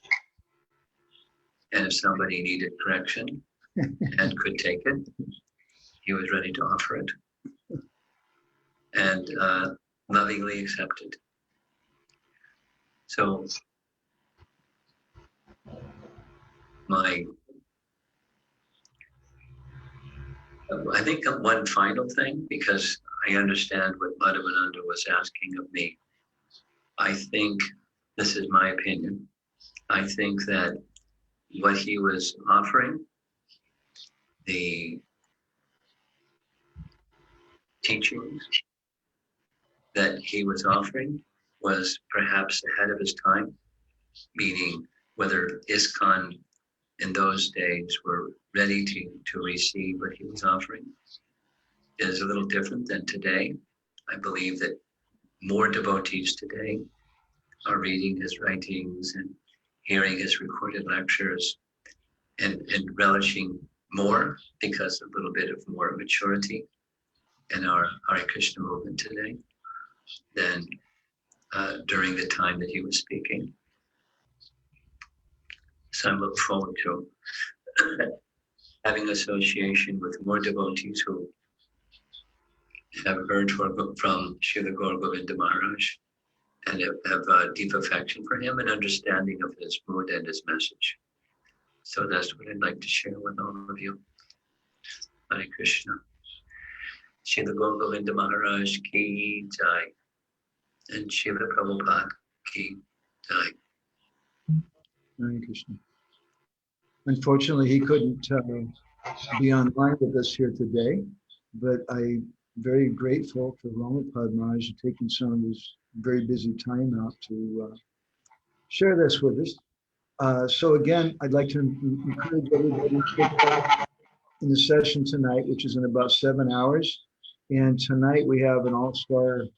I: And if somebody needed correction and could take it, he was ready to offer it and lovingly accepted. So I think one final thing, because I understand what Madhavananda was asking of me. I think, this is my opinion, I think that what he was offering, the teachings that he was offering, was perhaps ahead of his time, meaning whether ISKCON in those days were ready to receive what he was offering is a little different than today. I believe that more devotees today are reading his writings and hearing his recorded lectures and relishing more because of a little bit of more maturity in our Hare Krishna movement today than during the time that he was speaking. So I look forward to having association with more devotees who have heard from Srila Gour Govinda Maharaj and have a deep affection for him and understanding of his mood and his message. So that's what I'd like to share with all of you. Hare Krishna. Srila Gour Govinda Maharaj ki jai. And Srila Prabhupada ki jai.
A: Hare Krishna. Unfortunately, he couldn't be online with us here today, but I'm very grateful for Romapada Maharaja taking some of his very busy time out to share this with us. So again, I'd like to encourage everybody to take part in the session tonight, which is in about 7 hours. And tonight we have an all-star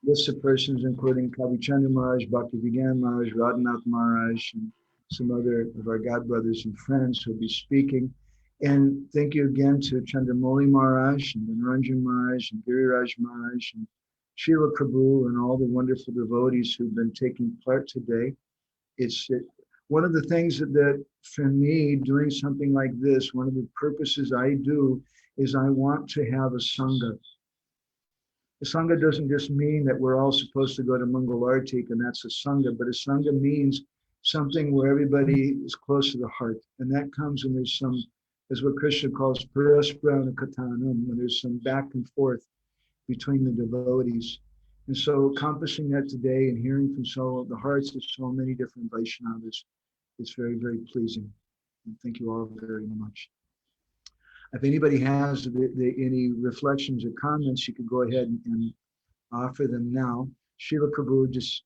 A: list of persons, including Kavi Chandra Maharaj, Bhakti Vigyan Maharaj, Radhanath Maharaj, and some other of our God brothers and friends who will be speaking. And thank you again to Chandramauli Maharaj and Niranjana Maharaj and Giriraja Maharaja and Srila Prabhu and all the wonderful devotees who've been taking part today. One of the things that for me, doing something like this, one of the purposes I do is I want to have a Sangha. A Sangha doesn't just mean that we're all supposed to go to Mangal Artik and that's a Sangha, but a Sangha means something where everybody is close to the heart. And that comes when there's some, as what Krishna calls Parasprana Katanam, when there's some back and forth between the devotees. And so accomplishing that today and hearing from the hearts of so many different Vaishnavas, it's very, very pleasing. And thank you all very much. If anybody has any reflections or comments, you could go ahead and offer them now. Srila Prabhu just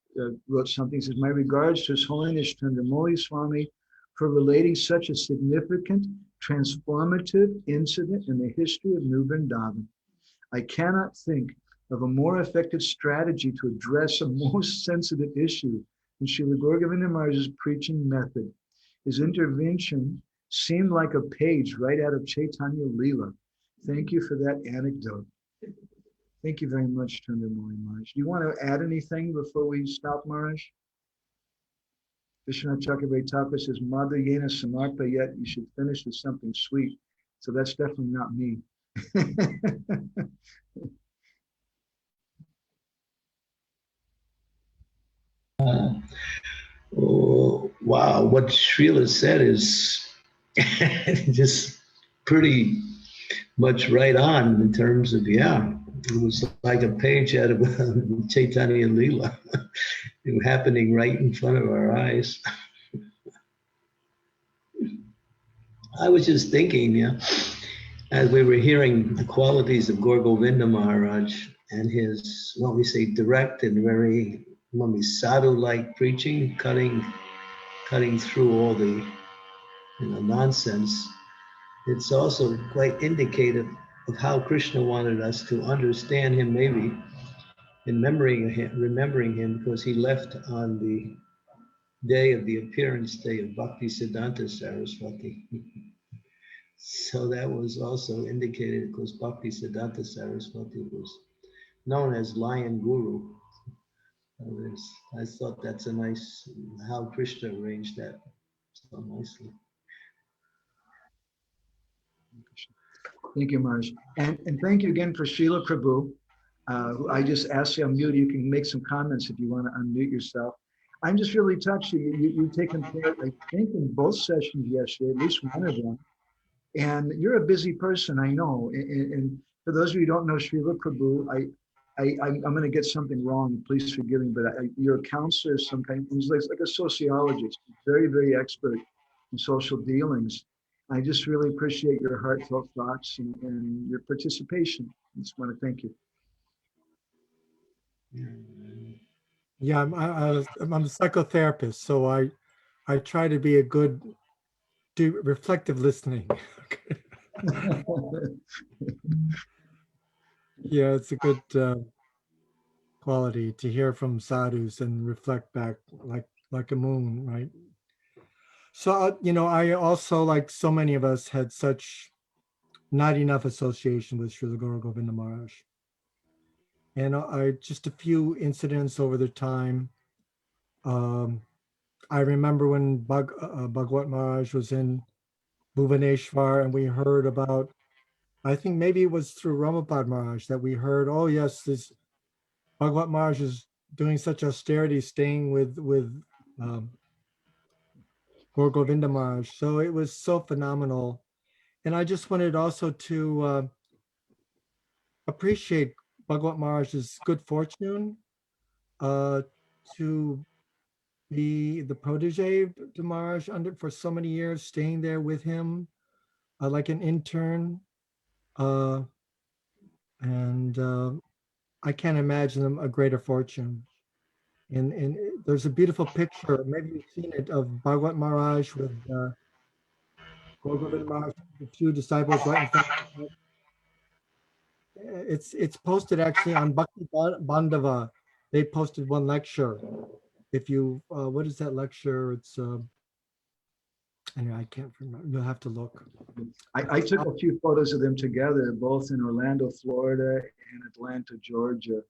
A: wrote something. He says, my regards to His Holiness Chandramauli Swami for relating such a significant, transformative incident in the history of New Vrindavan. I cannot think of a more effective strategy to address a most sensitive issue than Srila Gour Govinda Maharaj's preaching method. His intervention seemed like a page right out of Chaitanya Leela. Thank you for that anecdote. Thank you very much, Chandramauli Maharaj. Do you want to add anything before we stop, Maharaj? Vishwanath Chakravarti Thakur says, Madhu Yena Samarpa, yet you should finish with something sweet. So that's definitely not me.
H: Oh, wow, what Srila said is just pretty much right on in terms of, it was like a page out of Chaitanya Leela happening right in front of our eyes. I was just thinking, as we were hearing the qualities of Gour Govinda Maharaj and his, what we say, direct and very, what we sadhu-like preaching, cutting through all the nonsense, it's also quite indicative of how Krishna wanted us to understand him, maybe in remembering him, because he left on the day of the appearance day of Bhakti Siddhanta Saraswati. So that was also indicated because Bhakti Siddhanta Saraswati was known as Lion Guru. I thought that's a nice, how Krishna arranged that so nicely.
A: Thank you, Maharaj. And thank you again for Srila Prabhu. Who I just asked you on mute. You can make some comments if you want to unmute yourself. I'm just really touched. You've taken part, I think, in both sessions yesterday, at least one of them. And you're a busy person, I know. And for those of you who don't know Srila Prabhu, I'm going to get something wrong. Please forgive me, but you're a counselor, some kind. He's like a sociologist, very, very expert in social dealings. I just really appreciate your heartfelt thoughts and your participation. I just want to thank you.
J: Yeah, I'm a psychotherapist, so I try to be a good, do reflective listening. Yeah, it's a good quality to hear from sadhus and reflect back like a moon, right? So I also, like so many of us, had such not enough association with Srila Gour Govinda Maharaj, and I just a few incidents over the time. I remember when Bhagwat Maharaj was in Bhuvaneshwar, and we heard about, I think maybe it was through Romapada Maharaj that we heard, oh yes, this Bhagwat Maharaj is doing such austerity, staying with Gour Govinda Maharaj. So it was so phenomenal. And I just wanted also to appreciate Bhagwat Maharaj's good fortune to be the protege to Maharaj for so many years, staying there with him like an intern. And I can't imagine a greater fortune. And there's a beautiful picture, maybe you've seen it, of Bhagwat Maharaj with Gour Govinda Maharaj, the two disciples right in front of him. It's posted actually on Bhakti Bandhava. They posted one lecture. If you, what is that lecture? It's, anyway, I can't remember. You'll have to look.
A: I took a few photos of them together, both in Orlando, Florida, and Atlanta, Georgia.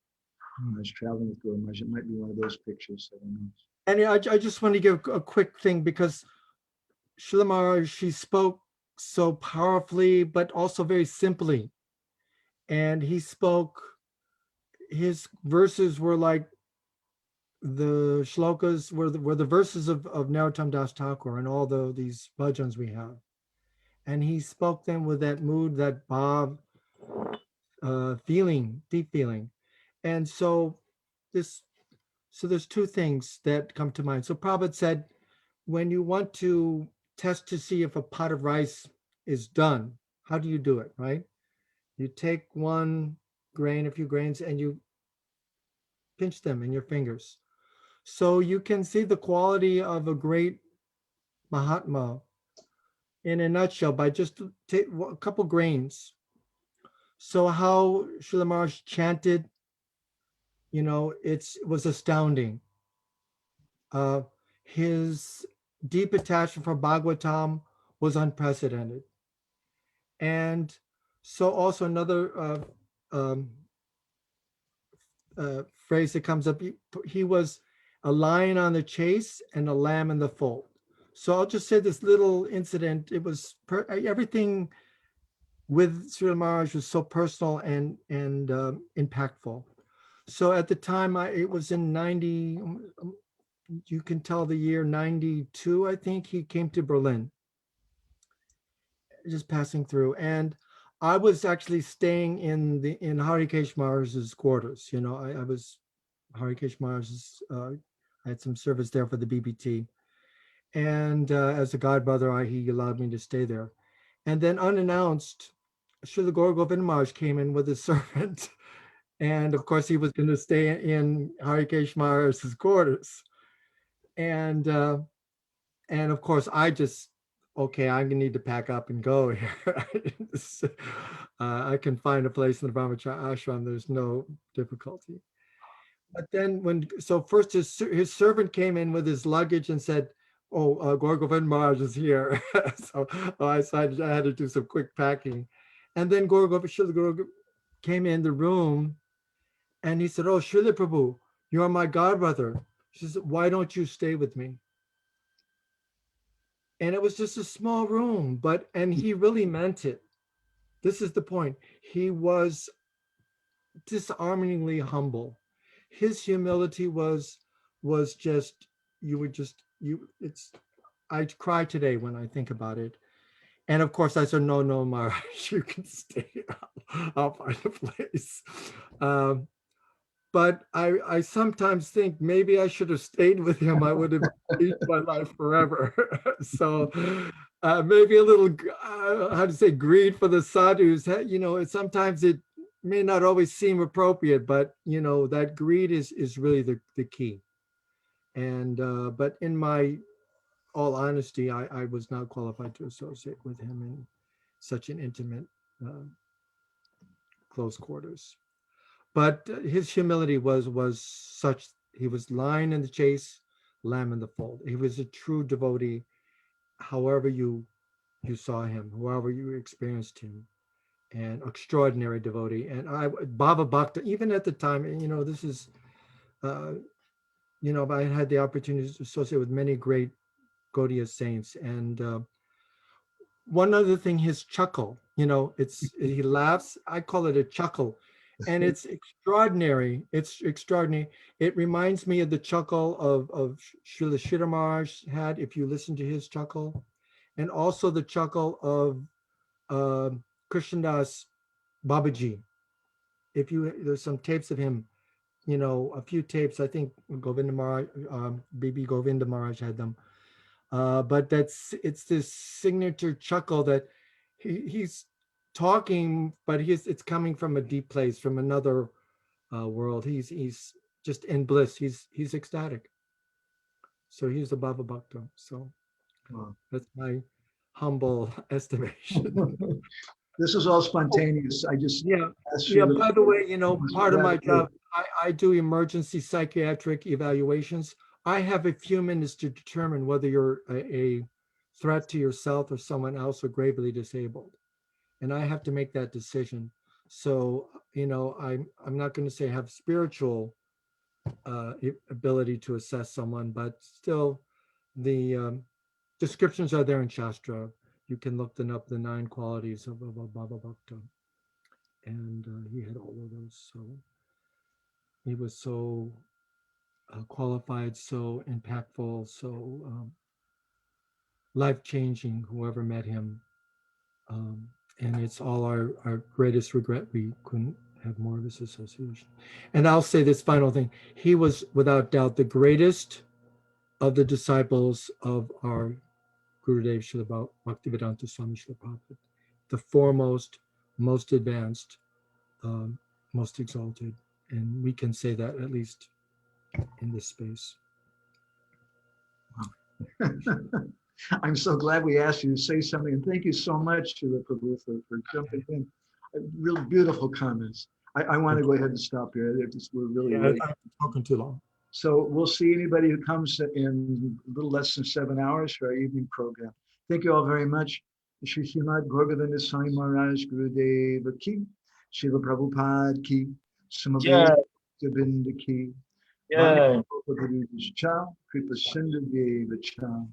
A: I was traveling with Guru Maharaj. It might be one of those pictures. I don't know.
J: And I just want to give a quick thing, because Srila Maharaj, she spoke so powerfully, but also very simply. And he spoke, his verses were like the shlokas were the verses of Narottam Das Thakur and all these bhajans we have. And he spoke them with that mood, that bhav, feeling, deep feeling. And so there's two things that come to mind. So Prabhupada said, when you want to test to see if a pot of rice is done, how do you do it, right? You take one grain, a few grains, and you pinch them in your fingers. So you can see the quality of a great Mahatma in a nutshell by just take a couple grains. So how Srila Maharaj chanted, it was astounding. His deep attachment for Bhagavatam was unprecedented. And so also another phrase that comes up, he was a lion on the chase and a lamb in the fold. So I'll just say this little incident. It was everything with Srila Maharaj was so personal and impactful. So at the time, it was in 90, you can tell the year 92, I think, he came to Berlin, just passing through. And I was actually staying in Harikesh Maharaj's quarters. I was Harikesh Maharaj's, I had some service there for the BBT. And as a godbrother, he allowed me to stay there. And then unannounced, Srila Gour Govinda Maharaj came in with his servant. And of course, he was going to stay in Harikesh Maharaj's quarters. And of course, I just, okay, I'm going to need to pack up and go here. I can find a place in the Brahmacharya ashram. There's no difficulty. But then so first his servant came in with his luggage and said, oh, Gour Govinda Maharaj is here. So I decided I had to do some quick packing. And then Gour Govinda came in the room and he said, oh, Srila Prabhu, you are my godbrother. She said, why don't you stay with me? And it was just a small room, and he really meant it. This is the point. He was disarmingly humble. His humility was just, I cry today when I think about it. And of course I said, no, Maharaj, you can stay. I'll find a place. But I sometimes think maybe I should have stayed with him. I would have changed my life forever. So maybe a little, how to say, greed for the sadhus. Sometimes it may not always seem appropriate, but that greed is really the key. And but in my all honesty, I was not qualified to associate with him in such an intimate, close quarters. But his humility was such, he was lion in the chase, lamb in the fold. He was a true devotee, however you saw him, however you experienced him, an extraordinary devotee. And Bhava Bhakta, even at the time, this is, I had the opportunity to associate with many great Gaudiya saints. And one other thing, his chuckle, he laughs. I call it a chuckle. And it's extraordinary. It's extraordinary. It reminds me of the chuckle of Srila Sridhar Maharaj had, if you listen to his chuckle, and also the chuckle of Krishnadas Babaji. There's some tapes of him, a few tapes. I think Govinda Maharaj, Bibi Govinda Maharaj had them. But it's this signature chuckle that he's talking, but it's coming from a deep place, from another world. He's just in bliss. He's ecstatic. So he's a Bhava Bhakta. So that's my humble estimation.
A: This is all spontaneous. I just asked
J: Yeah.
A: you
J: By the way, part of my job, I do emergency psychiatric evaluations. I have a few minutes to determine whether you're a threat to yourself or someone else or gravely disabled. And I have to make that decision. So, I'm not going to say I have spiritual ability to assess someone, but still the descriptions are there in Shastra. You can look them up, the 9 qualities of a Bhava Bhakta. And he had all of those. So he was so qualified, so impactful, so life-changing, whoever met him. And it's all our greatest regret we couldn't have more of this association. And I'll say this final thing. He was without doubt the greatest of the disciples of our Gurudev Srila Bhaktivedanta Swami Srila Prabhupada. The foremost, most advanced, most exalted. And we can say that at least in this space.
A: I'm so glad we asked you to say something, and thank you so much, Srila Prabhu, for jumping in. Real beautiful comments. I want to go ahead and stop here. We're really late.
J: I'm talking too long.
A: So we'll see anybody who comes in a little less than 7 hours for our evening program. Thank you all very much. Shri Srimad Gour Govinda Swami Maharaj Gurudeva Ki, Srila Prabhupada Ki, Srimad Govinda Ki. Kripa Sindhu Deva Cha.